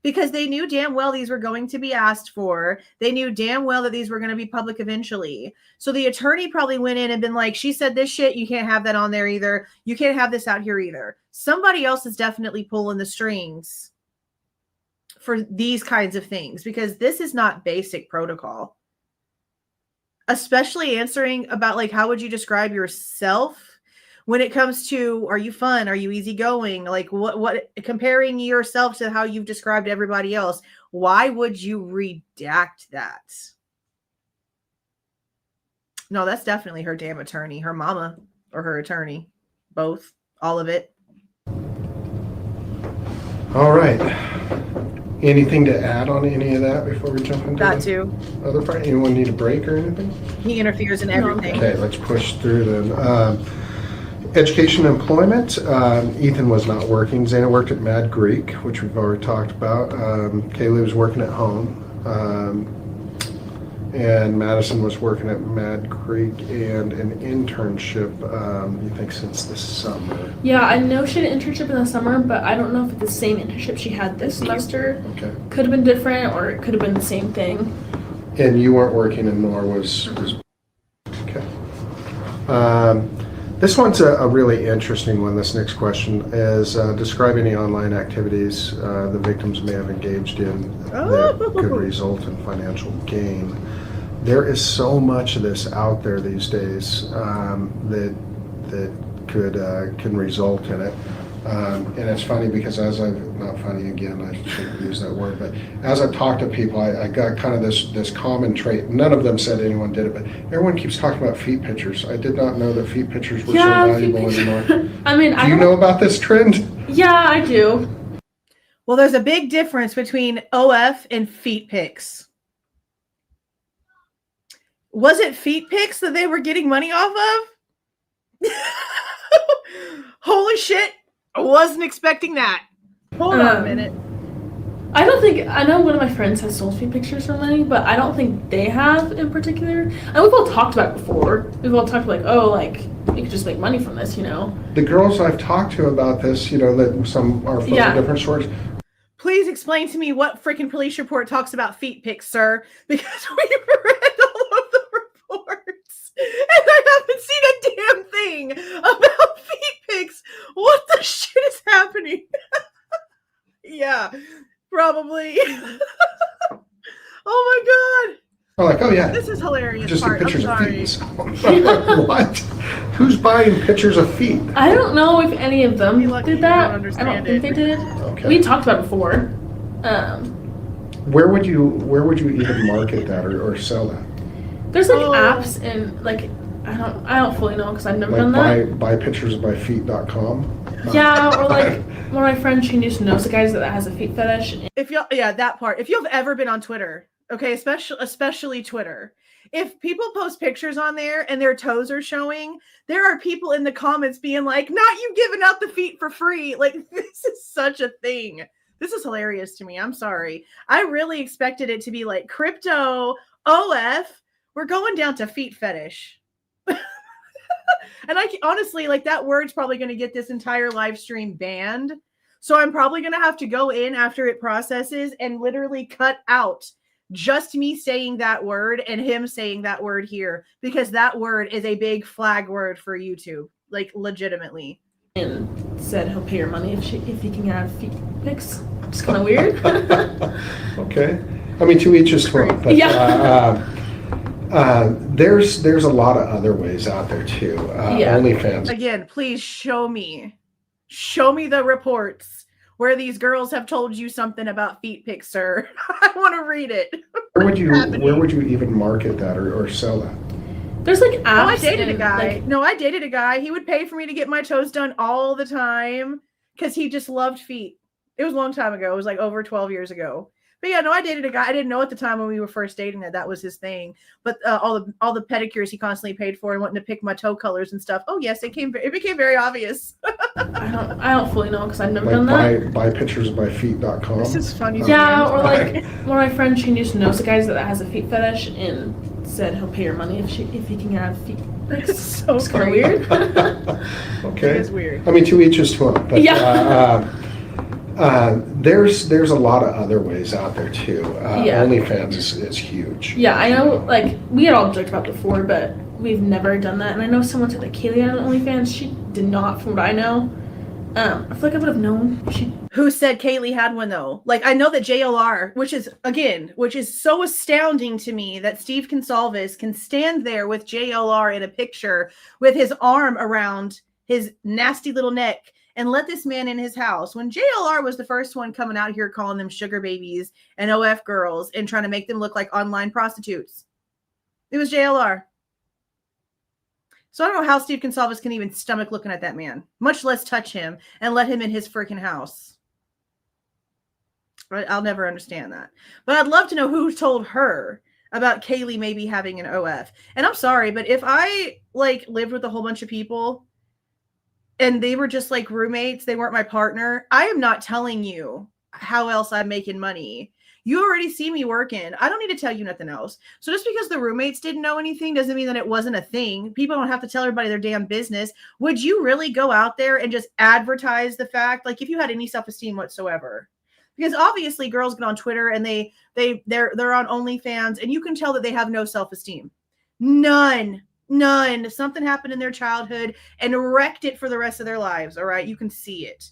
because they knew damn well these were going to be asked for. They knew damn well that these were going to be public eventually. So the attorney probably went in and been like, she said this shit. You can't have that on there either. You can't have this out here either. Somebody else is definitely pulling the strings for these kinds of things, because this is not basic protocol. Especially answering about like, how would you describe yourself when it comes to, are you fun? Are you easygoing? Like what, comparing yourself to how you've described everybody else. Why would you redact that? No, that's definitely her damn attorney, her mama or her attorney, both, all of it. All right. Anything to add on any of that before we jump into That the too. other part? Anyone need a break or anything? He interferes in everything. Okay, let's push through then. Education and employment. Ethan was not working. Xana worked at Mad Greek, which we've already talked about. Kaylee was working at home. And Madison was working at Mad Creek and an internship, you think, since the summer. Yeah, I know she had an internship in the summer, but I don't know if it's the same internship she had this semester. Okay. Could have been different, or it could have been the same thing. And you weren't working, and nor was okay. This one's a really interesting one. This next question is describe any online activities the victims may have engaged in that could result in financial gain. There is so much of this out there these days that could can result in it. And it's funny because not funny again, I shouldn't use that word, but as I've talked to people, I got kind of this common trait. None of them said anyone did it, but everyone keeps talking about feet pictures. I did not know that feet pictures were so valuable anymore. I mean, do you know about this trend? Yeah, I do. Well, there's a big difference between OF and feet pics. Was it feet pics that they were getting money off of? Holy shit. I wasn't expecting that. Hold on a minute. I know one of my friends has sold feet pictures for money, but I don't think they have in particular. And we've all talked about it before. We've all talked like, oh, like, you could just make money from this, you know? The girls I've talked to about this, you know, that some are from different sorts. Please explain to me what freaking police report talks about feet pics, sir, because we've read all of the reports and I haven't seen a damn thing about feet pics. What the shit is happening? Yeah, probably. Oh my god. I'm like, oh yeah. This is hilarious. Just part. pictures I'm sorry. of feet. What? Who's buying pictures of feet? I don't know if any of them lucky did you that. don't I understand don't think they did. Okay. We talked about it before. Where would you even market that or sell that? There's like apps and like I don't fully know because I've never done that. Buypicturesbyfeet.com? Yeah, or like one of my friends, she just knows the guys that has a feet fetish. If you that part. If you've ever been on Twitter, okay, especially Twitter, if people post pictures on there and their toes are showing, there are people in the comments being like, "Not you giving out the feet for free." Like, this is such a thing. This is hilarious to me. I'm sorry. I really expected it to be like crypto OF. We're going down to feet fetish. And I honestly, like, that word's probably going to get this entire live stream banned. So I'm probably going to have to go in after it processes and literally cut out just me saying that word and him saying that word here, because that word is a big flag word for YouTube, like, legitimately. And said he'll pay her money if he can have feet pics. It's kind of weird. Okay. I mean, to each his own. But, yeah. There's a lot of other ways out there too. OnlyFans. Again, please show me the reports where these girls have told you something about feet pics, sir. I want to read it. Where would you even market that or sell that? There's like apps. I dated a guy. I dated a guy. He would pay for me to get my toes done all the time because he just loved feet. It was a long time ago. It was like over 12 years ago. But yeah, I dated a guy. I didn't know at the time when we were first dating that was his thing. But all the pedicures he constantly paid for and wanting to pick my toe colors and stuff. Oh yes, it became very obvious. I don't fully know because I've never done that. Buypicturesbyfeet.com. This is funny. Yeah, or like one of my friends, she just knows the guys that has a feet fetish and said he'll pay her money if he can have feet pics. It's so it's kind of weird. Okay. It is weird. I mean, to each his own. But, yeah. There's a lot of other ways out there too. OnlyFans is huge. Yeah, I know. Like, we had all joked about it before, but we've never done that. And I know someone said that Kaylee had an OnlyFans. She did not, from what I know. I feel like I would have known. Who said Kaylee had one though? Like, I know that JLR, which is so astounding to me that Steve Goncalves can stand there with JLR in a picture with his arm around his nasty little neck and let this man in his house when JLR was the first one coming out here calling them sugar babies and OF girls and trying to make them look like online prostitutes. It was JLR. So I don't know how Steve Goncalves can even stomach looking at that man, much less touch him and let him in his freaking house. Right? I'll never understand that. But I'd love to know who told her about Kaylee maybe having an OF. And I'm sorry, but if I like lived with a whole bunch of people and they were just like roommates, they weren't my partner, I am not telling you how else I'm making money. You already see me working. I don't need to tell you nothing else. So just because the roommates didn't know anything doesn't mean that it wasn't a thing. People don't have to tell everybody their damn business. Would you really go out there and just advertise the fact, like if you had any self-esteem whatsoever? Because obviously girls get on Twitter and they're on OnlyFans and you can tell that they have no self-esteem. None. Something happened in their childhood and wrecked it for the rest of their lives. All right. You can see it.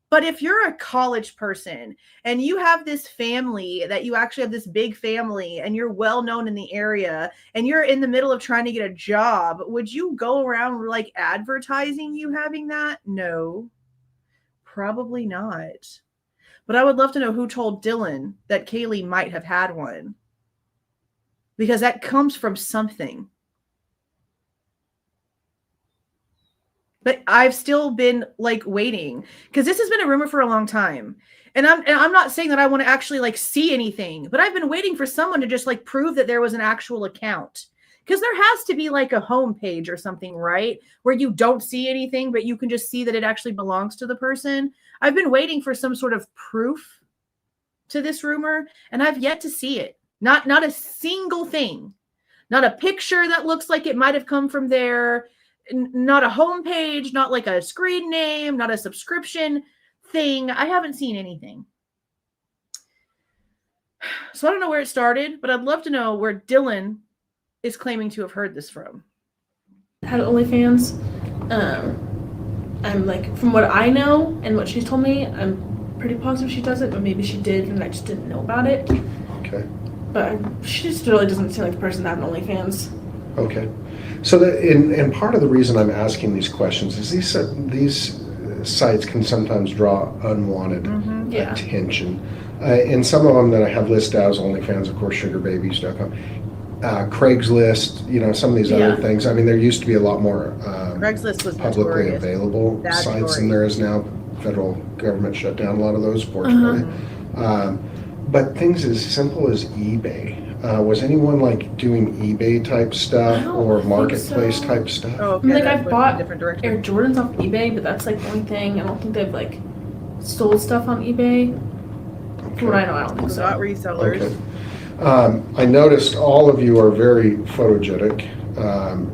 But if you're a college person and you have this family, that you actually have this big family and you're well known in the area and you're in the middle of trying to get a job, would you go around like advertising you having that? No, probably not. But I would love to know who told Dylan that Kaylee might have had one, because that comes from something. But I've still been like waiting because this has been a rumor for a long time. And I'm not saying that I want to actually like see anything, but I've been waiting for someone to just like prove that there was an actual account. Because there has to be like a home page or something, right? Where you don't see anything, but you can just see that it actually belongs to the person. I've been waiting for some sort of proof to this rumor, and I've yet to see it. Not a single thing. Not a picture that looks like it might have come from there. Not a home page, not like a screen name, not a subscription thing. I haven't seen anything. So I don't know where it started, but I'd love to know where Dylan is claiming to have heard this from. Had OnlyFans. I'm like, from what I know and what she's told me, I'm pretty positive she does it, but maybe she did and I just didn't know about it. Okay. But she just really doesn't seem like the person that had an OnlyFans. Okay. So and part of the reason I'm asking these questions is these sites can sometimes draw unwanted attention. And some of them that I have listed as OnlyFans, of course, sugarbabies.com, Craigslist, some of these other things. I mean, there used to be a lot more Craigslist was publicly available sites than there is now. Federal government shut down a lot of those, fortunately. But things as simple as eBay. Was anyone like doing eBay type stuff or marketplace type stuff? Oh, okay. I mean, like I've bought different direction. Air Jordans off eBay, but that's like the only thing. I don't think they've like sold stuff on eBay. Okay. From what I know, I don't think so. Not resellers. Okay. I noticed all of you are very photogenic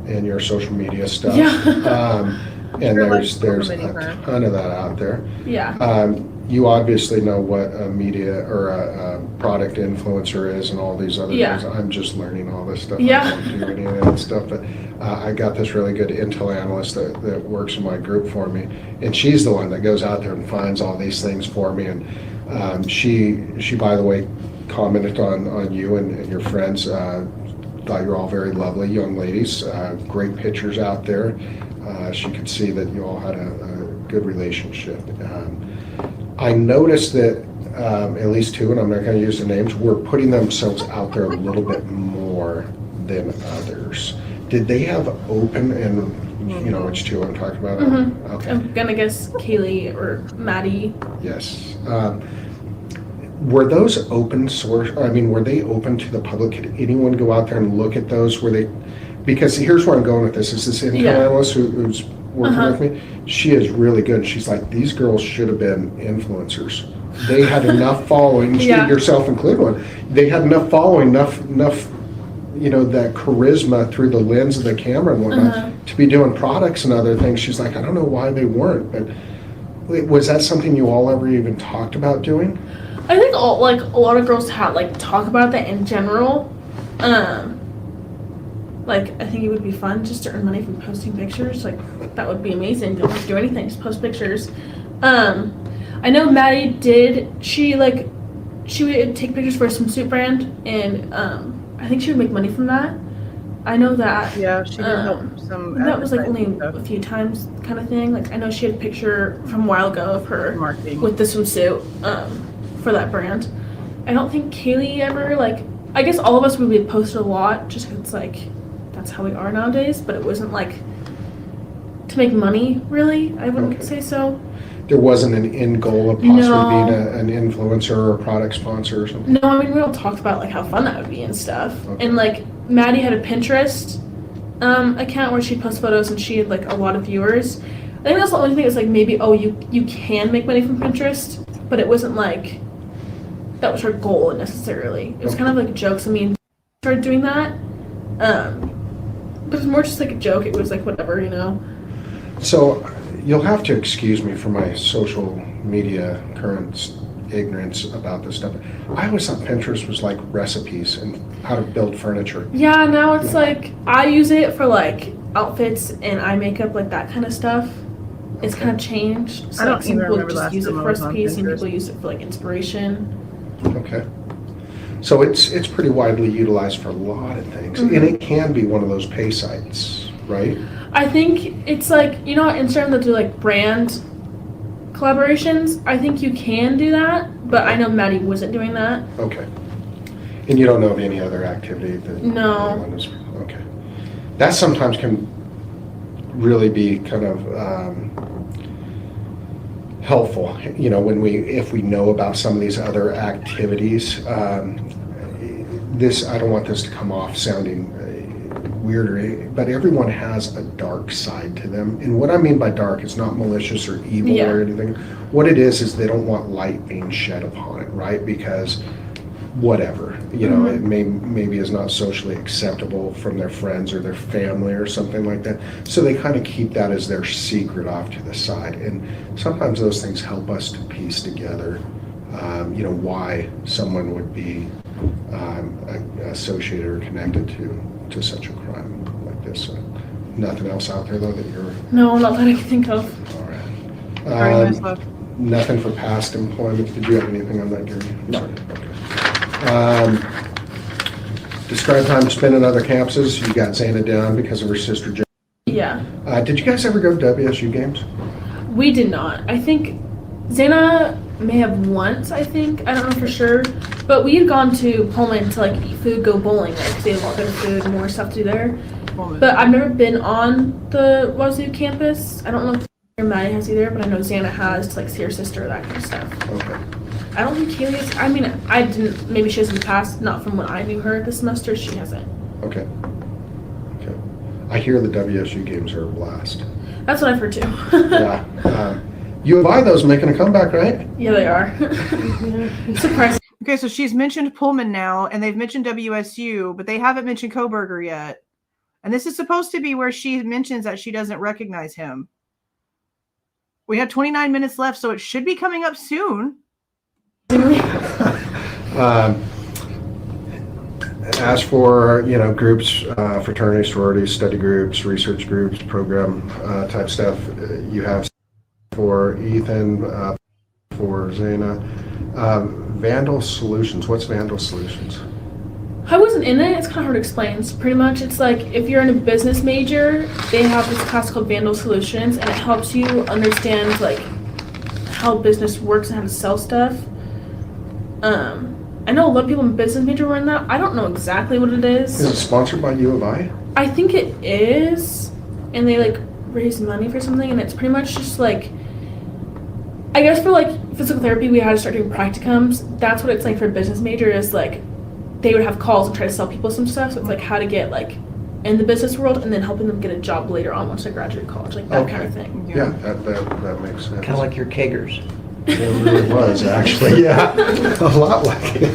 in your social media stuff. Yeah. And there's a ton of that out there. Yeah. You obviously know what a media or a product influencer is and all these other things. I'm just learning all this stuff. Yeah. I don't do any of that stuff, but I got this really good intel analyst that works in my group for me, and she's the one that goes out there and finds all these things for me. And she by the way, commented on you and your friends. Thought you're all very lovely young ladies. Great pictures out there. She could see that you all had a good relationship. I noticed that at least two, and I'm not going to use the names, were putting themselves out there a little bit more than others. Did they have open, and you know which two I'm talking about? Okay. I'm gonna guess Kaylee or Maddie. Yes. Were those open source? I mean, were they open to the public? Could anyone go out there and look at those? Were they? Because here's where I'm going with this. Is this intel analyst who's working with me? She is really good. She's like, these girls should have been influencers. They had enough following, yourself included one. They had enough following, enough, that charisma through the lens of the camera and whatnot to be doing products and other things. She's like, I don't know why they weren't, but was that something you all ever even talked about doing? I think a lot of girls talk about that in general. I think it would be fun just to earn money from posting pictures. That would be amazing. Don't have to do anything, just post pictures. I know Maddie did. She would take pictures for a swimsuit brand, and I think she would make money from that. I know that. Yeah, she did help some. That was only a few times kind of thing. I know she had a picture from a while ago of her marketing with the swimsuit for that brand. I don't think Kaylee ever I guess all of us would be posted a lot just because that's how we are nowadays. But it wasn't to make money really. I wouldn't say so. There wasn't an end goal of possibly being an influencer or a product sponsor or something? No, I mean, we all talked about how fun that would be and stuff. Okay. And Maddie had a Pinterest account where she posts photos and she had a lot of viewers. I think that's the only thing. It's maybe you can make money from Pinterest, but it wasn't that was her goal necessarily. It was kind of jokes. I mean, started doing that, but it was more just a joke. It was whatever, So you'll have to excuse me for my social media current ignorance about this stuff. I always thought Pinterest was recipes and how to build furniture. Yeah, now it's I use it for outfits and eye makeup, that kind of stuff. It's kind of changed. So I don't some even people remember just use it for recipes, some Pinterest. people use it for inspiration. Okay. So it's pretty widely utilized for a lot of things, and it can be one of those pay sites, right? I think it's Instagram that do brand collaborations. I think you can do that, but I know Maddie wasn't doing that. Okay. And you don't know of any other activity that? No. Okay. That sometimes can really be kind of helpful, you know, if we know about some of these other activities. I don't want this to come off sounding weird, but everyone has a dark side to them. And what I mean by dark is not malicious or evil or anything. What it is they don't want light being shed upon it, right? Because whatever, you know, it maybe is not socially acceptable from their friends or their family or something like that. So they kind of keep that as their secret off to the side. And sometimes those things help us to piece together, you know, why someone would be associated or connected to such a crime like this. Nothing else out there though that you're... No, not that I can think of. All right. Very nice look. Nothing for past employment. Did you have anything on that, Gary? No. Okay. Describe time spent in other campuses. You got Xana down because of her sister, Jen. Yeah. Did you guys ever go to WSU games? We did not. I think Xana may have once, I think. I don't know for sure. But we had gone to Pullman to like eat food, go bowling, like they have a lot better food, more stuff to do there. But I've never been on the Wazoo campus. I don't know if Maddie has either, but I know Xana has to like see her sister, that kind of stuff. Okay. I don't think Kaylee is. I mean, I didn't. Maybe she has in the past. Not from when I knew her this semester. She hasn't. Okay. Okay. I hear the WSU games are a blast. That's what I've heard too. Yeah. U of I, those making a comeback, right? Yeah, they are. Surprising. Okay, so she's mentioned Pullman now, and they've mentioned WSU, but they haven't mentioned Kohberger yet. And this is supposed to be where she mentions that she doesn't recognize him. We have 29 minutes left, so it should be coming up soon. As for, you know, groups, fraternities, sororities, study groups, research groups, program type stuff, you have for Ethan, for Xana. Vandal Solutions. What's Vandal Solutions? I wasn't in it. It's kind of hard to explain. It's pretty much, it's like if you're in a business major, they have this class called Vandal Solutions, and it helps you understand like how business works and how to sell stuff. I know a lot of people in business major were in that. I don't know exactly what it is. Is it sponsored by U of I? I think it is, and they like raise money for something, and it's pretty much just like, I guess for like physical therapy, we had to start doing practicums. That's what it's like for a business major, is like they would have calls and try to sell people some stuff. So it's like how to get like in the business world and then helping them get a job later on once they graduate college, like that kind of thing. Yeah, that makes sense. Kind of like your keggers. It really was, actually, yeah. A lot like it.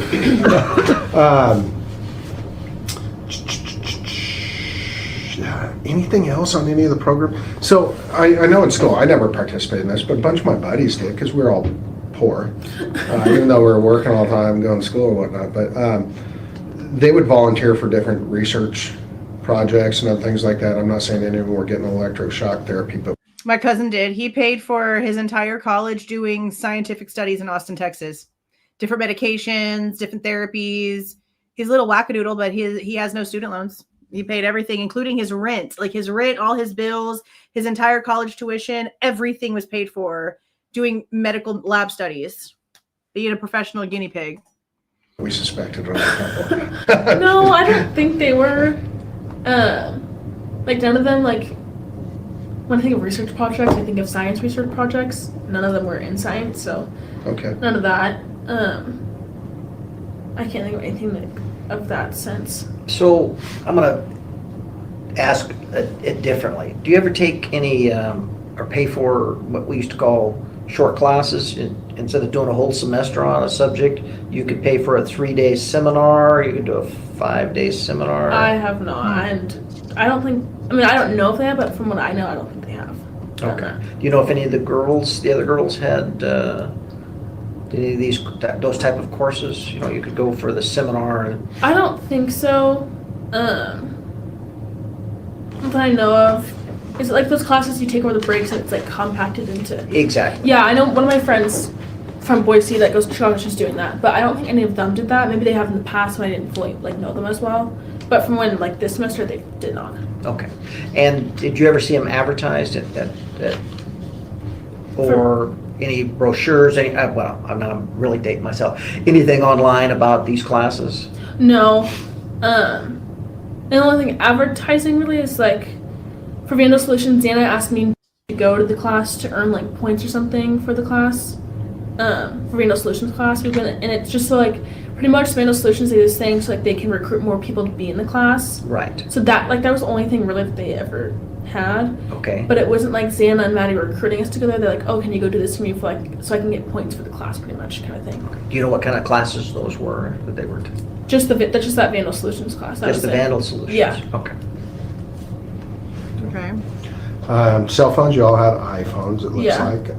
Anything else on any of the program? So I know in school, I never participated in this, but a bunch of my buddies did because we were all poor, even though we were working all the time, going to school and whatnot. But they would volunteer for different research projects and other things like that. I'm not saying any of them were getting electroshock therapy, but My cousin did. He paid for his entire college doing scientific studies in Austin, Texas. Different medications, different therapies. He's a little wackadoodle, but he has no student loans. He paid everything, including his rent. Like his rent, all his bills, his entire college tuition, everything was paid for doing medical lab studies. Being a professional guinea pig. we suspected on a couple. No, I don't think they were. Like none of them, like when I think of research projects, I think of science research projects. None of them were in science, so Okay. none of that. I can't think of anything of that sense. So I'm gonna ask it differently. Do you ever take any or pay for what we used to call short classes? Instead of doing a whole semester on a subject, you could pay for a 3-day seminar. You could do a 5-day seminar. I have not, and I don't think. I mean, I don't know if they have, but from what I know, I don't think they have. Okay. Do you know if any of the other girls had any of those type of courses? You know, you could go for the seminar and. I don't think so. That I know of. Is it like those classes you take over the breaks and it's like compacted into? Exactly. Yeah, I know one of my friends from Boise that goes to college is doing that, but I don't think any of them did that. Maybe they have in the past when I didn't fully like know them as well. But from when like this semester they did not. Okay. And did you ever see them advertised or any brochures? Well, I'm really dating myself. Anything online about these classes? No. The only thing advertising really is like For Vandal Solutions, Xana asked me to go to the class to earn like points or something for the class. For Vandal Solutions class, and it's just so like pretty much Vandal Solutions do this thing so like they can recruit more people to be in the class. Right. So that was the only thing really that they ever had. Okay. But it wasn't like Xana and Maddie were recruiting us together. They're like, oh, can you go do this for me for like so I can get points for the class, pretty much kind of thing. Do you know what kind of classes those were that they were? Just that Vandal Solutions class. Just the Vandal Solutions. Yeah. Okay. Okay. Cell phones, you all had iPhones, it looks Yeah. like.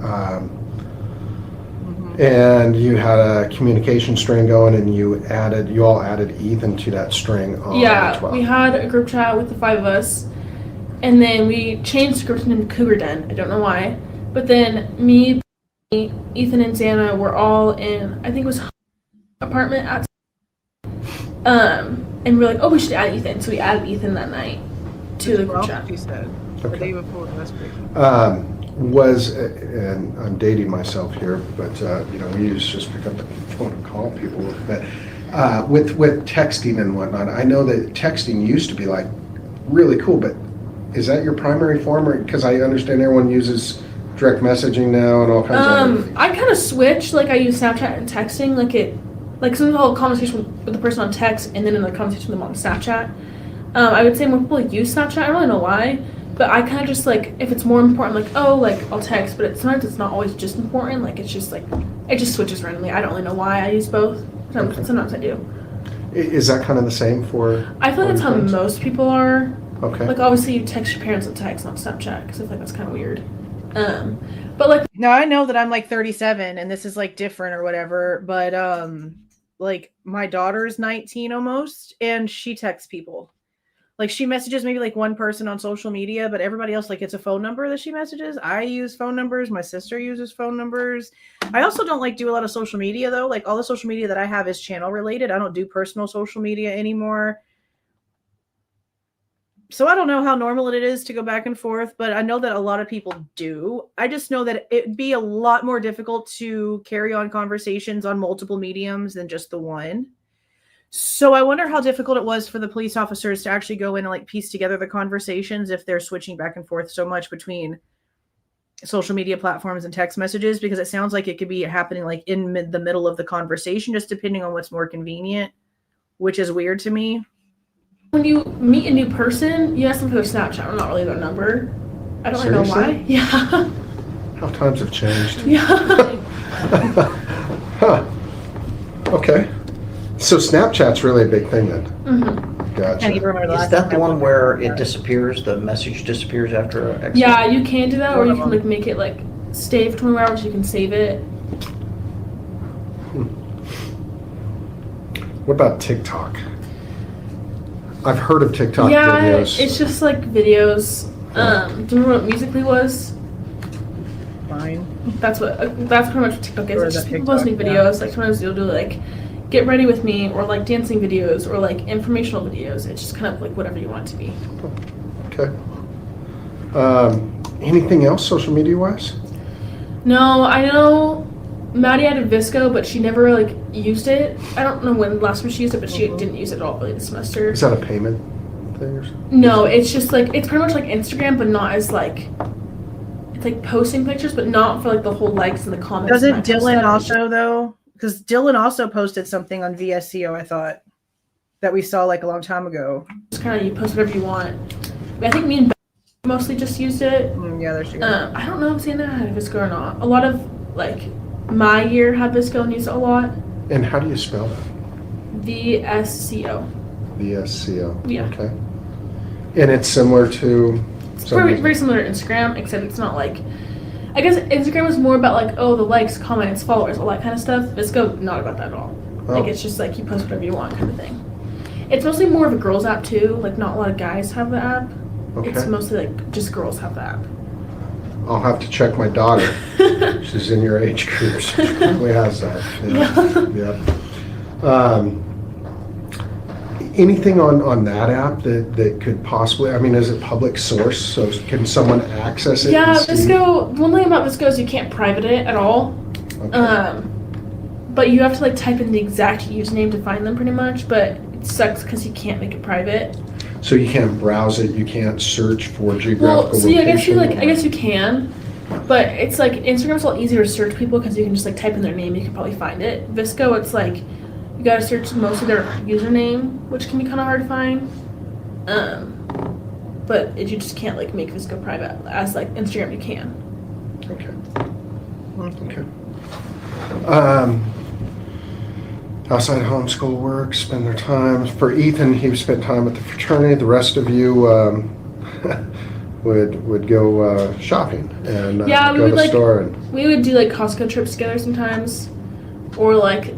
And you had a communication string going, and you all added Ethan to that string on Yeah, 12. we had a group chat with the 5 of us, and then we changed the group name to Cougar Den. I don't know why, but then me, Ethan, and Xana were all in, I think it was apartment at, and we were like, oh, we should add Ethan, so we added Ethan that night to the group chat. She said. The Okay. day before. That's pretty cool. And I'm dating myself here, but we used to just pick up the phone and call people. But with texting and whatnot, I know that texting used to be like really cool, but is that your primary form? Because I understand everyone uses direct messaging now and all kinds of other things. I kind of switched, like I use Snapchat and texting, like sometimes I'll have a conversation with the person on text and then in the conversation with them on Snapchat. I would say more people use Snapchat. I don't really know why. But I kind of just like, if it's more important, like, oh, like, I'll text, but sometimes it's not always just important. Like, it's just like, it just switches randomly. I don't really know why I use both. Sometimes I do. Is that kind of the same for? I feel like that's how friends? most people are. Okay. Like, obviously, you text your parents on text, not Snapchat, because I feel like that's kind of weird. But like, Now I know that I'm like 37 and this is like different or whatever, but like my daughter's 19 almost, and she texts people. Like she messages maybe like one person on social media, but everybody else, like it's a phone number that she messages. I use phone numbers. My sister uses phone numbers. I also don't like do a lot of social media though. Like all the social media that I have is channel related. I don't do personal social media anymore. So I don't know how normal it is to go back and forth, but I know that a lot of people do. I just know that it'd be a lot more difficult to carry on conversations on multiple mediums than just the one. So I wonder how difficult it was for the police officers to actually go in and like piece together the conversations if they're switching back and forth so much between social media platforms and text messages, because it sounds like it could be happening like in the middle of the conversation, just depending on what's more convenient, which is weird to me. when you meet a new person, you ask them for their Snapchat or not really their number. I don't really know why. Yeah. How times have changed. Yeah. Huh. Okay. So Snapchat's really a big thing then. Mm-hmm. Gotcha. Can't even remember the Is last that time the I one looked where at it that. disappears, the message disappears after an exit? Yeah, you can do that, or you can like make it like stay for 24 hours. You can save it. What about TikTok? I've heard of TikTok Yeah, videos. it's just like videos. Do you remember what Musical.ly was? Fine. That's pretty much what TikTok is. Or It's the just people TikTok, posting yeah. videos. Like sometimes you'll do like get ready with me, or like dancing videos, or like informational videos. It's just kind of like whatever you want it to be. Okay. Anything else social media wise? No, I know Maddie added Visco, but she never like used it. I don't know when the last time she used it, but she didn't use it at all really this semester. Is that a payment thing or something? No, it's just like it's pretty much like Instagram, but not as like it's like posting pictures, but not for like the whole likes and the comments. Doesn't and that kind of Dylan stuff. also though? Because Dylan also posted something on VSCO, I thought, that we saw like a long time ago. It's kind of you post whatever you want. I think me and Beth mostly just used it. Yeah, there she goes. I don't know if Xana had Visco or not. A lot of like my year had Visco and used it a lot. And how do you spell that? VSCO. VSCO. Yeah. Okay. And it's similar to. It's very similar to Instagram, except it's not like. I guess Instagram is more about like, oh, the likes, comments, followers, all that kind of stuff. Visco, not about that at all. Oh. Like, it's just like you post whatever you want kind of thing. It's mostly more of a girls app too. Like, not a lot of guys have the app. Okay. It's mostly like just girls have the app. I'll have to check my daughter. She's in your age group. She probably has that. Yeah. Anything on that app that could possibly, I mean, is it public source? So can someone access it? Yeah, and see? Visco, one thing about Visco is you can't private it at all. Okay. But you have to like type in the exact username to find them pretty much, but it sucks because you can't make it private. So you can't browse it, you can't search for geographical Well, see, I guess location? I guess you can, but it's like Instagram's a lot easier to search people because you can just like type in their name, you can probably find it. Visco, it's like you gotta search most of their username, which can be kind of hard to find. But you just can't like make Visco private as like Instagram you can. Okay. Outside homeschool work, spend their time. For Ethan, he spent time at the fraternity. The rest of you would go shopping and Yeah, we go would to the like store. And, we would do like Costco trips together sometimes, or like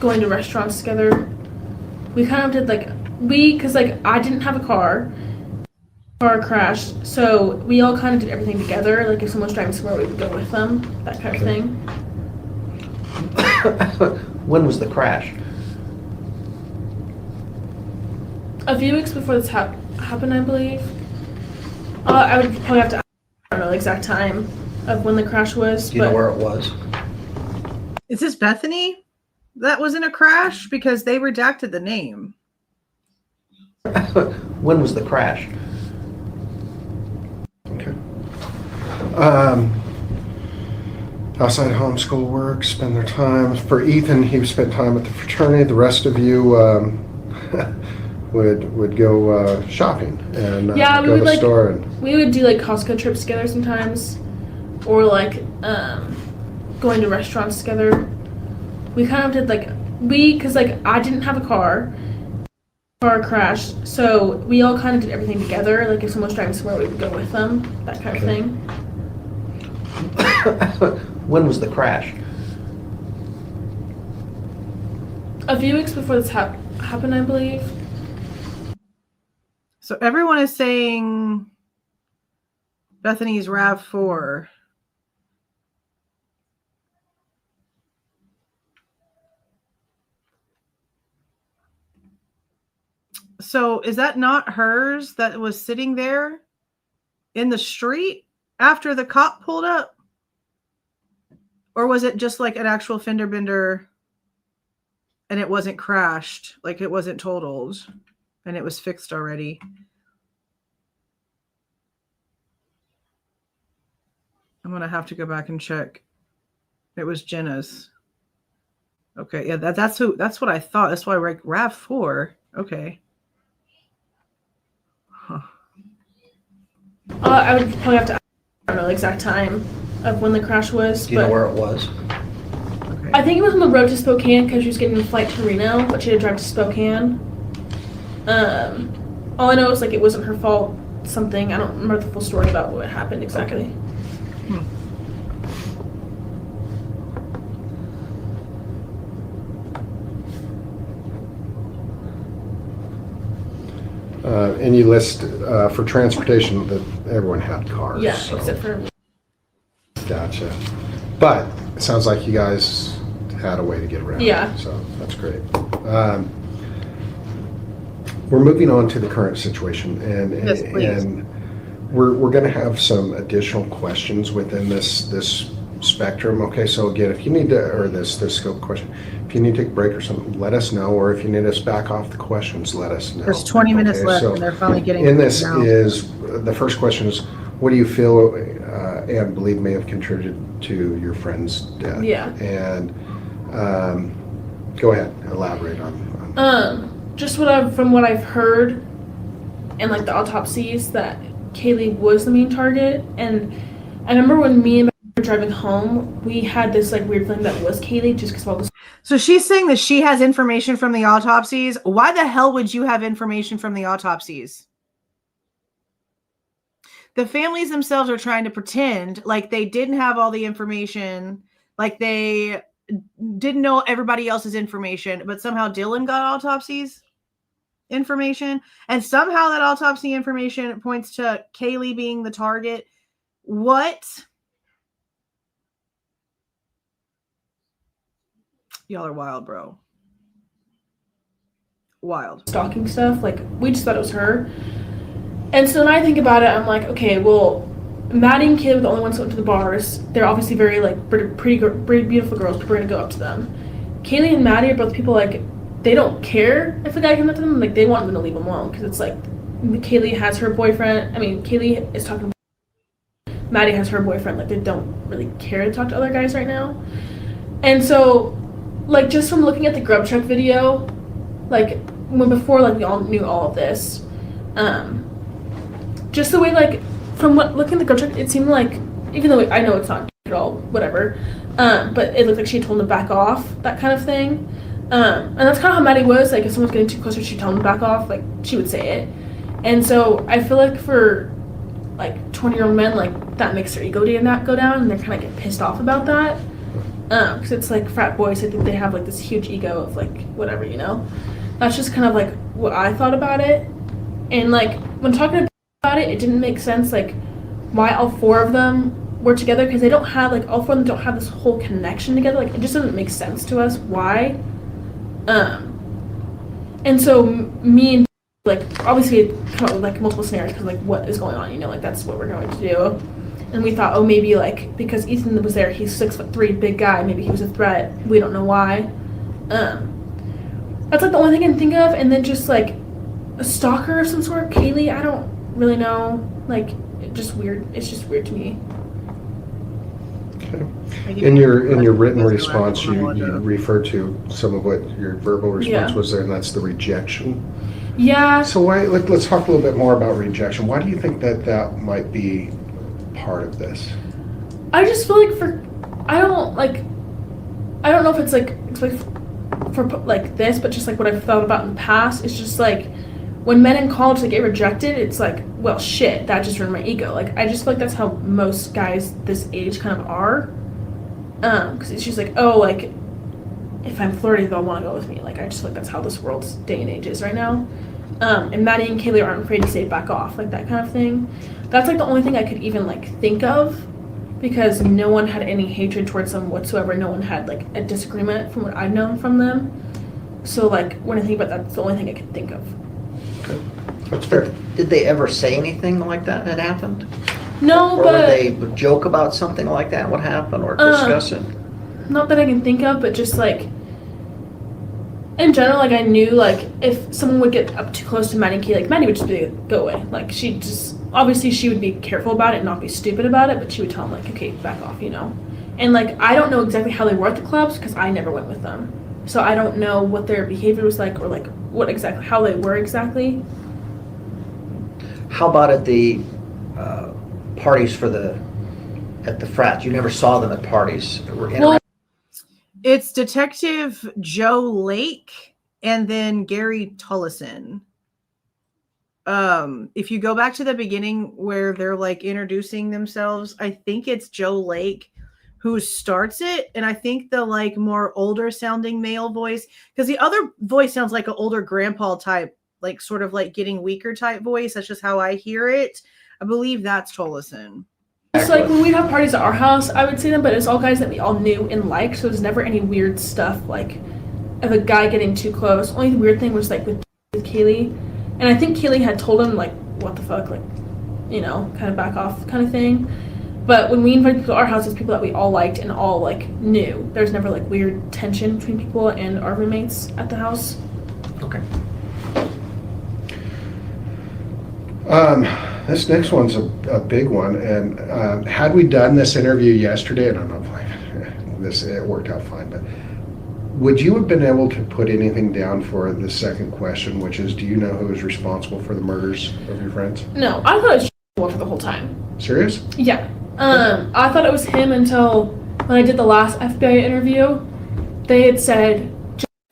going to restaurants together. We kind of did like because like I didn't have a car crashed, so we all kind of did everything together. Like if someone's driving somewhere, we would go with them, that kind of thing. When was the crash? A few weeks before this happened, I believe. I would probably have to. I don't know the exact time of when the crash was. Do you know where it was? Is this Bethany that was in a crash? Because they redacted the name. When was the crash? okay. Outside homeschool work, spend their time. For Ethan, he spent time at the fraternity. The rest of you would go shopping and Yeah, we go would to the like store. And, we would do like Costco trips together sometimes, or like going to restaurants together. We kind of did like because like I didn't have a car crashed, so we all kind of did everything together. Like if someone's driving somewhere, we would go with them, that kind of thing. When was the crash? A few weeks before this happened, I believe. So everyone is saying Bethany's RAV4. So is that not hers that was sitting there in the street after the cop pulled up? Or was it just like an actual fender bender and it wasn't crashed, like it wasn't totaled and it was fixed already? I'm going to have to go back and check. It was Jenna's. Okay, yeah, that's what I thought. That's why I write RAV4. Okay. Huh. I would probably have to. I don't know the exact time of when the crash was. Do you know where it was? Okay. I think it was on the road to Spokane because she was getting a flight to Reno, but she had to drive to Spokane. All I know is like it wasn't her fault. Something, I don't remember the full story about what happened exactly. And you list for transportation that everyone had cars. Yeah, so. except for. Gotcha. But it sounds like you guys had a way to get around. Yeah. So that's great. We're moving on to the current situation, and Yes, please. and we're going to have some additional questions within this spectrum. Okay, so again, if you need to, or this scope question, if you need to take a break or something, let us know. Or if you need us back off the questions, let us know. There's 20 minutes left, so and they're finally getting in this now. is the first question is, what do you feel and believe may have contributed to your friend's death? Yeah. And go ahead, elaborate on. Just from what I've heard, and like the autopsies, that Kaylee was the main target. And I remember when me and my were driving home, we had this like weird feeling that it was Kaylee, just because of all this. So she's saying that she has information from the autopsies. Why the hell would you have information from the autopsies? The families themselves are trying to pretend like they didn't have all the information, like they didn't know everybody else's information, but somehow Dylan got autopsies information, and somehow that autopsy information points to Kaylee being the target. What? Y'all are wild, bro. Wild. Stalking stuff, like we just thought it was her. And so when I think about it, I'm like, okay, well, Maddie and Kaylee were the only ones who went to the bars. They're obviously very like pretty beautiful girls. People are gonna go up to them. Kaylee and Maddie are both people like they don't care if a guy comes up to them. Like, they want them to leave them alone because it's like Kaylee has her boyfriend. I mean, Kaylee is talking. Maddie has her boyfriend. Like, they don't really care to talk to other guys right now. And so, like, just from looking at the grub truck video, like, when before, like, we all knew all of this, just the way, like, from what looking at the grub truck, it seemed like, even though I know it's not at all, whatever, but it looked like she told him to back off, that kind of thing. And that's kind of how Maddie was. Like, if someone's getting too close, she'd tell him to back off. Like, she would say it. And so I feel like for, like, 20-year-old men, like, that makes their ego go down, and they kind of get pissed off about that. Because it's like frat boys, I think they have, like, this huge ego of, like, whatever, you know? That's just kind of, like, what I thought about it. And, like, when talking about it, it didn't make sense, like, why all four of them were together, because they don't have, like, all four of them don't have this whole connection together. Like, it just doesn't make sense to us why. And so me and, like, obviously come up with, like, multiple scenarios because, like, what is going on, you know, like, that's what we're going to do. And we thought, oh, maybe, like, because Ethan was there, he's 6'3", big guy, maybe he was a threat. We don't know why. That's, like, the only thing I can think of. And then just, like, a stalker of some sort, Kaylee, I don't really know. Like, it's just weird to me. Okay. In your written response, you referred to some of what your verbal response was there, and that's the rejection. Yeah. So let's talk a little bit more about rejection. Why do you think that might be part of this? I just feel like I don't know if it's like for like this, but just like what I've thought about in the past, it's just like when men in college like get rejected, it's like, well, shit, that just ruined my ego. Like, I just feel like that's how most guys this age kind of are. Because it's just like, oh, like, if I'm flirty, they'll want to go with me. Like, I just feel like that's how this world's day and age is right now. And Maddie and Kaylee aren't afraid to say back off, like that kind of thing. That's like the only thing I could even like think of, because no one had any hatred towards them whatsoever. No one had like a disagreement from what I've known from them. So like when I think about that, that's the only thing I could think of. Okay. That's fair. Did they ever say anything like that had happened? No, or but would they joke about something like that would happen or discuss it? Not that I can think of, but just like in general, like I knew like if someone would get up too close to Maddie and Kay, like Maddie would just be like, go away. Like she just obviously she would be careful about it and not be stupid about it, but she would tell them like, okay, back off, you know. And like I don't know exactly how they were at the clubs because I never went with them, so I don't know what their behavior was like or like what exactly how they were exactly. How about at the parties at the frats? You never saw them at parties. Well, it's Detective Joe Lake and then Gary Tullison. If you go back to the beginning where they're like introducing themselves, I think it's Joe Lake who starts it, and I think the like more older sounding male voice, because the other voice sounds like an older grandpa type, like sort of like getting weaker type voice. That's just how I hear it. I believe that's Tullison. So like when we'd have parties at our house, I would see them, but it's all guys that we all knew and liked, so there's never any weird stuff like of a guy getting too close. Only weird thing was like with Kaylee, and I think Kaylee had told him like, what the fuck, like, you know, kind of back off kind of thing. But when we invited people to our house, it's people that we all liked and all like knew. There's never like weird tension between people and our roommates at the house. Okay. This next one's a big one, and had we done this interview yesterday, I don't know if it worked out fine, but would you have been able to put anything down for the second question, which is, do you know who is responsible for the murders of your friends? No, I thought it was for the whole time. Serious? Yeah. I thought it was him until when I did the last FBI interview. They had said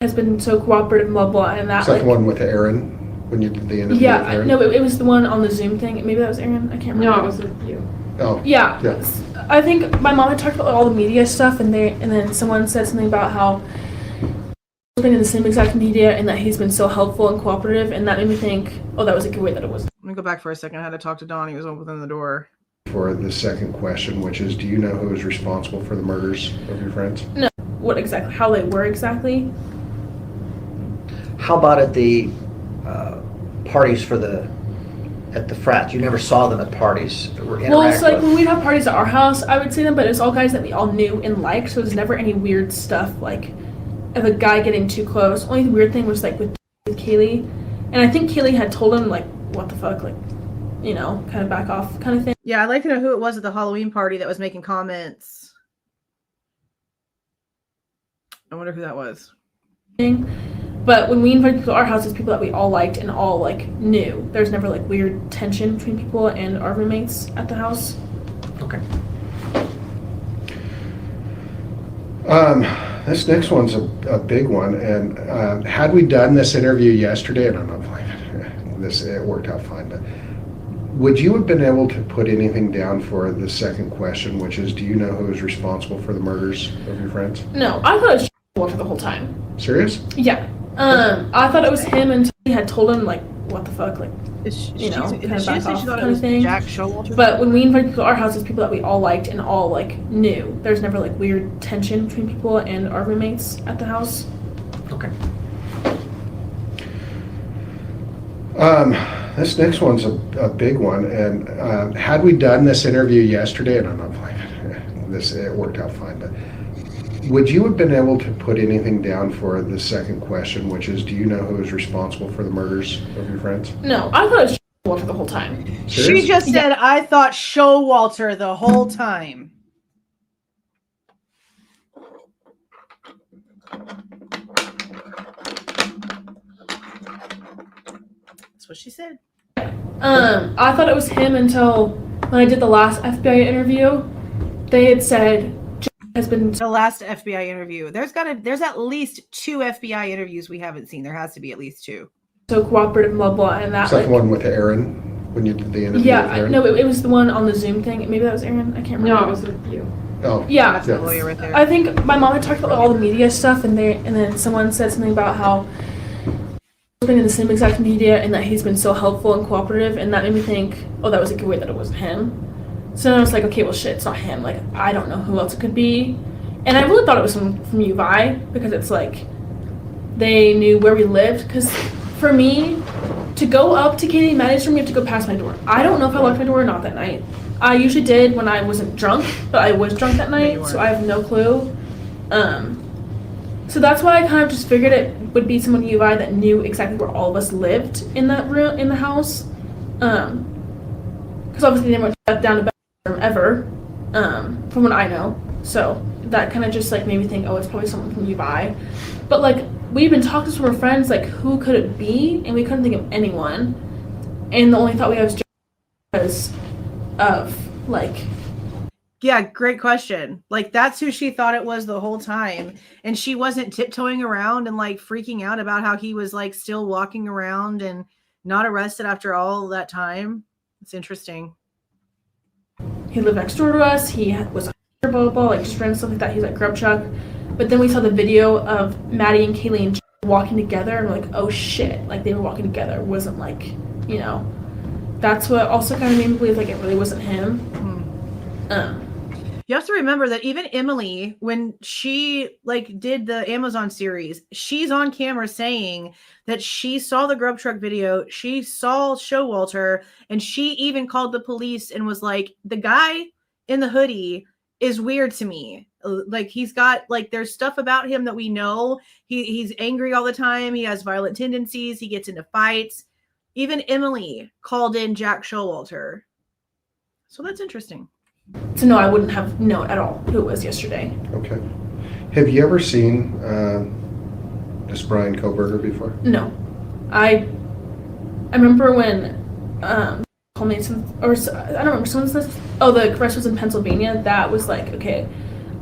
has been so cooperative, blah blah, and that. Is that like, the one with Aaron? When you did the interview? Yeah, no, it was the one on the Zoom thing. Maybe that was Aaron. I can't remember. No, it was with you. Oh. Yeah. Yeah. I think my mom had talked about all the media stuff, and then someone said something about how he's been in the same exact media and that he's been so helpful and cooperative, and that made me think, oh, that was a good way that it was. Let me go back for a second. I had to talk to Don. He was opening the door. For the second question, which is, do you know who is responsible for the murders of your friends? No. What exactly? How they were exactly? How about at the parties at the frats? You never saw them at parties or interact Well, it's like with. when we'd have parties at our house, I would see them, but it's all guys that we all knew and liked, so there's never any weird stuff like of a guy getting too close. Only weird thing was like with Kaylee, and I think Kaylee had told him like, what the fuck, like, you know, kind of back off kind of thing. Yeah, I'd like to know who it was at the Halloween party that was making comments. I wonder who that was. But when we invited people to our houses, people that we all liked and all like knew. There's never like weird tension between people and our roommates at the house. Okay. This next one's a big one, and had we done this interview yesterday, I don't know if it worked out fine, but would you have been able to put anything down for the second question, which is, do you know who is responsible for the murders of your friends? No, I thought it was Walter the whole time. Serious? Yeah. I thought it was him until he had told him like, what the fuck, like, you know, kind of back off kind of thing. Jack Showalter? But when we invited people to our houses, people that we all liked and all like knew. There's never like weird tension between people and our roommates at the house. Okay. This next one's a big one, and had we done this interview yesterday, I don't know if it worked out fine, but would you have been able to put anything down for the second question, which is, do you know who is responsible for the murders of your friends? No, I thought it was Walter the whole time. Serious? She just said, I thought Showalter the whole time. That's what she said. I thought it was him until when I did the last FBI interview. They had said has been The last FBI interview. There's at least 2 FBI interviews we haven't seen. There has to be at least 2. so cooperative, blah blah, and that Is that like, the one with Aaron, when you did the interview with yeah, Aaron? no, it was the one on the Zoom thing. Maybe that was Aaron. I can't remember. No, it was with you. Oh, Yeah, That's the lawyer right there. I think my mom had talked about all the media stuff, and then someone said something about how he's been in the same exact media and that he's been so helpful and cooperative, and that made me think, oh, that was a good way that it wasn't him. So then I was like, okay, well, shit, it's not him. Like, I don't know who else it could be. And I really thought it was someone from UVI, because it's like they knew where we lived. Because for me, to go up to Kaylee and Maddie's room, you have to go past my door. I don't know if I locked my door or not that night. I usually did when I wasn't drunk, but I was drunk that night, so I have no clue. So that's why I kind of just figured it would be someone at UVI that knew exactly where all of us lived in that room, in the house. Because obviously they never went down to bedroom ever, from what I know. So that kind of just like made me think, oh, it's probably someone from UVI. But like, we've been talking to some of our friends, like, who could it be? And we couldn't think of anyone. And the only thought we had was because of like, Yeah, great question. Like, that's who she thought it was the whole time. And she wasn't tiptoeing around and like freaking out about how he was like still walking around and not arrested after all that time. It's interesting. he lived next door to us, he was blah blah blah, like just random stuff like that. He's like grub chuck. But then we saw the video of Maddie and Kaylee and walking together, and we're like, oh shit, like they were walking together. It wasn't like, you know, that's what also kind of made me believe like it really wasn't him. You have to remember that even Emily, when she like did the Amazon series, she's on camera saying that she saw the grub truck video, she saw Showalter, and she even called the police and was like, the guy in the hoodie is weird to me. Like, he's got like, there's stuff about him that we know. He's angry all the time. He has violent tendencies. He gets into fights. Even Emily called in Jack Showalter. So that's interesting. So no, I wouldn't have known at all who it was yesterday. Okay. Have you ever seen this Bryan Kohberger before? No, I remember when told me some, or I don't remember, someone said, oh, the arrest was in Pennsylvania. That was like, okay,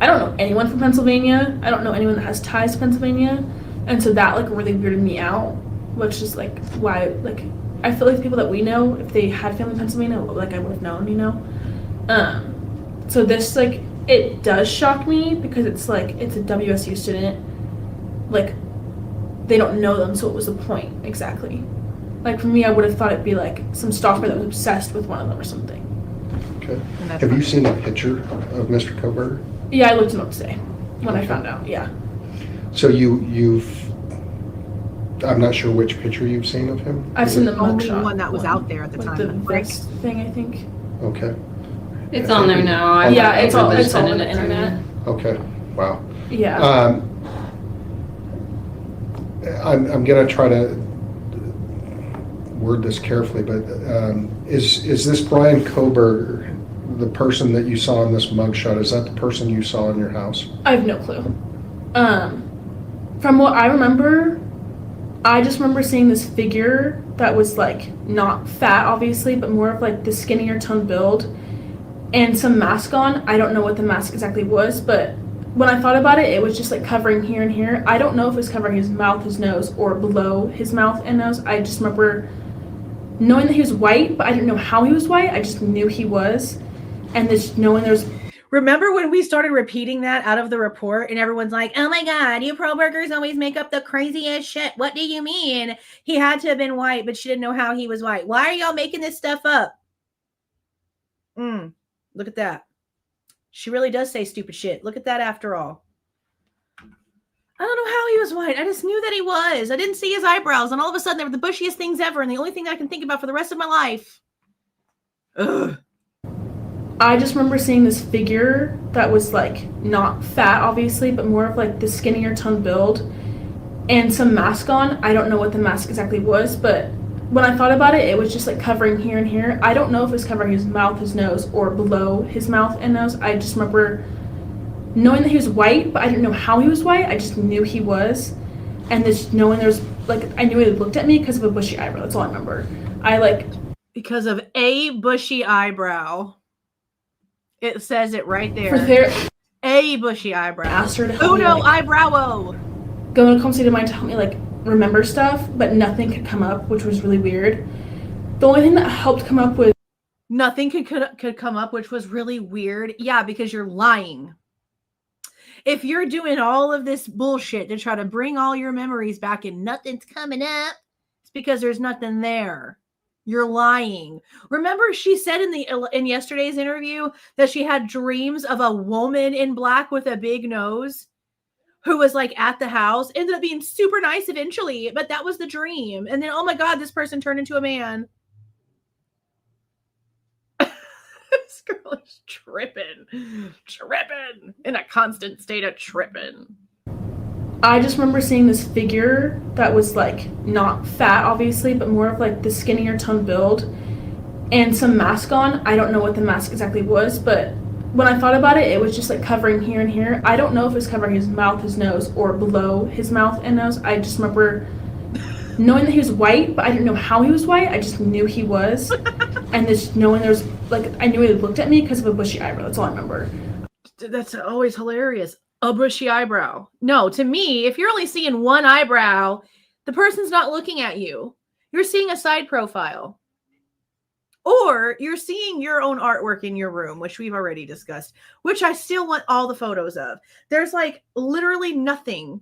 I don't know anyone from Pennsylvania. I don't know anyone that has ties to Pennsylvania, and so that like really weirded me out, which is like why, like, I feel like the people that we know, if they had family in Pennsylvania, like I would have known, you know. So this, like, it does shock me because it's like, it's a WSU student, like, they don't know them, so what was the point exactly? Like, for me, I would have thought it'd be like some stalker that was obsessed with one of them or something. Okay. Have you seen a picture of Mr. Kohberger? Yeah, I looked him up today when I found out. Yeah. So you've, I'm not sure which picture you've seen of him. I've seen the Only mugshot one that was out there at the with time. the Like, vest thing, I think. Okay. It's on there now. Yeah, it's all sending on the it to me. internet. Okay. Wow. Yeah. I'm going to try to word this carefully, but is this Bryan Kohberger, the person that you saw in this mugshot, is that the person you saw in your house? I have no clue. From what I remember, I just remember seeing this figure that was like not fat, obviously, but more of like the skinnier toned build and some mask on. I don't know what the mask exactly was, but when I thought about it, it was just like covering here and here. I don't know if it was covering his mouth, his nose, or below his mouth and nose. I just remember knowing that he was white, but I didn't know how he was white. I just knew he was. And just knowing there's... Remember when we started repeating that out of the report and everyone's like, oh my God, you pro-burgers always make up the craziest shit. What do you mean? He had to have been white, but she didn't know how he was white. Why are y'all making this stuff up? Look at that. She really does say stupid shit. Look at that after all. I don't know how he was white. I just knew that he was. I didn't see his eyebrows, and all of a sudden they were the bushiest things ever, and the only thing I can think about for the rest of my life. Ugh. I just remember seeing this figure that was like not fat, obviously, but more of like the skinnier toned build and some mask on. I don't know what the mask exactly was, but when I thought about it, it was just like covering here and here. I don't know if it was covering his mouth, his nose, or below his mouth and nose. I just remember knowing that he was white, but I didn't know how he was white. I just knew he was. And just knowing there's like, I knew he looked at me because of a bushy eyebrow. That's all I remember. Because of a bushy eyebrow. It says it right there. A bushy eyebrow. Asked her to help Uno me, like, eyebrow. go in a conversation of mine to help me like remember stuff, but nothing could come up, which was really weird. The only thing that helped come up was Nothing could come up, which was really weird. Yeah, because you're lying. If you're doing all of this bullshit to try to bring all your memories back and nothing's coming up, it's because there's nothing there. You're lying. Remember, she said in yesterday's interview that she had dreams of a woman in black with a big nose who was like at the house. Ended up being super nice eventually, but that was the dream. And then, oh my God, this person turned into a man. This girl is tripping in a constant state of tripping. I just remember seeing this figure that was like not fat, obviously, but more of like the skinnier toned build and some mask on. I don't know what the mask exactly was, but when I thought about it, it was just like covering here and here. I don't know if it was covering his mouth, his nose, or below his mouth and nose. I just remember knowing that he was white, but I didn't know how he was white. I just knew he was. And just knowing there's like, I knew he looked at me because of a bushy eyebrow. That's all I remember. That's always hilarious. A bushy eyebrow. No, to me, if you're only seeing one eyebrow, the person's not looking at you. You're seeing a side profile. Or you're seeing your own artwork in your room, which we've already discussed, which I still want all the photos of. There's like literally nothing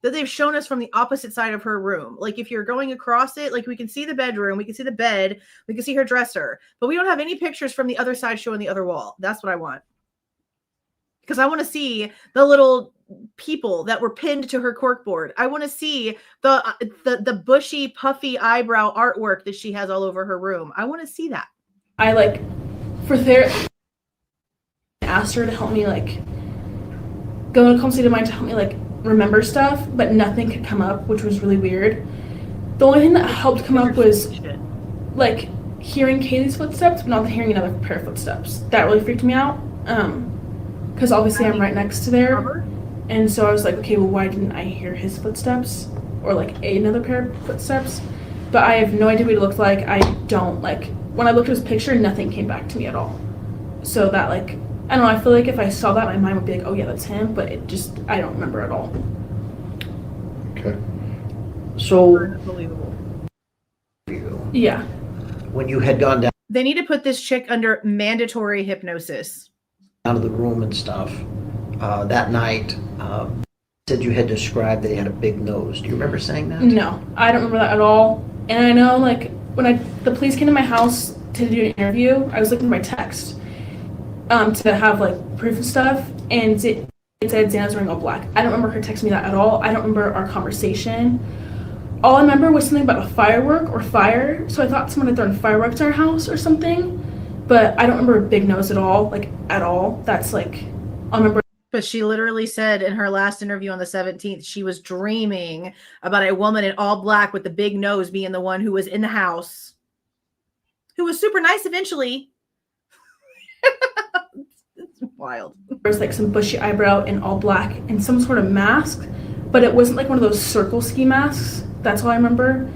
that they've shown us from the opposite side of her room. Like if you're going across it, like we can see the bedroom, we can see the bed, we can see her dresser, but we don't have any pictures from the other side showing the other wall. That's what I want. Because I want to see the little people that were pinned to her corkboard. I want to see the bushy, puffy eyebrow artwork that she has all over her room. I want to see that. I like, for therapy, asked her to help me like, go in a conversation of mine to help me like remember stuff, but nothing could come up, which was really weird. The only thing that helped come up was like hearing Kaylee's footsteps, but not hearing another pair of footsteps. That really freaked me out. Because obviously I'm right next to there. And so I was like, okay, well, why didn't I hear his footsteps? Or like another pair of footsteps? But I have no idea what he looked like. I don't like, when I looked at his picture, nothing came back to me at all. So that like, I don't know, I feel like if I saw that, my mind would be like, oh yeah, that's him. But it just, I don't remember at all. Okay. So, Unbelievable. Yeah. when you had gone down They need to put this chick under mandatory hypnosis. to the room and stuff, that night, said you had described that he had a big nose. Do you remember saying that? No, I don't remember that at all. And I know, like, when the police came to my house to do an interview, I was looking for my text to have, like, proof of stuff, and it said Xana's wearing all black. I don't remember her texting me that at all. I don't remember our conversation. All I remember was something about a firework or fire, so I thought someone had thrown fireworks in our house or something, but I don't remember a big nose at all, like, at all. That's, like, I remember... But she literally said in her last interview on the 17th, she was dreaming about a woman in all black with the big nose being the one who was in the house, who was super nice eventually. It's wild. There was like some bushy eyebrow and all black and some sort of mask, but it wasn't like one of those circle ski masks. That's all I remember.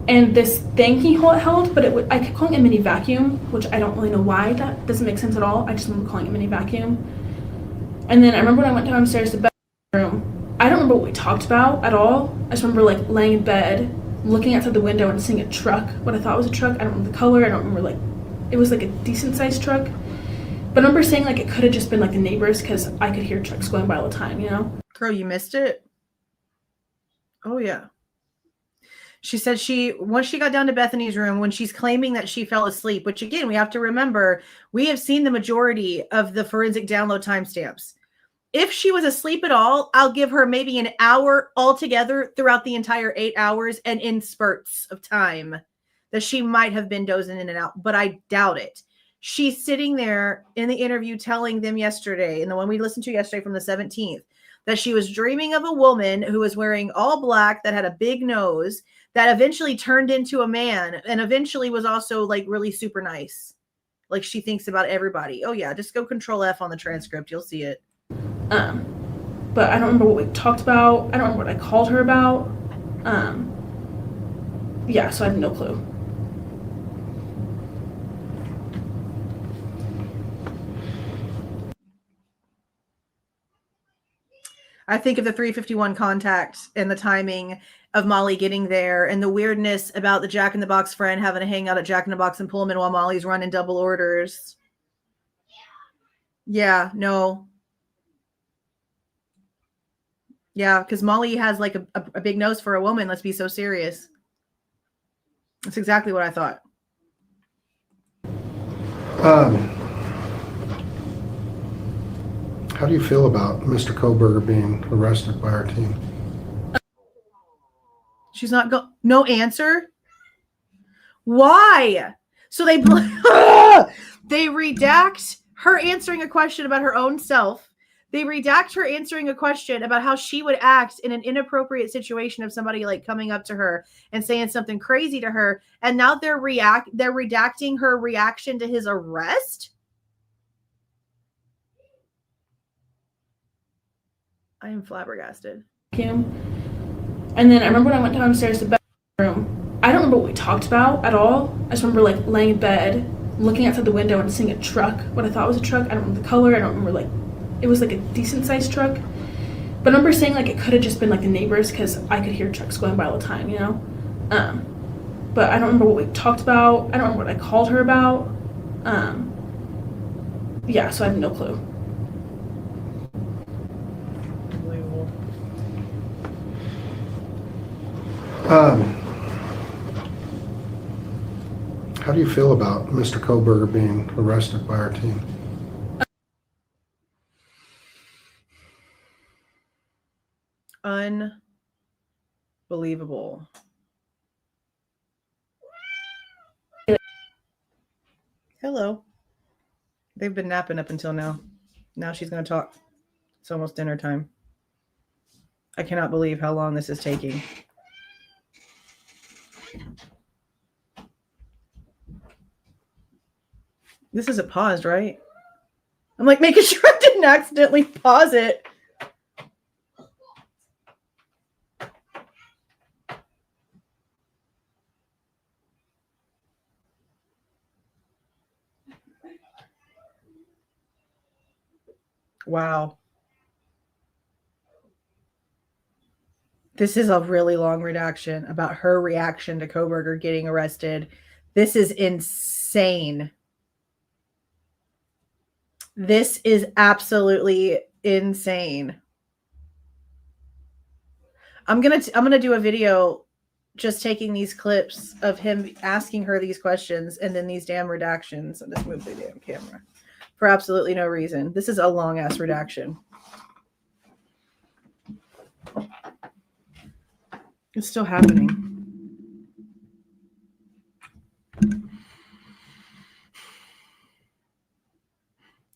And this thing he held, but I kept calling it a mini vacuum, which I don't really know why. That doesn't make sense at all. I just remember calling it mini vacuum. And then I remember when I went downstairs to Bethany's room, I don't remember what we talked about at all. I just remember like laying in bed, looking outside the window and seeing a truck, what I thought was a truck. I don't remember the color. I don't remember, like, it was like a decent sized truck. But I remember saying like it could have just been like the neighbors because I could hear trucks going by all the time, you know? Girl, you missed it? Oh, yeah. She said once she got down to Bethany's room, when she's claiming that she fell asleep, which again, we have to remember, we have seen the majority of the forensic download timestamps. If she was asleep at all, I'll give her maybe an hour altogether throughout the entire 8 hours and in spurts of time that she might have been dozing in and out, but I doubt it. She's sitting there in the interview telling them yesterday, and the one we listened to yesterday from the 17th, that she was dreaming of a woman who was wearing all black that had a big nose that eventually turned into a man and eventually was also like really super nice. Like she thinks about everybody. Oh yeah, just go Control F on the transcript. You'll see it. But I don't remember what we talked about. I don't remember what I called her about. Yeah, so I have no clue. I think of the 351 contact and the timing of Molly getting there and the weirdness about the Jack in the Box friend having to hang out at Jack in the Box and Pullman while Molly's running double orders. Yeah, no. Yeah, because Molly has like a big nose for a woman. Let's be so serious. That's exactly what I thought. How do you feel about Mr. Kohberger being arrested by our team? She's not no answer. Why? So they redact her answering a question about her own self. They redact her answering a question about how she would act in an inappropriate situation of somebody like coming up to her and saying something crazy to her. And now they're redacting her reaction to his arrest. I am flabbergasted. And then I remember when I went downstairs to Bethany's room, I don't remember what we talked about at all. I just remember like laying in bed, looking outside the window and seeing a truck, what I thought was a truck. I don't remember the color. I don't remember, like, it was like a decent sized truck. But I remember saying like it could have just been like the neighbors because I could hear trucks going by all the time, you know? But I don't remember what we talked about. I don't remember what I called her about. Yeah, so I have no clue. How do you feel about Mr. Kohberger being arrested by our team? Unbelievable. Hello. They've been napping up until now. Now she's going to talk. It's almost dinner time. I cannot believe how long this is taking. This isn't paused, right? I'm like making sure I didn't accidentally pause it. Wow. This is a really long redaction about her reaction to Kohberger getting arrested. This is insane. This is absolutely insane. I'm gonna do a video just taking these clips of him asking her these questions and then these damn redactions. I'll just move the damn camera for absolutely no reason. This is a long ass redaction. It's still happening.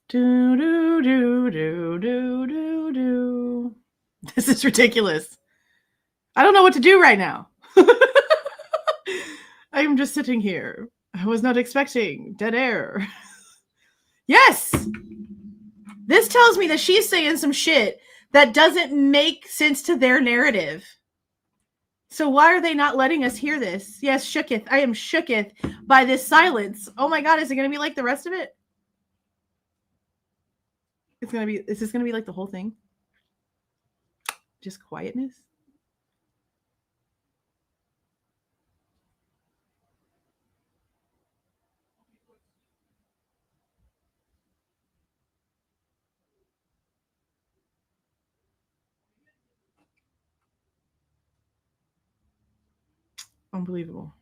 Do do do do do do. This is ridiculous. I don't know what to do right now. I'm just sitting here. I was not expecting dead air. Yes! This tells me that she's saying some shit that doesn't make sense to their narrative. So why are they not letting us hear this? Yes, shooketh. I am shooketh by this silence. Oh my God, is it going to be like the rest of it? Is this going to be like the whole thing? Just quietness? Unbelievable.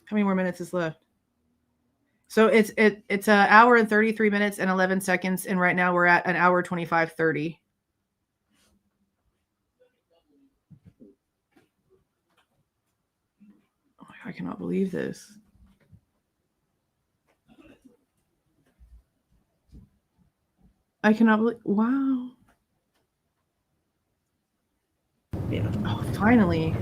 How many more minutes is left? So it's an hour and 33 minutes and 11 seconds. And right now we're at an hour 25:30. Oh, I cannot believe this. I cannot believe. Wow. Yeah. Oh, finally.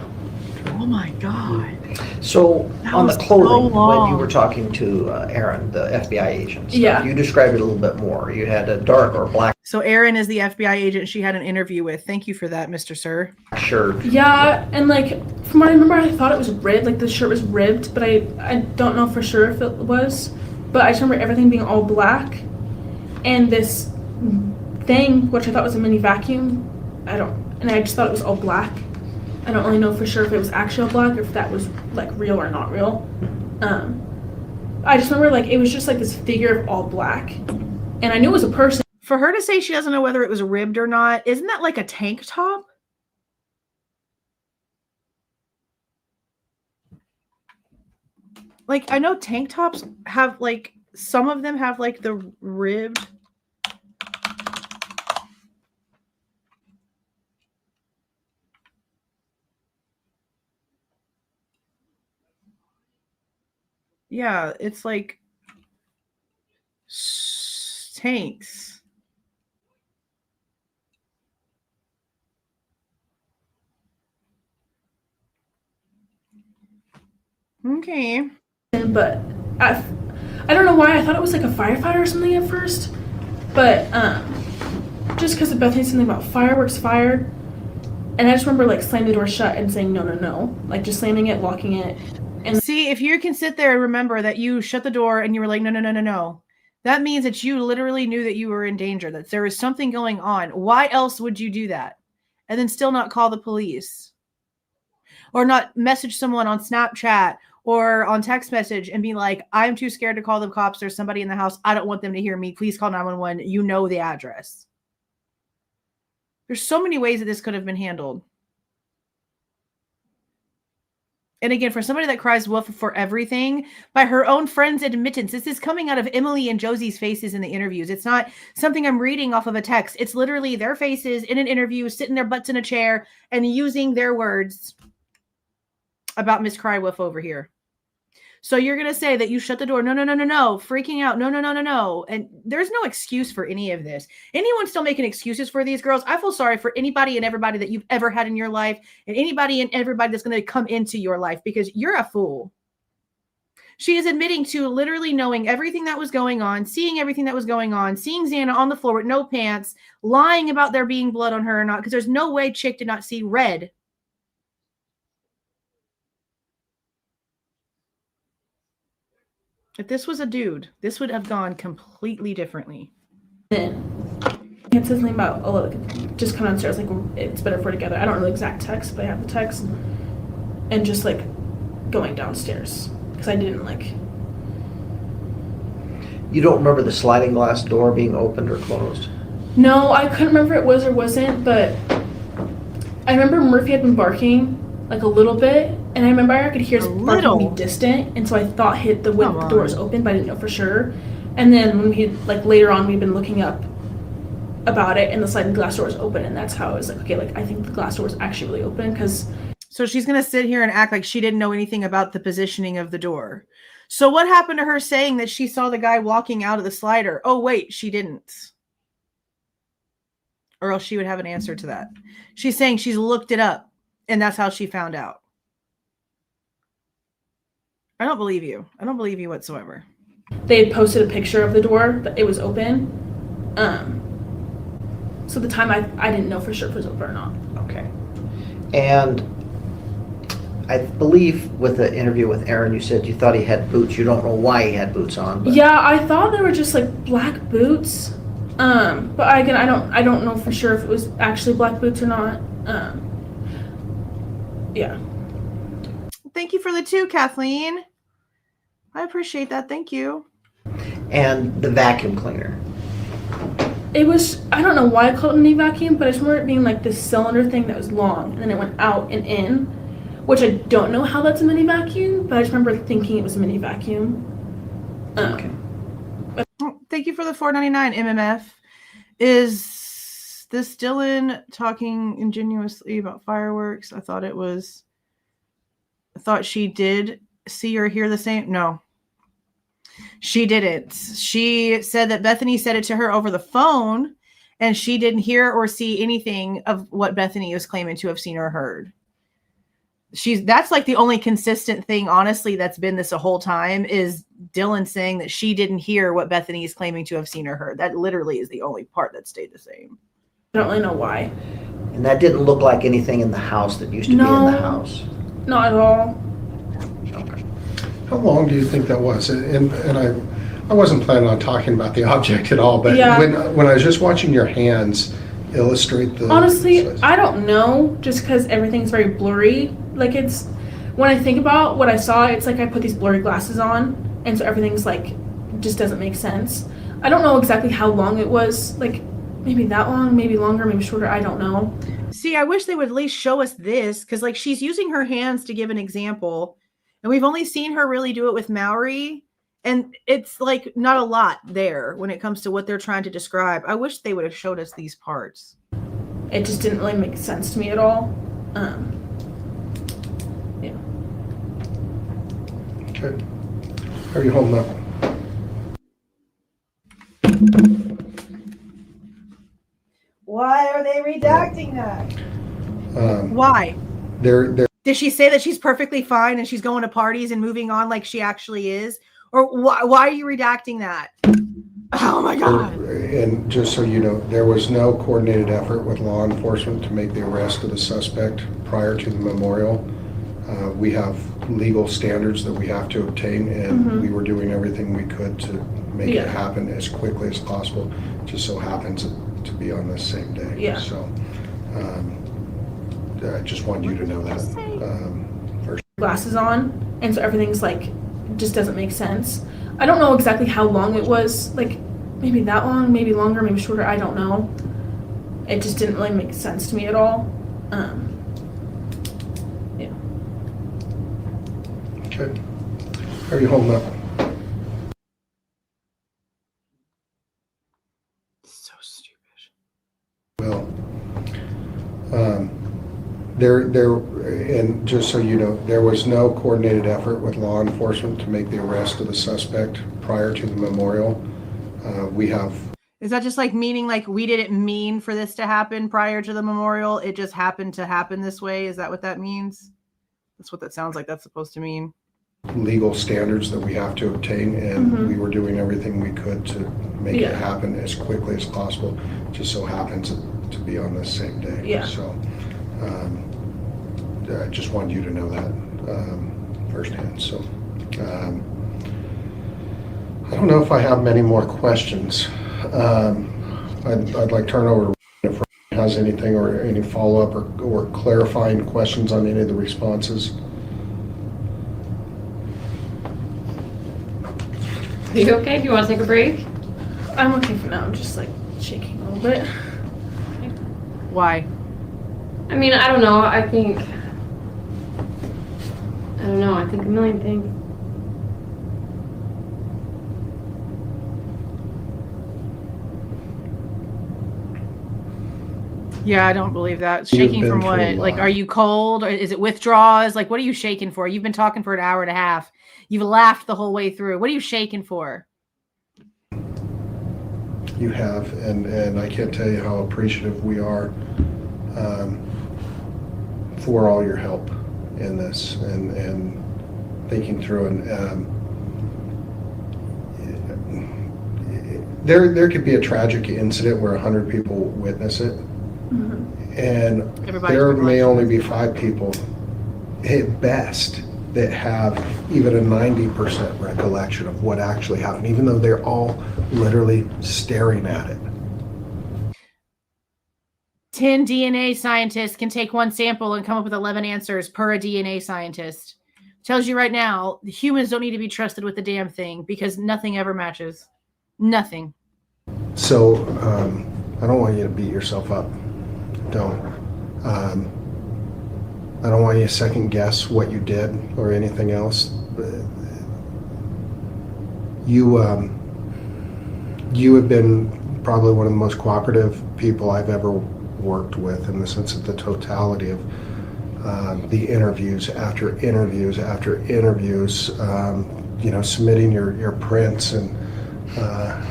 Oh my God. So That on the was clothing, so when long. you were talking to Aaron, the FBI agent, Yeah. you described it a little bit more. You had a dark or black So Erin is the FBI agent she had an interview with. Thank you for that, Mr. Sir. shirt. Yeah, and like from what I remember, I thought it was ribbed, like the shirt was ribbed, but I don't know for sure if it was. But I just remember everything being all black, and this thing, which I thought was a mini vacuum, and I just thought it was all black. I don't really know for sure if it was actual black or if that was like real or not real. I just remember like it was just like this figure of all black, and I knew it was a person. For her to say she doesn't know whether it was ribbed or not, isn't that like a tank top? Like, I know tank tops have like, some of them have like the ribbed. Yeah, it's like tanks. Okay. But I don't know why I thought it was like a firefighter or something at first, but just because of Bethany something about fireworks fired, and I just remember like slamming the door shut and saying no, like just slamming it, locking it. And see, if you can sit there and remember that you shut the door and you were like no, that means that you literally knew that you were in danger, that there was something going on. Why else would you do that and then still not call the police or not message someone on Snapchat or on text message and be like, I'm too scared to call the cops. There's somebody in the house. I don't want them to hear me. Please call 911. You know the address. There's so many ways that this could have been handled. And again, for somebody that cries wolf for everything, by her own friend's admittance, this is coming out of Emily and Josie's faces in the interviews. It's not something I'm reading off of a text. It's literally their faces in an interview, sitting their butts in a chair and using their words about Miss Crywolf over here. So you're going to say that you shut the door. No, freaking out. No. And there's no excuse for any of this. Anyone still making excuses for these girls? I feel sorry for anybody and everybody that you've ever had in your life and anybody and everybody that's going to come into your life because you're a fool. She is admitting to literally knowing everything that was going on, seeing everything that was going on, seeing Xana on the floor with no pants, lying about there being blood on her or not, because there's no way Chick did not see red. If this was a dude, this would have gone completely differently. then it says something about, oh, look, just come downstairs, like, it's better if we're together. I don't know the exact text, but I have the text. And just, like, going downstairs. Because I didn't, like... You don't remember the sliding glass door being opened or closed? No, I couldn't remember if it was or wasn't, but I remember Murphy had been barking, like, a little bit. And I remember I could hear his barking be distant, and so I thought the door was open, but I didn't know for sure. And then when later on, we'd been looking up about it, and the sliding glass door was open, and that's how I was like, okay, like, I think the glass door was actually really open, because... So she's going to sit here and act like she didn't know anything about the positioning of the door. So what happened to her saying that she saw the guy walking out of the slider? Oh, wait, she didn't. or else she would have an answer to that. She's saying she's looked it up, and that's how she found out. I don't believe you. I don't believe you whatsoever. They had posted a picture of the door, that it was open. So at the time I didn't know for sure if it was open or not. Okay. And I believe with the interview with Aaron, you said you thought he had boots. You don't know why he had boots on. But... Yeah, I thought they were just like black boots. But again, I don't know for sure if it was actually black boots or not. Yeah. Thank you for the 2, Kathleen. I appreciate that. Thank you. And the vacuum cleaner. It was, I don't know why I called it a mini vacuum, but I just remember it being like this cylinder thing that was long, and then it went out and in, which I don't know how that's a mini vacuum, but I just remember thinking it was a mini vacuum. Okay. Thank you for the $4.99, MMF. Is this Dylan talking ingenuously about fireworks? I thought she did see or hear the same. No, she didn't. She said that Bethany said it to her over the phone, and she didn't hear or see anything of what Bethany was claiming to have seen or heard. That's like the only consistent thing, honestly, that's been this a whole time, is Dylan saying that she didn't hear what Bethany is claiming to have seen or heard. That literally is the only part that stayed the same. I don't really know why. And that didn't look like anything in the house that used to be in the house. Not at all. Okay. How long do you think that was? And I wasn't planning on talking about the object at all, but Yeah. when I was just watching your hands illustrate the... Honestly, size. I don't know, just because everything's very blurry. Like, it's, when I think about what I saw, it's like I put these blurry glasses on, and so everything's like, just doesn't make sense. I don't know exactly how long it was, like, maybe that long, maybe longer, maybe shorter, I don't know. See, I wish they would at least show us this, because like she's using her hands to give an example, and we've only seen her really do it with Maori, and it's like not a lot there when it comes to what they're trying to describe. I wish they would have showed us these parts. It just didn't really make sense to me at all. Yeah. Okay. How are you holding up? Why are they redacting that? Why? They're Did she say that she's perfectly fine and she's going to parties and moving on like she actually is? Or why are you redacting that? Oh my God. And just so you know, there was no coordinated effort with law enforcement to make the arrest of the suspect prior to the memorial. We have legal standards that we have to obtain, and we were doing everything we could to make it happen as quickly as possible. It just so happens to be on the same day. Yeah. So I just wanted you to know that first. Glasses on, and so everything's like, just doesn't make sense. I don't know exactly how long it was, like maybe that long, maybe longer, maybe shorter, I don't know. It just didn't really make sense to me at all. Yeah. Okay. How are you holding up? So stupid. Well, and just so you know, there was no coordinated effort with law enforcement to make the arrest of the suspect prior to the memorial. We have... Is that just like meaning like we didn't mean for this to happen prior to the memorial? It just happened to happen this way? Is that what that means? That's what that sounds like that's supposed to mean. Legal standards that we have to obtain, and we were doing everything we could to make it happen as quickly as possible. It just so happens to be on the same day. Yeah. So I just wanted you to know that firsthand. So I don't know if I have many more questions. I'd like to turn over to if Ryan has anything or any follow-up or clarifying questions on any of the responses. Are you okay? Do you want to take a break? I'm okay for now. I'm just like shaking a little bit. Why? I mean, I don't know. I think a million things. Yeah, I don't believe that. You've Shaking been from through what? a Like, lot. are you cold? Or is it withdrawals? Like, what are you shaking for? You've been talking for an hour and a half. You've laughed the whole way through. What are you shaking for? You have, and I can't tell you how appreciative we are for all your help in this and thinking through. And there could be a tragic incident where 100 people witness it, and Everybody's there may recollection. only be 5 people at best that have even a 90% recollection of what actually happened, even though they're all literally staring at it. 10 DNA scientists can take one sample and come up with 11 answers per a DNA scientist. Tells you right now, the humans don't need to be trusted with the damn thing because nothing ever matches. Nothing. So I don't want you to beat yourself up. Don't. I don't want you to second guess what you did or anything else. You have been probably one of the most cooperative people I've ever worked with, in the sense of the totality of the interviews after interviews after interviews, submitting your prints and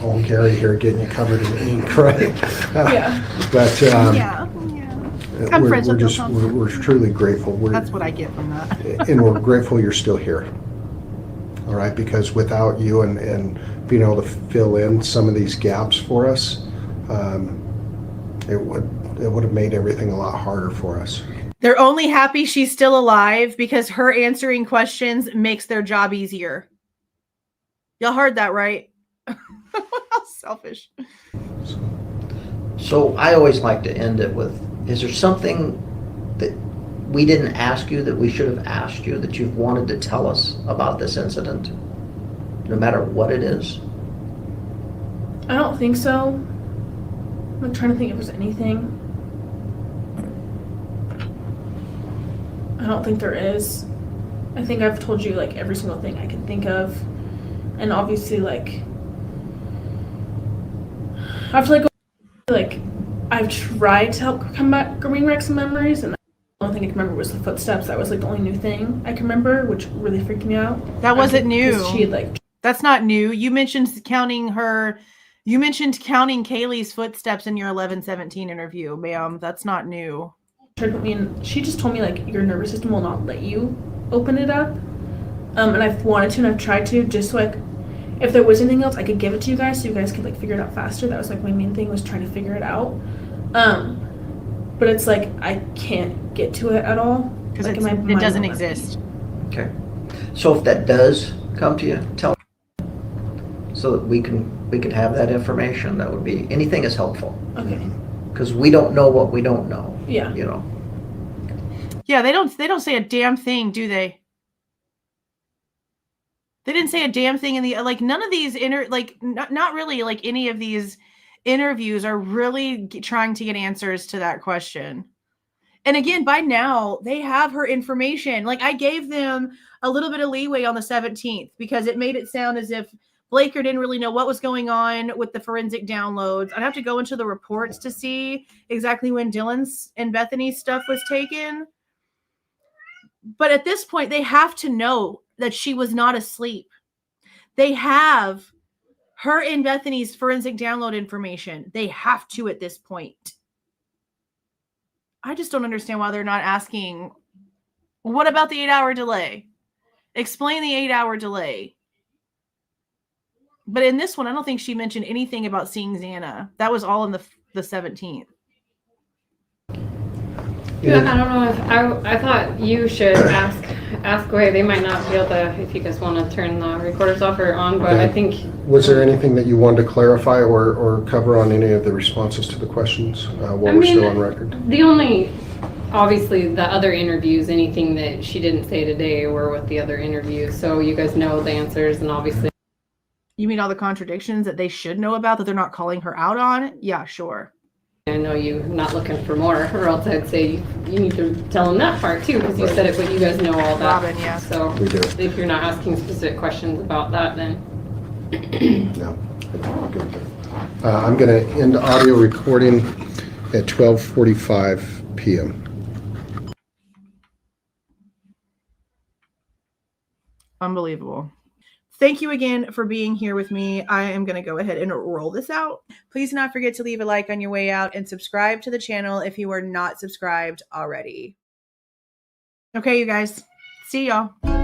old Gary here getting you covered in ink, right? Yeah. But I'm friends with Bill Thompson. we're truly grateful. That's what I get from that. And we're grateful you're still here. All right, because without you and being able to fill in some of these gaps for us, it would have made everything a lot harder for us. They're only happy she's still alive because her answering questions makes their job easier. Y'all heard that, right? How selfish. So I always like to end it with, is there something that we didn't ask you that we should have asked you that you've wanted to tell us about this incident, no matter what it is? I don't think so. I'm trying to think if there's anything. I don't think there is. I think I've told you like every single thing I can think of. And obviously like I feel like I've tried to help bring back some memories, and the only thing I can remember was the footsteps. That was like the only new thing I can remember, which really freaked me out. That wasn't new. 'Cause she had like That's not new. You mentioned counting Kaylee's footsteps in your 11-17 interview, ma'am. That's not new. tried to put me in. She just told me like your nervous system will not let you open it up. And I've wanted to and I've tried to, just so like if there was anything else I could give it to you guys so you guys could like figure it out faster. That was like my main thing, was trying to figure it out. But it's like I can't get to it at all Because like, it doesn't exist. Okay. So if that does come to you, tell me, so that we can have that information. That would be, anything is helpful, Okay. because we don't know what we don't know. Yeah. You know. Yeah, they don't say a damn thing, do they? They didn't say a damn thing in the none of these not really like any of these interviews are really trying to get answers to that question. And again, by now they have her information. Like I gave them a little bit of leeway on the 17th because it made it sound as if Blaker didn't really know what was going on with the forensic downloads. I'd have to go into the reports to see exactly when Dylan's and Bethany's stuff was taken. But at this point, they have to know that she was not asleep. They have her and Bethany's forensic download information. They have to at this point. I just don't understand why they're not asking, what about the 8-hour delay? Explain the 8-hour delay. But in this one, I don't think she mentioned anything about seeing Xana. That was all in the 17th. Yeah, I don't know if I thought you should ask away. They might not be able to, if you guys want to turn the recorders off or on, but Okay. I think. Was there anything that you wanted to clarify or cover on any of the responses to the questions while we're still on record? The only, obviously, the other interviews, anything that she didn't say today were with the other interviews, so you guys know the answers, and obviously. You mean all the contradictions that they should know about that they're not calling her out on? Yeah, sure. I know you're not looking for more, or else I'd say you need to tell them that part too, because you said it, but you guys know all that. Robin, yeah. So We do. if you're not asking specific questions about that, then. No. I'm good. I'm going to end audio recording at 12:45 p.m. Unbelievable. Thank you again for being here with me. I am going to go ahead and roll this out. Please do not forget to leave a like on your way out and subscribe to the channel if you are not subscribed already. Okay, you guys. See y'all.